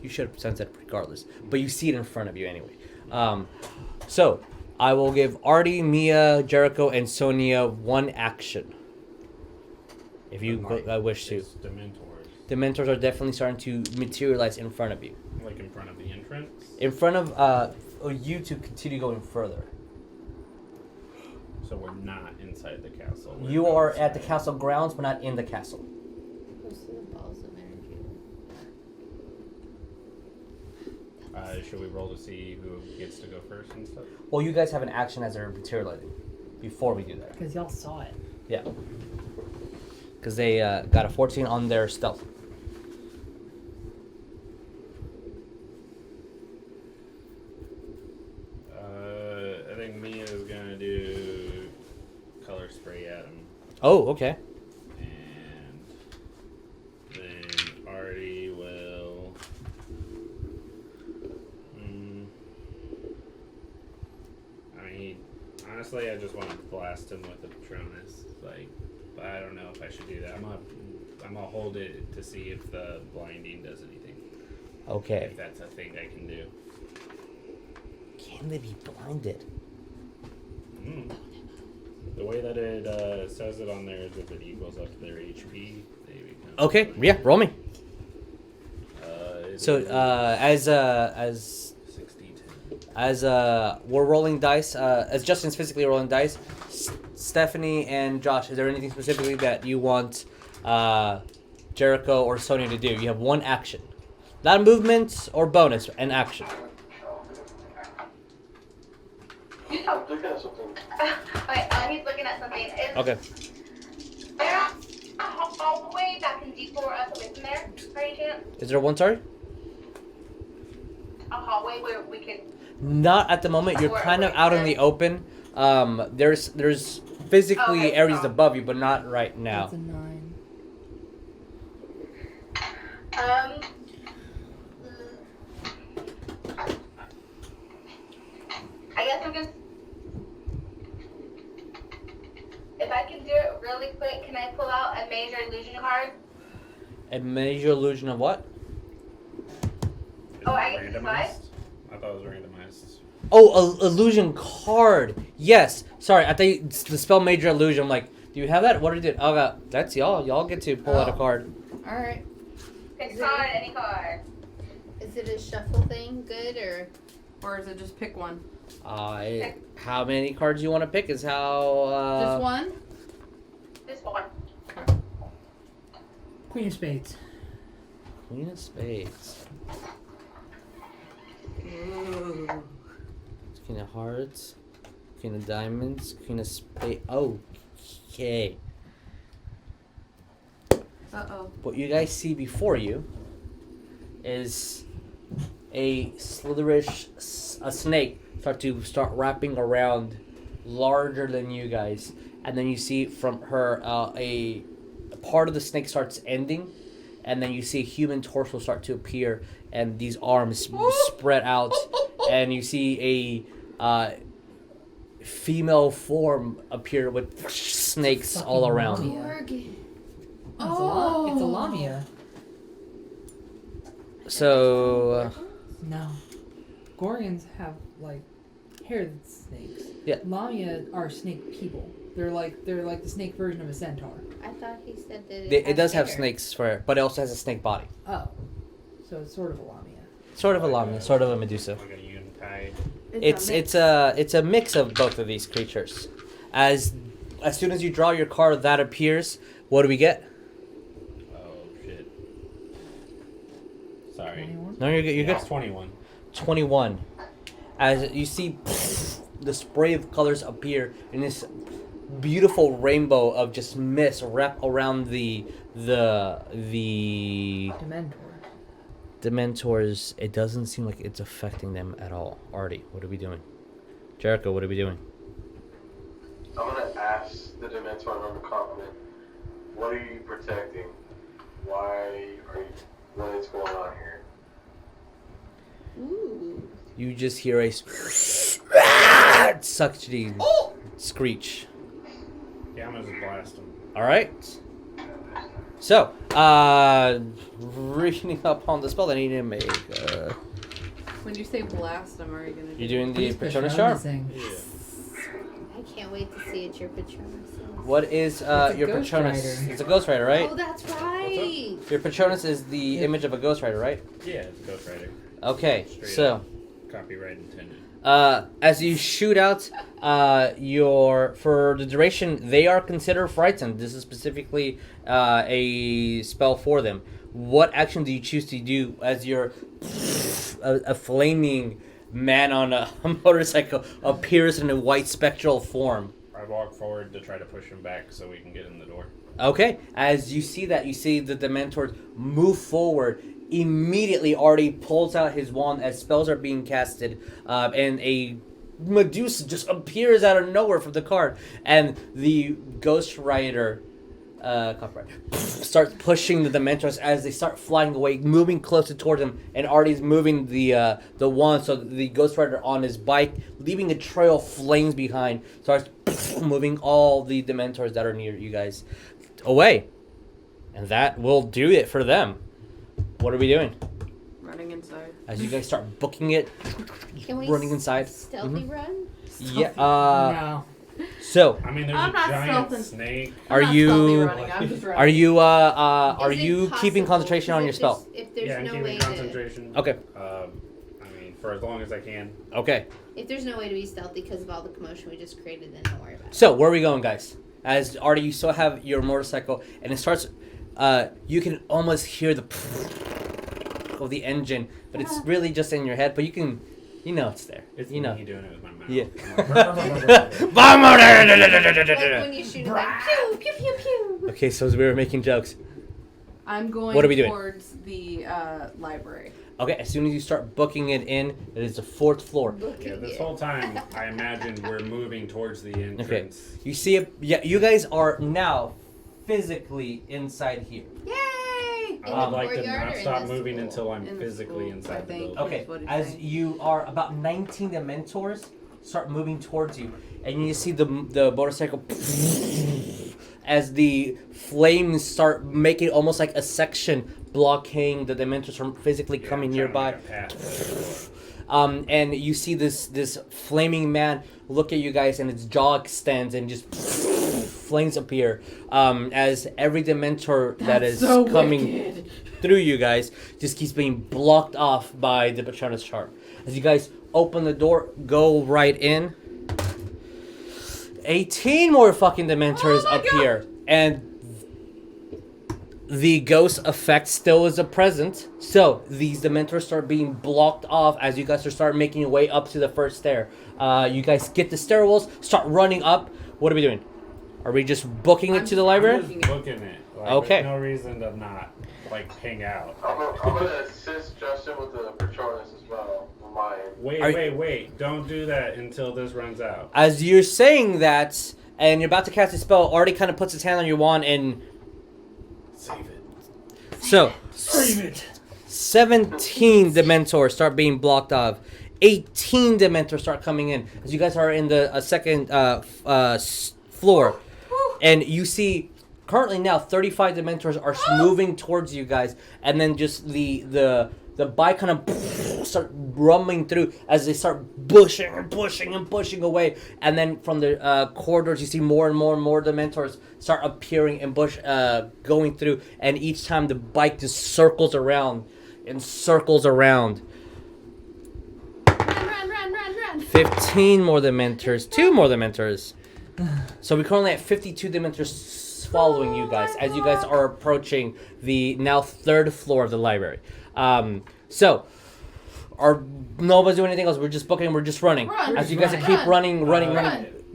you should have sensed it regardless. But you see it in front of you anyway. So I will give Artie, Mia, Jericho, and Sonya 1 action. If you wish to. It's Dementors. Dementors are definitely starting to materialize in front of you. Like in front of the entrance. In front of you to continue going further. So we're not inside the castle. We're You are at the outside. castle grounds, but not in the castle. Those are the balls of energy. Should we roll to see who gets to go first and stuff? Well, you guys have an action as they're materializing before we do that. Because y'all saw it. Yeah. Because they got a 14 on their stealth. I think Mia is gonna do color spray at him, Oh, okay. and then Artie will. I mean, honestly, I just want to blast him with the Patronus. Like, but I don't know if I should do that. I'm gonna hold it to see if the blinding does anything. Okay. If that's a thing I can do. Can they be blinded? The way that it says it on there is if it equals up to their HP, they become. Okay, yeah, roll me. It So, is as we're rolling dice, as Justin's physically rolling dice, Stephanie and Josh, is there anything specifically that you want Jericho or Sonya to do? You have 1 action. Not a movement or bonus, an action. I'm looking at something. Okay, he's looking at something. Is Okay. there a hallway that can detour us away from there, by any chance? Is there one, sorry? A hallway where we could. Not at the moment. You're kind of out in the open. There's physically Okay, areas so- above you, but not right now. That's a 9. I guess I'm just. If I can do it really quick, can I pull out a major illusion card? A major illusion of what? Oh, I get to decide? randomized? I thought it was randomized. Oh, illusion card. Yes. Sorry, I think the spell major illusion. I'm like, do you have that? What did it? Oh, that's y'all. Y'all get to pull out a card. All right. Pick a card, any card. Is it a shuffle thing good or? Or is it just pick one? How many cards you want to pick is how. Just one? This one. Queen of Spades. Queen of Spades. Ooh. Queen of Hearts. Queen of Diamonds. Queen of Spades. Okay. Uh-oh. What you guys see before you is a slitherish a snake start wrapping around, larger than you guys, and then you see from her a part of the snake starts ending, and then you see a human torso start to appear, and these arms spread out, and you see a female form appear with snakes all around. Oh, it's a Lamia. So No. Gorgons have like hair that's snakes. Yeah. Lamia are snake people. They're like the snake version of a centaur. I thought he said that it does have hair. snakes for it, but it also has a snake body. Oh. So it's sort of a Lamia. Sort of a lamia, sort of a Medusa. Like a Yuntide. It's a mix of both of these creatures. As soon as you draw your card, that appears. What do we get? Oh shit. Sorry. 21? No, you're good. You're Yeah, good. it's 21. 21. As you see, the spray of colors appear in this beautiful rainbow of just mist wrap around the Dementors. It doesn't seem like it's affecting them at all. Artie, what are we doing? Jericho, what are we doing? I'm gonna ask the Dementor on the compliment. What are you protecting? What is going on here? Ooh. You just hear a suctioning screech. Yeah, I'm gonna just blast him. All right. So, reading up on the spell, I need to make. When you say blast, I'm already gonna. You're doing the He's Patronus charm. Patronusing. Yeah. I can't wait to see it, your Patronus. What is a your Ghost Patronus? Rider. It's a Ghost Rider, right? Oh, that's right. Your Patronus is the image of a Ghost Rider, right? Yeah, it's a Ghost Rider. Okay, Straight so. up. Copyright intended. As you shoot out, for the duration, they are considered frightened. This is specifically a spell for them. What action do you choose to do as you're a flaming man on a motorcycle appears in a white spectral form? I walk forward to try to push him back so we can get in the door. Okay, as you see that, you see the Dementors move forward. Immediately Artie pulls out his wand as spells are being casted, and a Medusa just appears out of nowhere from the card, and the Ghost Rider starts pushing the Dementors as they start flying away, moving closer towards him, and Artie's moving the wand, so the Ghost Rider on his bike, leaving a trail of flames behind, starts moving all the Dementors that are near you guys away, and that will do it for them. What are we doing? Running inside. As you guys start booking it, Can we running inside. stealthy run? Yeah. No. So, I mean, there's I'm a not giant stealthing. snake. are I'm not stealthy you running, I'm just running. are you Is it keeping possible? concentration on your If spell? If there's Yeah, I'm no keeping way to, concentration. Okay. I mean, for as long as I can. Okay. if there's no way to be stealthy because of all the commotion we just created, then don't worry about it. So, where are we going, guys? As Artie, you still have your motorcycle, and it starts. You can almost hear the of the engine, but it's really just in your head. But you can, it's there. It's you know. me doing it with my mouth. Yeah. Like when you shoot it, like pew pew pew pew. Okay, so we were making jokes. I'm going What are we doing? towards the library. Okay, as soon as you start booking it in, it is the 4th floor. Yeah, this whole time, I imagine we're moving towards the entrance. You see it? Yeah, you guys are now physically inside here. Yay! I would like to courtyard or not in stop the moving school? until I'm In the physically school, inside I the think. building. Okay, What he's as saying. you are about 19 Dementors start moving towards you, and you see the motorcycle as the flames start making almost like a section blocking the Dementors from physically Yeah, coming I'm nearby. trying to make a path. And you see this flaming man look at you guys, and its jaw extends and just flames appear. As every Dementor that is so coming wicked. through you guys just keeps being blocked off by the Patronus charm. As you guys open the door, go right in. 18 more fucking Dementors appear, and the ghost effect still is a present. So these Dementors start being blocked off as you guys start making your way up to the first stair. You guys get the stairwells, start running up. What are we doing? Are we just booking it to the I'm library? just booking it. Like, Okay. There's no reason to not, hang out. I'm gonna assist Justin with the Patronus as well. Mine. Wait. Don't do that until this runs out. As you're saying that, and you're about to cast a spell. Already kind of puts his hand on your wand and Save it. so Save it. 17 Dementors start being blocked off. 18 Dementors start coming in as you guys are in the second floor, and you see currently now 35 Dementors are moving towards you guys, and then just the bike kind of start rumbling through as they start pushing away, and then from the corridors you see more and more Dementors start appearing and going through, and each time the bike just circles around and circles around. Run. 15 more Dementors, 2 more Dementors. So we're currently at 52 Dementors following you guys as you guys are approaching the now 3rd floor of the library. So, nobody's doing anything else. We're just booking. We're just running. As you guys keep running.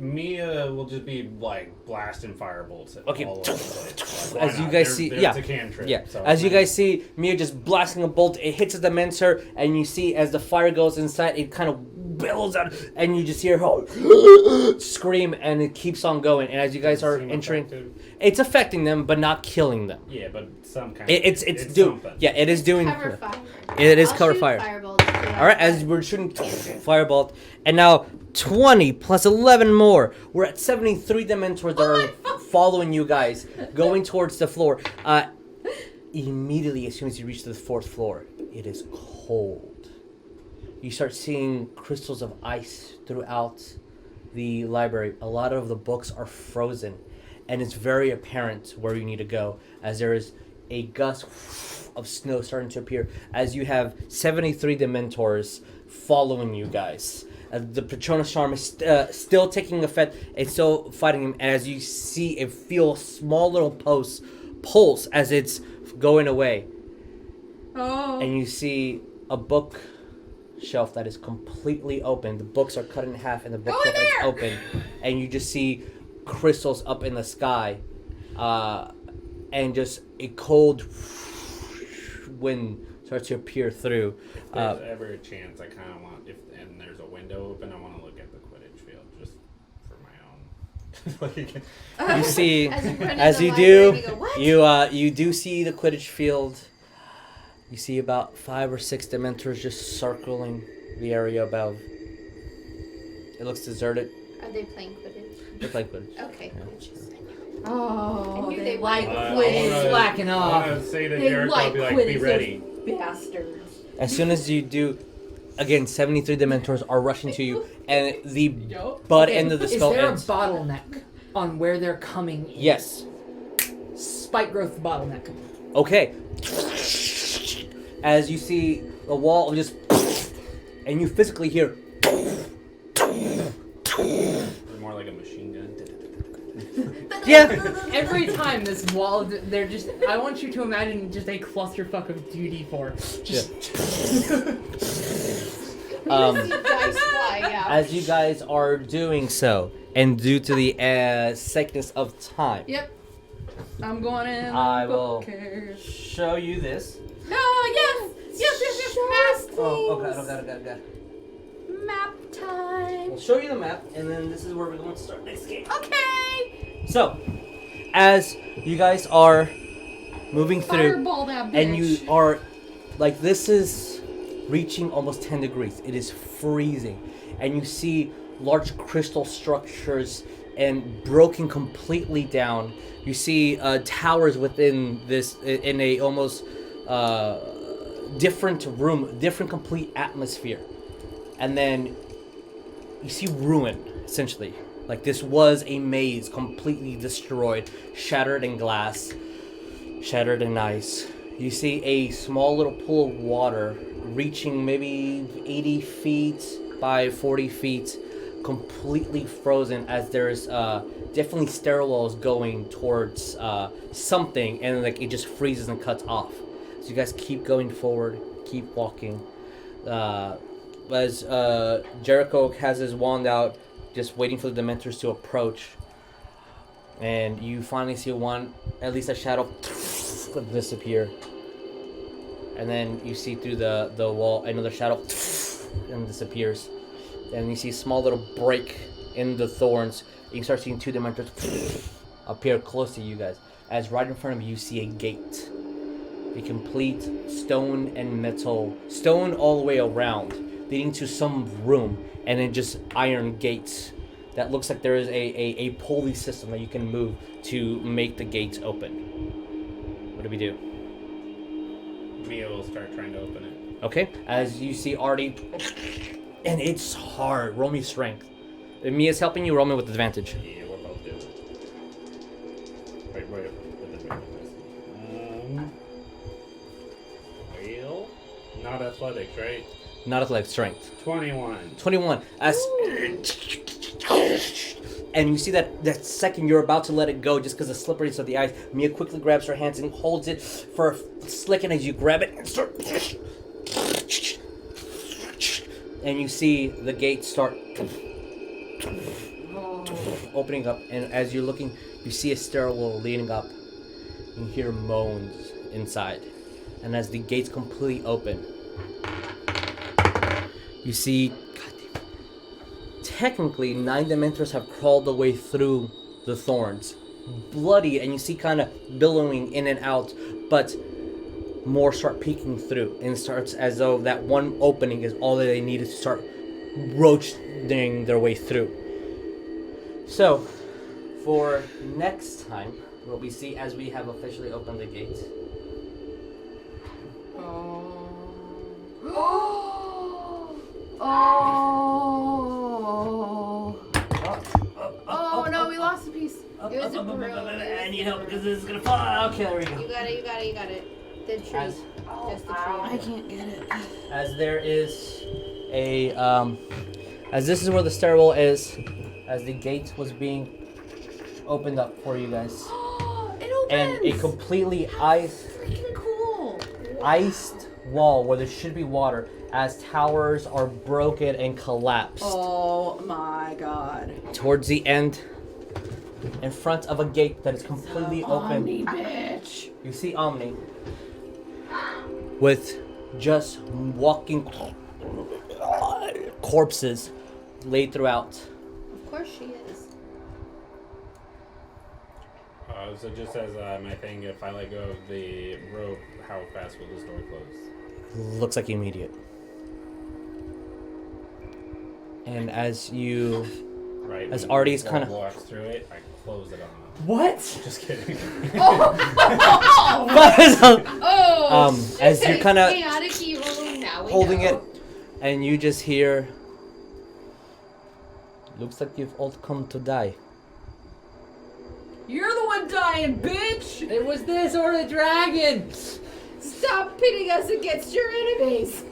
Mia will just be like blasting firebolts at Okay. all over the place. Like, As why you not? guys see, There's a cantrip, so As you guys see, Mia just blasting a bolt. It hits the Dementor, and you see as the fire goes inside, it kind of billows out, and you just hear her scream, and it keeps on going. And as you guys are entering, it's affecting them, but not killing them. Yeah, but some kind. It's doing. something. Yeah, it is doing. Cover fire. It is I'll cover shoot fire. firebolts too. All right, as we're shooting firebolt, and now 20 plus 11 more. We're at 73 Dementors that are following you guys, going towards the floor. Immediately, as soon as you reach the 4th floor, it is cold. You start seeing crystals of ice throughout the library. A lot of the books are frozen, and it's very apparent where you need to go, as there is a gust of snow starting to appear, as you have 73 Dementors following you guys. The Patronus charm is still taking effect. It's still fighting him, and as you see, it feels small little pulse as it's going away. Oh. And you see a bookshelf that is completely open. The books are cut in half, and the bookshelf is open. And you just see crystals up in the sky, and just a cold wind starts to appear through. If there's ever a chance, I kind of want, and there's a window open, I want to look at the Quidditch field just for my own. You see, As you you do, go, "What?" you do see the Quidditch field. You see about 5 or 6 Dementors just circling the area above. It looks deserted. Are they playing Quidditch? They're playing Quidditch. Okay. Oh, I knew they they like would. Quidditch. slacking off. I want to say to They Jericho, like I'll be like, Quidditch, be ready. those bastards. As soon as you do, again, 73 Dementors are rushing to you, and the butt end of the spell Is there ends. a bottleneck on where they're coming in? Yes. Spike growth bottleneck. Okay. As you see the wall just, and you physically hear. More like a machine gun. Yeah. Every time this wall, they're just. I want you to imagine just a clusterfuck of 2d4. Just. Dice flying out. As you guys are doing so, and due to the sickness of time, Yep. I'm going in. I will Okay. show you this. Oh, yes. Oh, okay. Map time. We'll show you the map, and then this is where we're going to start next game. Okay. So, as you guys are moving through, Fireball that bitch. and you are, like, this is reaching almost 10 degrees. It is freezing. And you see large crystal structures and broken completely down. You see towers within this, in a almost different room, different complete atmosphere. And then you see ruin, essentially. Like, this was a maze, completely destroyed, shattered in glass, shattered in ice. You see a small little pool of water reaching maybe 80 feet by 40 feet, completely frozen, as there's definitely stairwells going towards something, and like it just freezes and cuts off. So you guys keep going forward, keep walking. As Jericho has his wand out, just waiting for the Dementors to approach, and you finally see one, at least a shadow, disappear. And then you see through the wall another shadow and disappears. And you see a small little break in the thorns. You start seeing two dementors appear close to you guys. As right in front of you see a gate. A complete stone and metal, stone all the way around, leading to some room, and then just iron gates. That looks like there is a pulley system that you can move to make the gates open. What do we do? Mia will start trying to open it. Okay, as you see Artie, and it's hard. Roll me strength. If Mia's helping you, roll me with advantage. Yeah, we're both doing it. Wait. Well, not athletics, right? Not athletics, strength. 21. 21. And you see that second you're about to let it go just because of the slipperiness of the ice, Mia quickly grabs her hands and holds it for a second as you grab it and start. And you see the gate start opening up, and as you're looking, you see a stairwell leading up. You hear moans inside. And as the gates completely open, you see, technically, 9 Dementors have crawled their way through the thorns. Bloody, and you see kind of billowing in and out, but more start peeking through. And it starts as though that one opening is all that they needed to start roaching their way through. So, for next time, what we see as we have officially opened the gates. Oh no, we lost a piece. It was a brilliant. I need help because this is gonna fall. Okay, there we go. You got it. The tree. Just the tree. I can't get it. As there is a, as this is where the stairwell is, as the gate was being opened up for you guys. It opens! And a completely iced wall where there should be water, as towers are broken and collapsed. Oh my god. Towards the end, in front of a gate that is completely open, Omni, bitch. you see Omni with just walking corpses laid throughout. Of course she is. So just as my thing, if I let go of the rope, how fast will this door close? Looks like immediate. And as you, Right. as when Artie's the kind of walks through it, I close it on them. what? Just kidding. As you're kind of chaotic evil now we holding know. it, and you just hear, looks like you've all come to die. You're the one dying, bitch! It was this or the dragon! Stop pitting us against your enemies.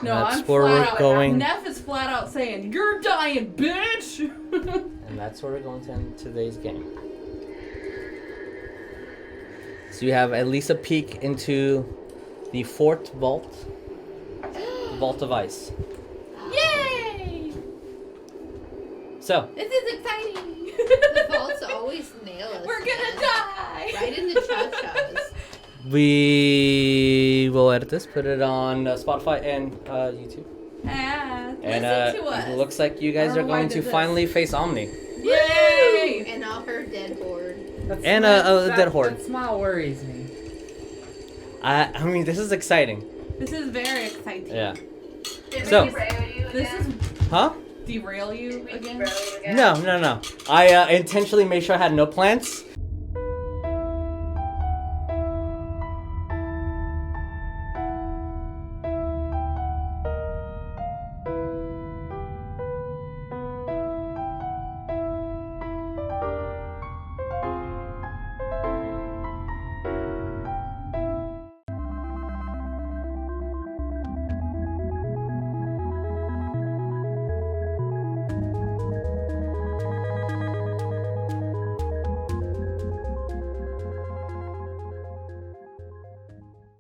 No, That's I'm where flat we're out. going. Neff is flat out saying, "You're dying, bitch!" And that's where we're going to end today's game. So you have at least a peek into the fort vault, the vault of ice. Yay! So, This is exciting. The vaults always nail us. We're gonna die. Right in the cha-chas. we will edit this, put it on Spotify and YouTube. Listen And to us. it looks like you guys I are don't know why I going to did this. finally face Omni. Yay! And all her dead horde. And a dead horde. That smile worries me. I mean, this is exciting. This is very exciting. Yeah. Did So- we derail you This again? is Huh? derail you Did we again. derail you again? No. I intentionally made sure I had no plans,